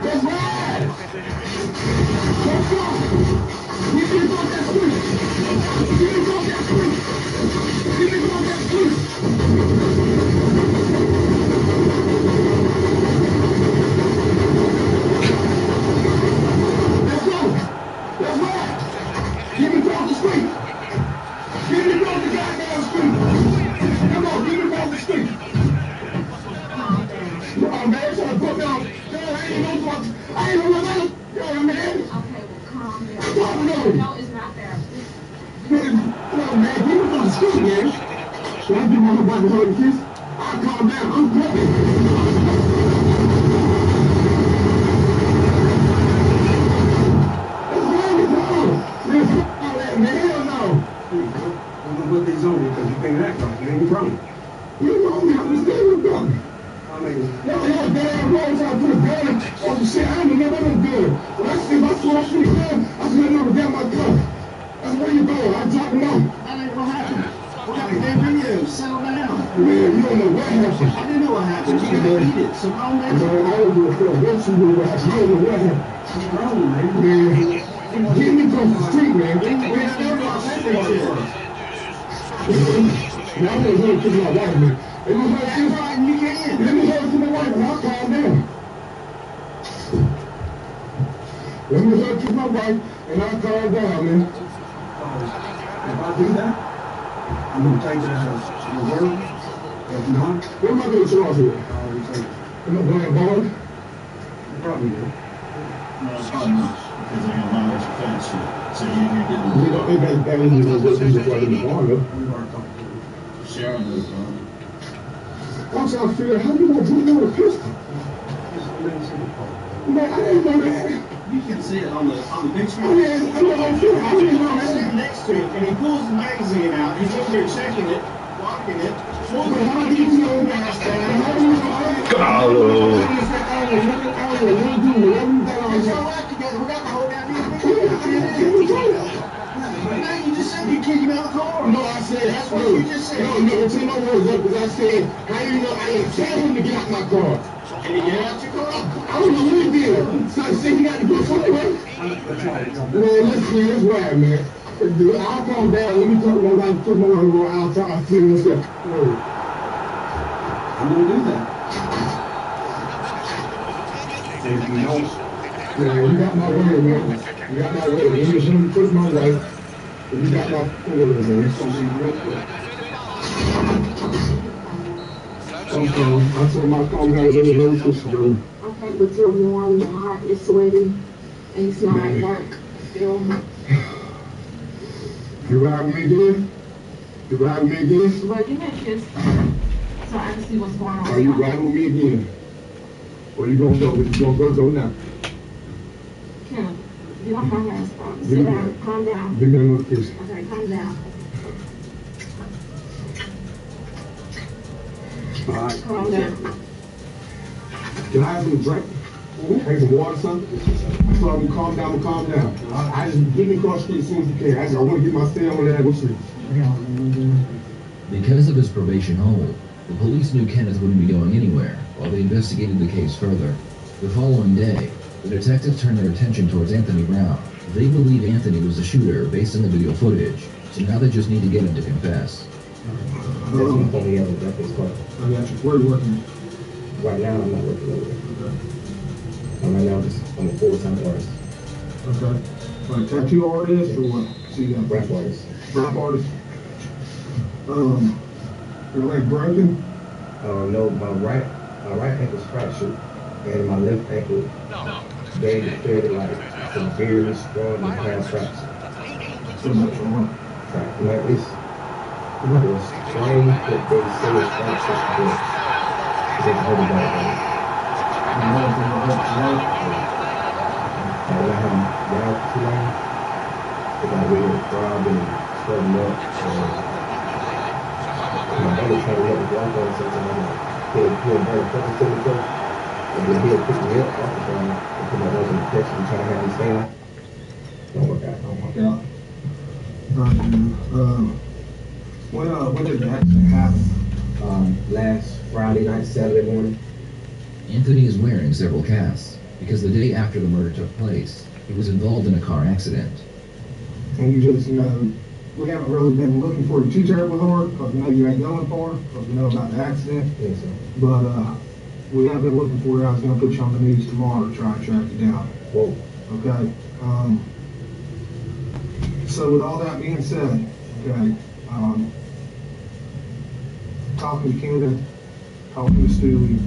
Let's ride! Let's go! Get me off that street! Get me off that street! Get me off that street! Let's go! Let's ride! Get me off the street! Get me off the goddamn street! Come on, get me off the street! Oh, man, trying to put me on. I ain't no man. Okay, well, calm down. No, it's not there. No, man, get me on the street, man. Should I give my motherfucker a hug and kiss? I'll calm down. I'm coming. What's wrong with you? All that, man. Hell no. I'm gonna put these on you because you can't act right. It ain't wrong. You wrong. I understand what's wrong. Y'all damn wrong, so I put a gun on the shit. I ain't never no good. When I see my son shoot a gun, I should have never got my gun. That's where you going. I dropped him off. What happened? What happened? They bring you. Settle down. Man, you don't know what happened. I didn't know what happened. You got heated, so calm down. Man, I don't give a fuck what you do. What happened. You don't know what happened. What's wrong, man? Man, get me across the street, man. We still got that picture. Now I'm gonna kiss my wife, man. Let me hug That's right, you can. Let me hug to my wife, and I'll calm down. Let me hug to my wife, and I'll calm down, man. If I do that, I'm going to take it as your word. If not, what am I going to charge here? Am I going to bar? Probably do. No, probably not. Because they're going to violate your fence shit. So you ain't going to get We don't think that is what we just like in the bar, though. We've already talked to you. Sharon knows, I'm trying to figure out how you going to put me on a pistol. Man, I didn't know that. You can see it on the picture. I didn't know He's sitting next to it, and he pulls the magazine out. He's over there checking it, locking it. Pulls the magazine mask down. It's all right together. We got the whole damn thing. Man, you just said you kicked him out of the car. No, I said that's what you just said. No, take no words up because I said, how do you know I didn't tell him to get out my car? Can he get out your car? I don't know what he did. So I said he got to go somewhere. Man, listen, that's right, man. Dude, I'll calm down. Let me talk about how to put my arm out. I'll see what's up. I'm going to do that. If you don't, yeah, you got my word, man. You got my word. You just let me put my wife. You got my word, man. It's going to be real quick. Okay, I told my phone has any notice. Okay, but you're warm, your heart is sweaty, and it's not at work. You riding me again? You riding me again? Well, give me a kiss so I can see what's going on. Are you riding with me again? Or you gonna go? You gonna go now? Kim, get off my hands. Sit down. Calm down. Give me a little kiss. Okay, calm down. All right. Calm down. Can I have some drink? Take some water, something? I told him calm down. I just get me across the street as soon as you can. I want to get my stay on that. What's it? Because of his probation hold, the police knew Kenneth wouldn't be going anywhere while they investigated the case further. The following day, the detectives turned their attention towards Anthony Brown. They believe Anthony was the shooter based on the video footage, so now they just need to get him to confess. I got you. Where are you working? Right now, I'm not working over there. Okay. Right now, I'm a full-time artist. Okay. Like tattoo artist or what? See that? Rap artist. Rap artist. Your leg broken? No, my right ankle's fractured, and my left ankle, they declared it like severely strong and hard fracture. So much wrong. Right. Like it's strange that they say it's fractured, but they can hold it back. When I have down too long, it's like really throbbing and swelling up. My brother tried to let me walk on something. He'll very focus to me first, and then he'll pick me up off the ground and put my nose in the pressure and try to have me stand. Don't work out. When did the accident happen? Last Friday night, Saturday morning. Anthony is wearing several casts because the day after the murder took place, he was involved in a car accident. And you just, we haven't really been looking for you too terribly hard because we know you ain't going for it because we know about the accident. Yes, sir. But we have been looking for you. I was going to put you on the news tomorrow to try and track you down. Whoa. Okay. So with all that being said, okay, talking to Canada, talking to Stewie,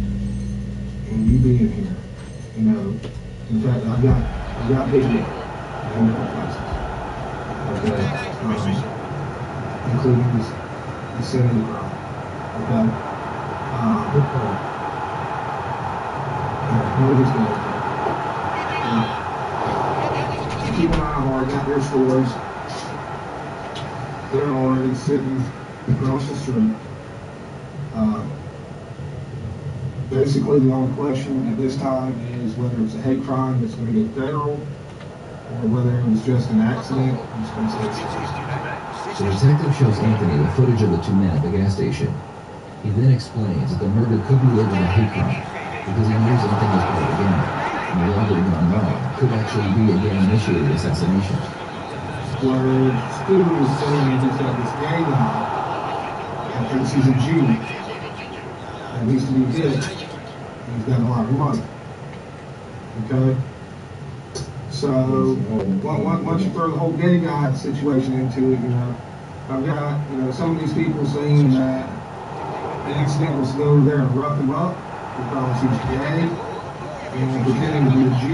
and you being here, in fact, I've got video in different places. Okay, including the Senate crowd. Okay. Nobody's going to keep an eye on her. I got their stories. They're already sitting across the street. Basically, the only question at this time is whether it's a hate crime that's going to get federal, or whether it was just an accident. The detective shows Anthony the footage of the two men at the gas station. He then explains that the murder could be labeled a hate crime because he knows anything is part of the gang, and the robbery gone wrong could actually be a gang-initiated assassination. Where Stu was saying that he's got this gay guy and thinks he's a G and needs to be good. He's got a lot of money. Okay? So, once you throw the whole gay guy situation into it, I've got, some of these people saying that the accident was to go over there and rough him up because he's gay and pretending to be a G.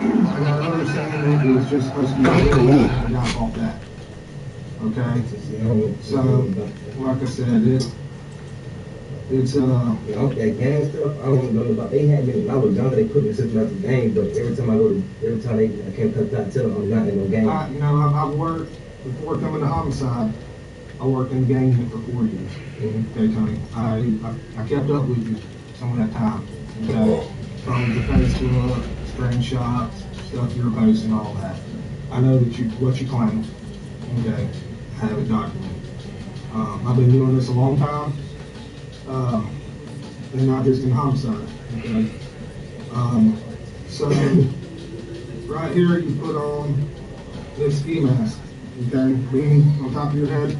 I got others saying that it was just supposed to be a little and got off that. Okay? So, like I said, it's that gang stuff, I don't know about. They had me when I was younger. They put me in such a gang, but every time I came to tell them I'm not in no gang. I've worked before coming to homicide. I worked in gang unit for 4 years. Okay, Tony. I kept up with you some of that time. Okay, from the Facebook, screenshots, stuff you're posting, all that. I know that what you claim. Okay, I have it documented. I've been doing this a long time. And not just in homicide. Okay. So right here you put on this ski mask. Okay, beanie on top of your head.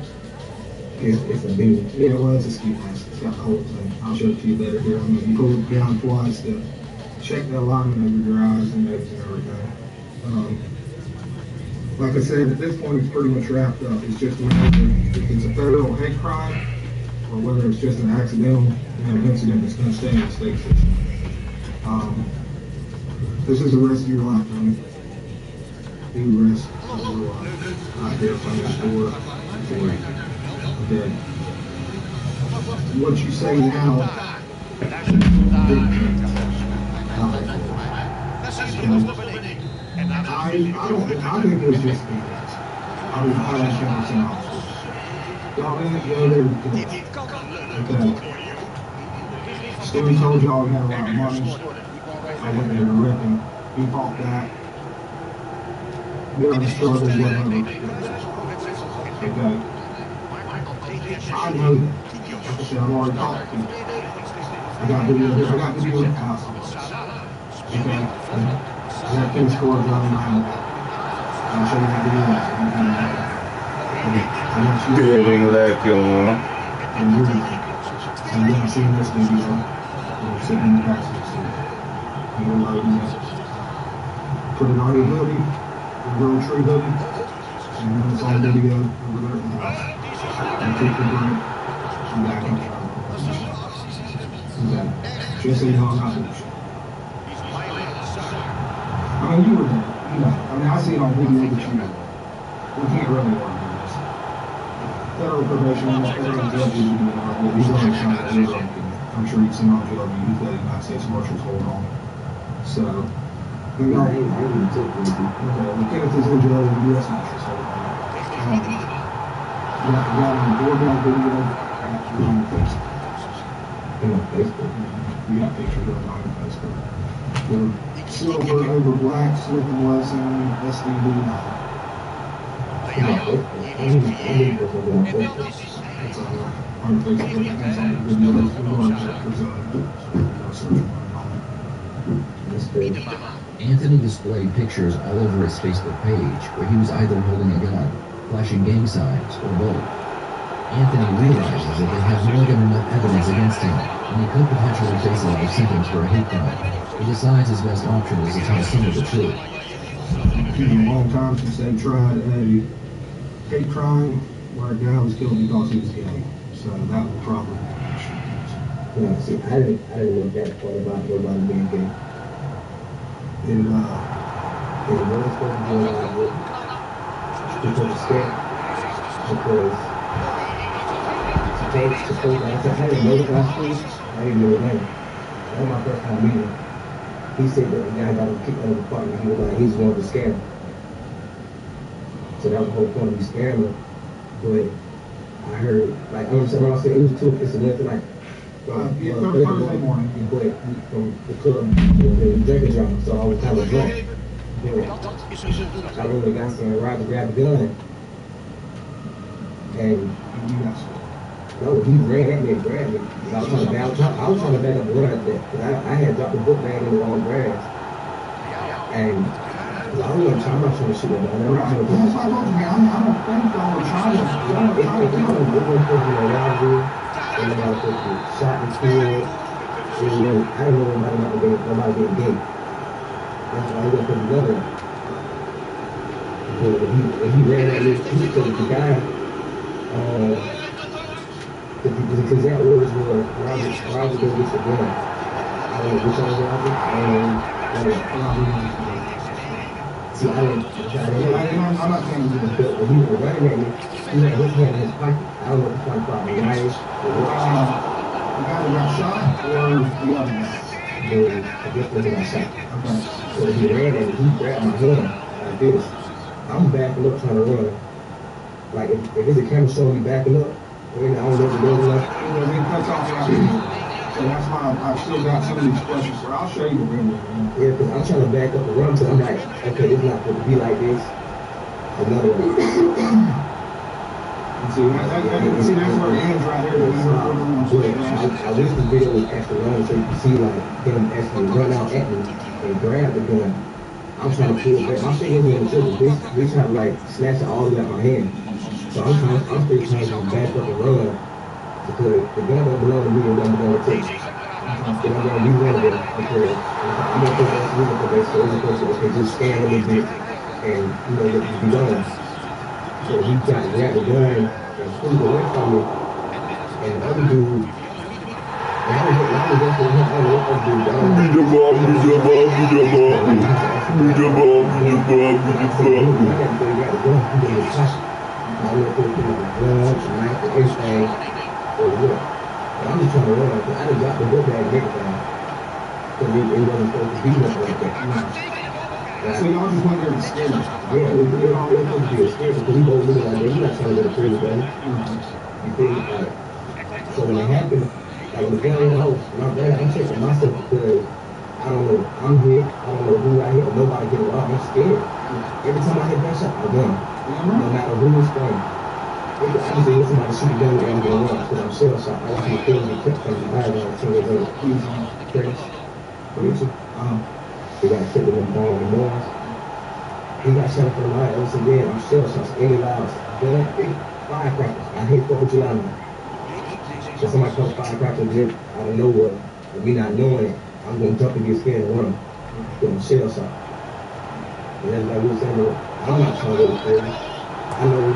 It's a beanie. Yeah, well, it's a ski mask. It's got the whole thing. I'll show it to you better here. I'm going to pull it down twice to check the alignment of your eyes and everything. Like I said, at this point, it's pretty much wrapped up. It's just a matter of if it's a federal hate crime, or whether it's just an accidental incident that's going to stay in the state system. This is the rest of your life, Tony. The rest of your life. Out there from this door for you. Okay. What you say now, I think it was just defense. I was 100% honest. Y'all didn't go there. Okay. Stewie told y'all he had a lot of money. I went there to rip him. He fought that. They're in the struggle with okay. I know that. Like I said, I've already talked to you. I got video of the house. Okay. I got pin scores on my hand. I'll show you that video. Good English, and then I seen this video, we're sitting in the passenger seat, and we're loading it. Put it on your hoodie, your little tree hoodie, and then it's on video over there at the house. And take the break, and back in the car. Okay. Just so you know I'm not bullshit. I mean, you were there, I see it on video, but you know. We can't really argue this. Federal probation, federal judges, he's already signed a zero. I'm sure you've seen on jail, you've got United States Marshals hold on. So, Kenneth is in jail with the U.S. Marshals hold on. You got on board down video, on Facebook. You got pictures of it on Facebook. The silver over black, Smith & Wesson, SDV. Anthony displayed pictures all over his Facebook page where he was either holding a gun, flashing gang signs, or both. Anthony realizes that they have more than enough evidence against him, and he could potentially face a life sentence for a hate crime. He decides his best option is to tell some of the truth. It's been a long time since they tried a hate crime where a guy was killed because he was gay. So that would probably be an issue. Yeah, see, I didn't know that part about nobody being gay. It really supposed to be a lot of work. Because it's scared. Because I didn't know the last week. I didn't know his name. That was my first time meeting him. He said that the guy got him kicked out of the apartment. He was like, he's going to scare him. So that was the whole point of me scaring him. But I heard, like, I was saying, it was 2 incidents tonight. Thursday morning. But from the club, the drinking drunk, so I was kind of drunk. But I remember the guy saying, Roger grabbed a gun. And you got No, he ran at me and grabbed me. And I was trying to back up. I was trying to back up and run at that. Because I had dropped the book bag in the long grass. And I don't know, I'm not trying to shoot him. I'm not trying to do That's what I told you, man. I don't think y'all were trying to. Y'all were trying to kill him. It wasn't supposed to be a robbery. It was supposed to be shot and killed. I didn't know nobody getting gay. That's why he wasn't supposed to be done. If he ran at me, the guy, the exact words were, Roger go get your gun. I don't know which one was Roger. See, I'm not saying you did. But when he was running at me, he had his hand in his pocket. I don't know if he's trying to find a knife or what. The guy that got shot or the other guy? I guess the one that got shot. Okay. So he ran at me, he grabbed my hand like this. I'm backing up trying to run. Like if there's a camera showing me backing up, I don't know what to do. So that's why I still got some of these questions. So I'll show you the video. Yeah, because I'm trying to back up and run, so I'm like, okay, it's not going to be like this. Another one. See, that's where it ends right here. I wish the video was actually long so you can see like him actually run out at me and grab the gun. I'm trying to pull it back. My fingers in the trigger. This trying to like snatch it all the way out my hand. So I'm still trying to back up and run because the gun don't belong to me and doesn't belong to me. And I'm going to rerun it because I'm going to put that reason for that. So it's supposed to okay, just stand a little bit and let you be done. So he got grabbed the gun and pulled it away from me. And the other dude, and I was just with him, I don't know what other dude. I'm just trying to run. I done dropped the book bag and everything. So it wasn't supposed to be nothing like that. So y'all just went there to scare him? Yeah, it was all supposed to be a scare because we both looking like that. We're not trying to go to prison, buddy. You feel me? So when it happened, like when the gun went off, I'm checking myself because I don't know. I'm hit. I don't know who I hit or nobody hit it off. I'm scared. Every time I hit that shot, I run. No matter who it's from. I just say, somebody shoot a gun and I'm going to run because I'm shell shot. I want my feelings to be kept from the eyes on the team. Chris. He got killed with him down in the north. He got shot from the eye. I said, yeah, I'm shell shots. Any loud. Gun, firecrackers. I hate 4th of July now. So somebody comes firecrackers just out of nowhere, and me not knowing it, I'm going to jump and get scared and run. Because I'm shell shot. And that's like we were saying, I'm not trying to go to prison. I know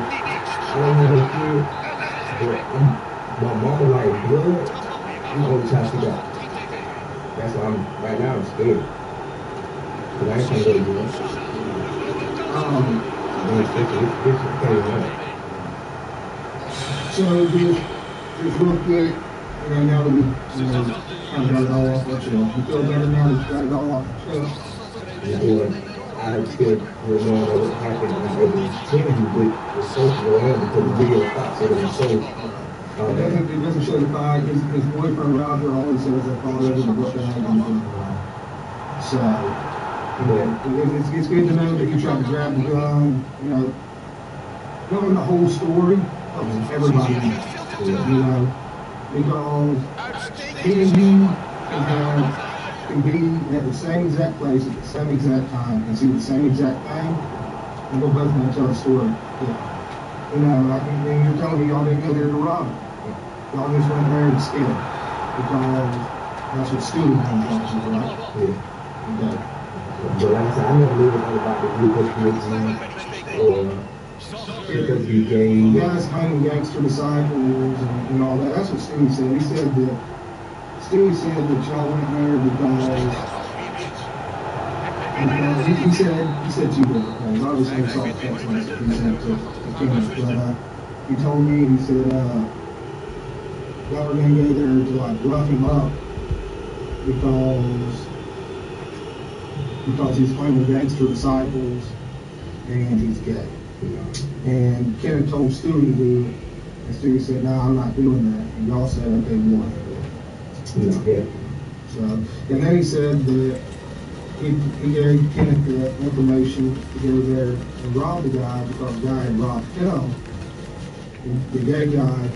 I don't have no kid, but my mama like blood. I'm the only child she got. That's why right now I'm scared. Because I ain't trying to go to jail. So just real quick, now that we kind of got it all off our chest, you feel better now that you got it all off your chest? I still remember what happened and it was changing with the social around because the video stopped so it was so it doesn't show the fire. His boyfriend Roger always says that all over the book bag and so it's good to know that you tried to grab the gun, knowing the whole story of everybody, because he and you can be at the same exact place at the same exact time and see the same exact thing and go both and tell a story. Like you're telling me y'all didn't go there to rob it. Y'all just went there to steal it because that's what stealing comes from, right? Yeah. Okay. But like I said, I never knew anything about the group of kids or because of the game. Guys hanging gangster disciples and all that. That's what Stewie said. He said that y'all went there because he said two different things. Obviously, it's all text message he sent to King, but he told me, he said, y'all were going to go there to like rough him up because he's playing with gangster disciples and he's gay. And Kenneth told Stewie to do it, and Stewie said, no, I'm not doing that. And y'all said, okay, we want to do it. Yeah. So, and then he said that he gave Kenneth the information to go there and rob the guy because the guy had robbed him. The gay guy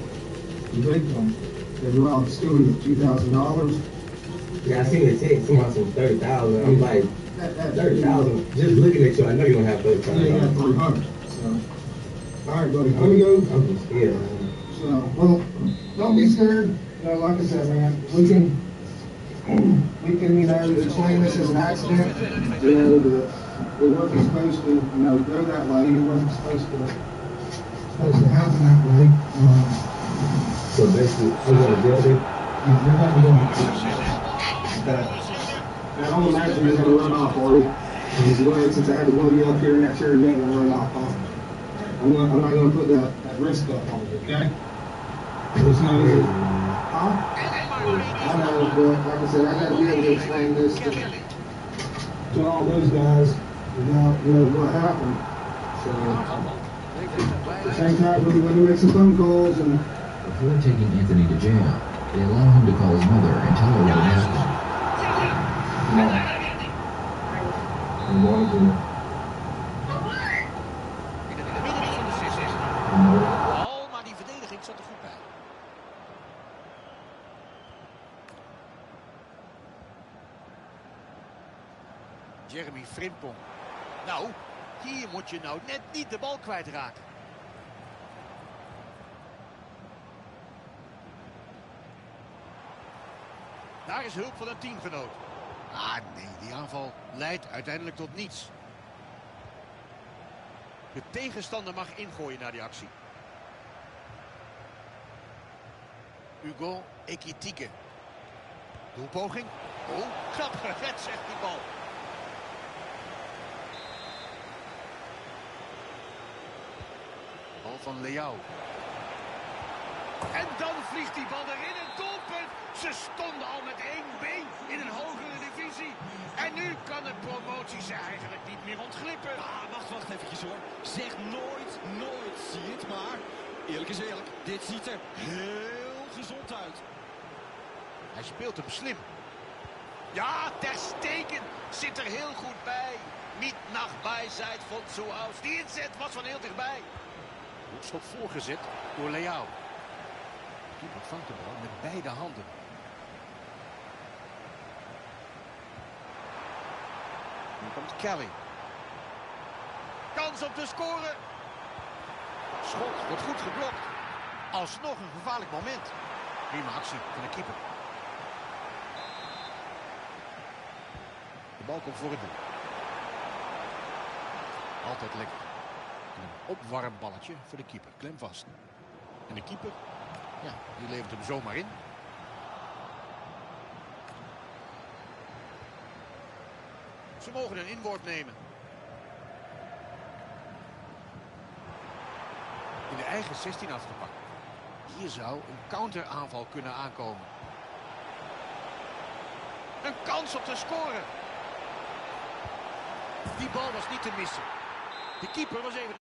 big one. They robbed the student of $2,000. Yeah, I seen the text, someone said 30,000. I'm like, 30,000. Just looking at you, I know you don't have 30,000. Yeah, you got 300. So, all right, buddy, let me go. I'm just scared, man. So, well, don't be scared. You know, like I said, man, we can, you know, explain this as an accident. You know, it wasn't supposed to, you know, go that way. It wasn't supposed to happen that way. So basically, I'm going to jail there. You're not going to that whole imagine is going to run off for you. And he's glad since I had to blow you up here in that chair, you ain't going to run off, huh? I'm not going to put that risk up on you, okay? It's not easy. Huh? I know, but like I said, I got to be able to explain this to all those guys about, you know, what happened. So, at the same time, we want to make some phone calls and... Before taking Anthony to jail, they allow him to call his mother and tell her what had happened. Maar die verdediging zat er goed bij. Jeremy Frimpong. Nou, hier moet je nou net niet de bal kwijtraken. Daar is hulp van een teamgenoot. Ah nee, die aanval leidt uiteindelijk tot niets. De tegenstander mag ingooien naar die actie. Hugo Ekitike. Doelpoging. Oh, knap gered zegt die bal. Bal van Leao. En dan vliegt die bal erin, een doelpunt. Ze stonden al met 1 been in een hogere divisie. En nu kan de promotie ze eigenlijk niet meer ontglippen. Ah, wacht eventjes hoor. Zeg nooit zie het, maar eerlijk is eerlijk, dit ziet er heel gezond uit. Hij speelt hem slim. Ja, Ter Stegen zit er heel goed bij. Niet nach bijzijde van Zoals. Die inzet was van heel dichtbij. Hoekschop voorgezet door Leao. Keeper vangt de bal met beide handen. Nu komt Kelly. Kans om te scoren. Schot wordt goed geblokt. Alsnog een gevaarlijk moment. Prima actie van de keeper. De bal komt voor het doel. Altijd lekker. En een opwarmballetje voor de keeper. Klem vast. En de keeper, ja, die levert hem zomaar in. Ze mogen een inworp nemen. In de eigen 16 afgepakt. Hier zou een counteraanval kunnen aankomen. Een kans om te scoren. Die bal was niet te missen. De keeper was even